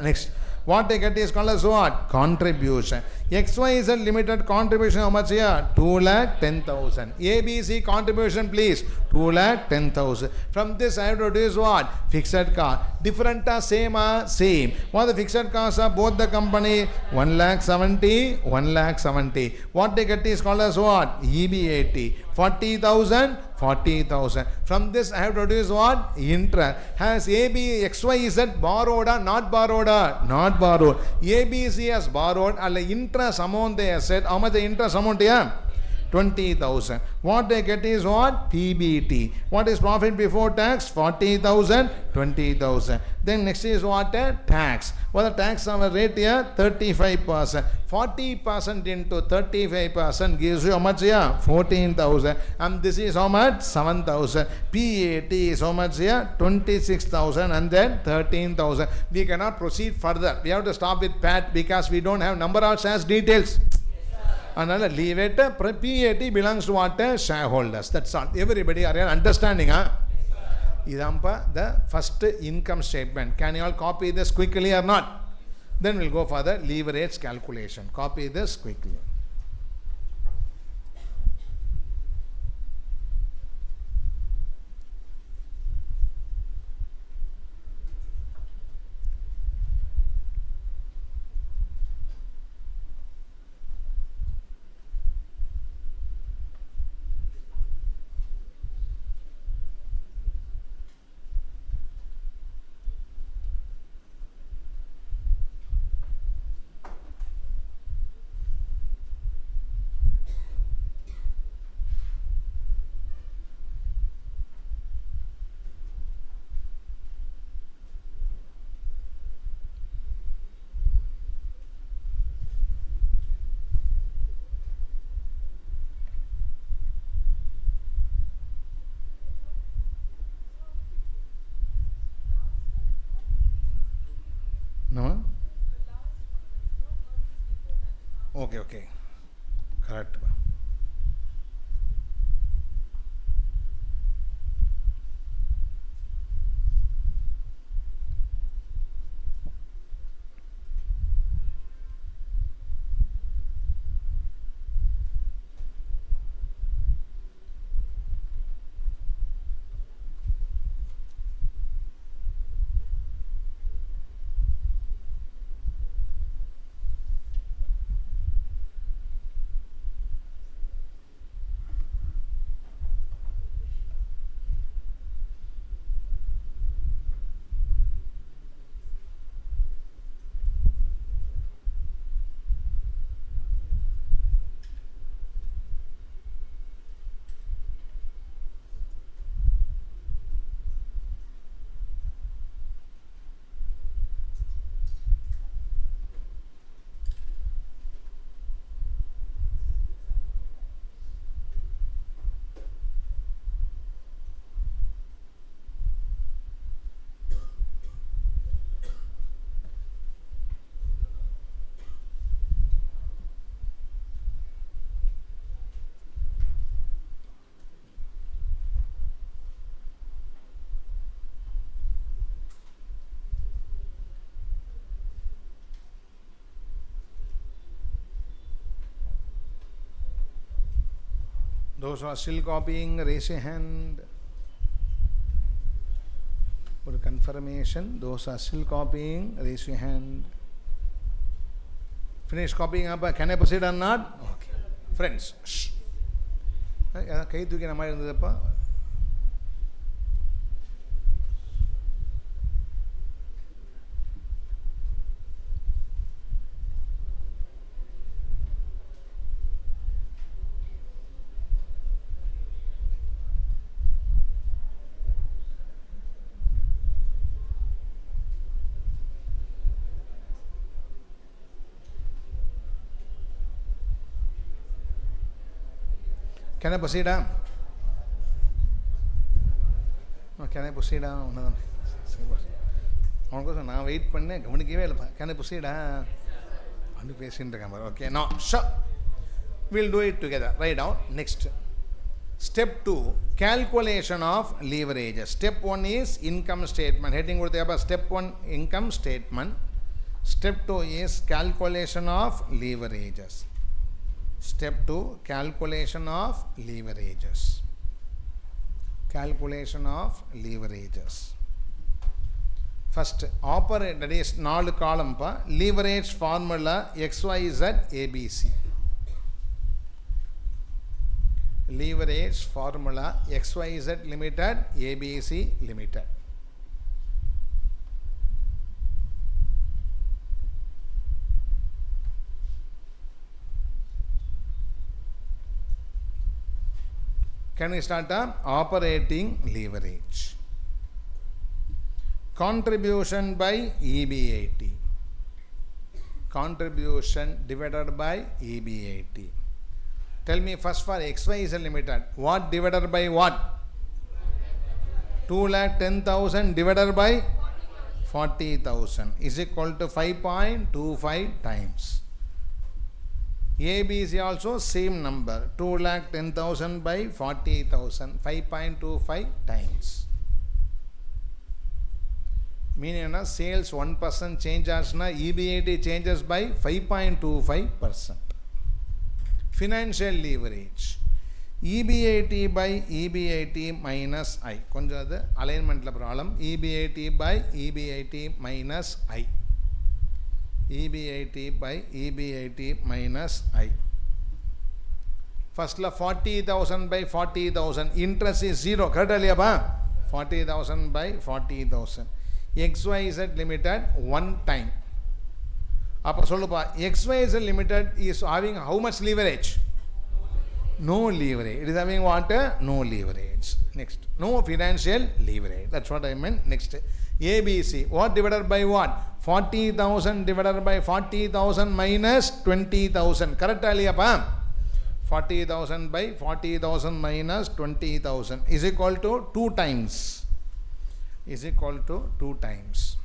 Next. What they get is called as what? Contribution. XYZ Limited contribution how much here? 2 lakh 10,000. ABC contribution please. 2 lakh 10,000. From this I have to deduce what? Fixed cost. Different same same. What the fixed costs are both the company? 1 lakh 70, 1 lakh 70. What they get is called as what? EBAT. 40,000, 40,000. From this I have to deduce what? Interest. Has XYZ borrowed or not borrowed? Not borrowed. ABC has borrowed and the interest amount they have said. How much the interest amount here? 20,000. What they get is what? PBT. What is profit before tax? 40,000, 20,000. Then next is what? Tax. What the tax rate here? 35%. 40% into 35% gives you how much here? 14,000. And this is how much? 7,000. PAT is how much here? 26,000 and then 13,000. We cannot proceed further. We have to stop with PAT because we don't have number of shares details. Another leave it. PAT belongs to what? Shareholders. That's all. Everybody are understanding? Idampa the first income statement. Can you all copy this quickly or not? Then we'll go for the leverage calculation. Copy this quickly. Okay. Correct. Those who are still copying, raise your hand. For confirmation, those who are still copying, raise your hand. Finish copying up. Can I proceed or not? Okay. Friends, shh. கை தூக்கி நம்ம இருந்ததுப்பா. Can I proceed? Can I proceed? அவனுக்கோசம் நான் wait பண்ணேன், கவனிக்கவே இல்லைப்பா. Can I proceed? அப்படி பேசிட்டு இருக்கேன் பாரு. Okay, no, sure. We'll do it together. Write down. Next. Step 2, calculation of leverages. Step 1 is income statement. Heading கொடுத்தேப்பா. Step 1, income statement. Step 2 is calculation of leverages. Step 2, calculation of leverages. Calculation of leverages. First, operate, that is 4 column pa, leverage formula XYZ ABC. Leverage formula XYZ Limited, ABC Limited. Can we start up? Operating leverage. Contribution by EBIT. Contribution divided by EBIT. Tell me first for XYZ Limited. What divided by what? 2,10,000 divided by 40,000 is equal to 5.25 times. ABC also same number, 2,10,000 by 40,000, 5.25 times. Meaning sales 1% changes, EBIT changes by 5.25%. Financial leverage. EBIT by EBIT minus I. கொஞ்சம் அது alignmentல problem. EBIT by EBIT minus I. EBIT by EBIT minus I. First 40,000 by 40,000. Interest is 0. Correct aliyapa? 40,000 by 40,000. XYZ Limited 1 time. அப்போ சொல்லுப்பா, XYZ Limited is having how much leverage? No leverage. It is having what? No leverage. Next. No financial leverage. That's what I meant. Next. ABC. What divided by what? 40,000 divided by 40,000 minus 20,000. Correct aliyapa? 40,000 by 40,000 minus 20,000 is equal to 2 times. Is equal to 2 times.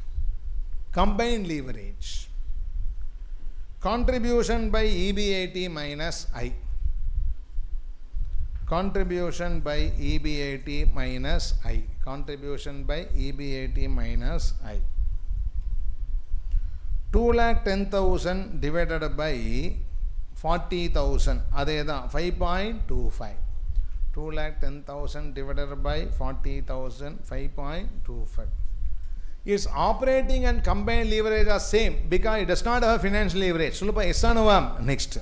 Combined leverage. contribution by EBIT minus I. Contribution by EBIT minus I. Contribution by EBIT minus I. 2,10,000 divided by 40,000. அதே தான் 5.25. 2,10,000 divided by 40,000, 5.25. Its operating and combined leverage are same because it does not have financial leverage. சொல்லுப்பா எஸ்ஸானுவா. Next.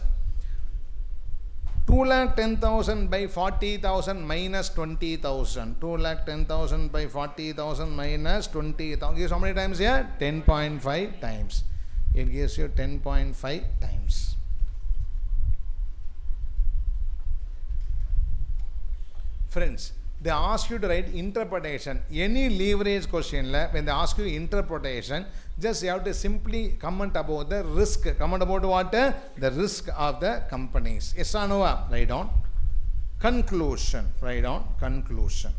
2,10,000 by 40,000 minus 20,000. 2,10,000 by 40,000 minus 20,000 gives how many times here? 10.5 times. It gives you 10.5 times. Friends, they ask you to write interpretation. Any leverage question, when they ask you interpretation, just you have to simply comment about the risk. Comment about what? The risk of the companies. Yes or no? Write down conclusion. Write down conclusion.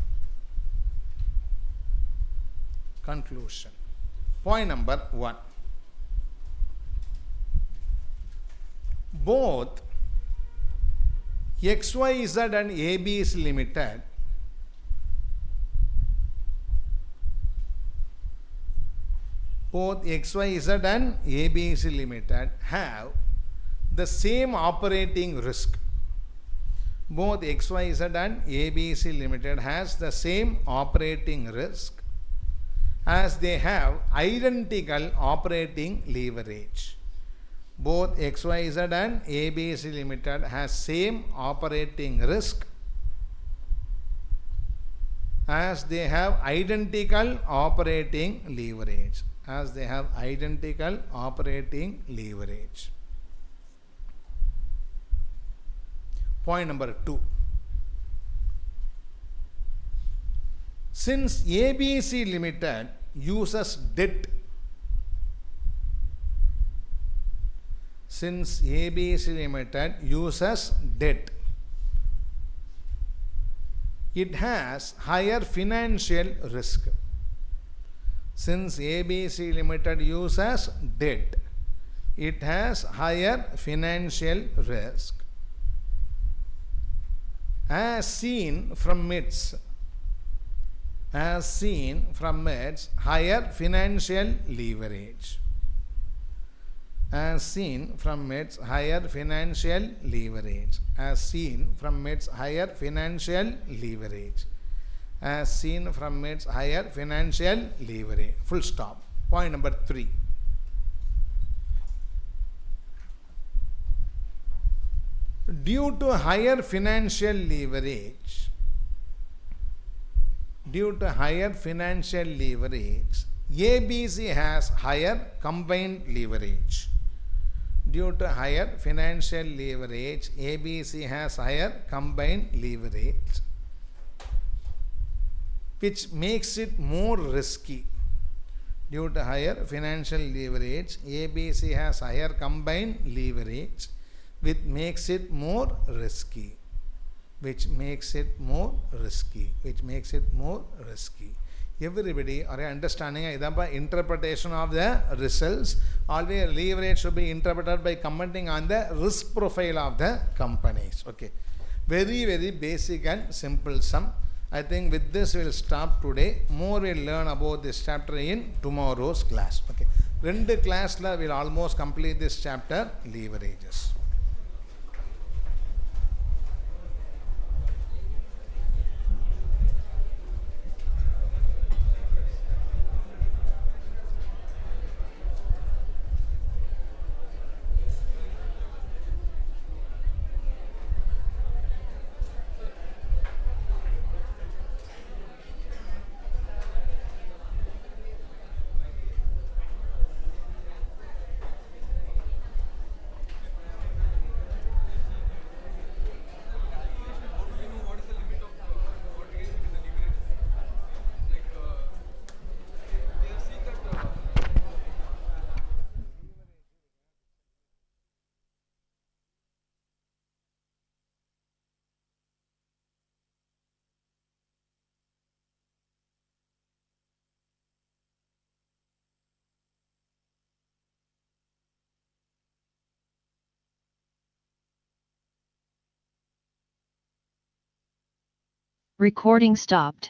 Conclusion. Point number 1. Both XYZ and AB is limited. Both XYZ and AB is limited have the same operating risk. Both XYZ and ABC Limited has the same operating risk as they have identical operating leverage. Both XYZ and ABC Limited has same operating risk as they have identical operating leverage. As they have identical operating leverage. Point number 2. Since ABC Limited uses debt, since ABC Limited uses debt, it has higher financial risk. Since ABC Limited uses debt, it has higher financial risk as seen from its higher financial leverage. As seen from its higher financial leverage. As seen from its higher financial leverage. As seen from its higher financial leverage. Full stop. Point number 3. Due to higher financial leverage, ABC has higher combined leverage. Due to higher financial leverage, ABC has higher combined leverage, which makes it more risky. Due to higher financial leverage, ABC has higher combined leverage, which makes it more risky. Everybody are understanding interpretation of the results. Always leverage should be interpreted by commenting on the risk profile of the companies. Okay, very very basic and simple sum. I think with this we will stop today. More we will learn about this chapter in tomorrow's class. Okay, rendu class la we will almost complete this chapter, leverages. Recording stopped.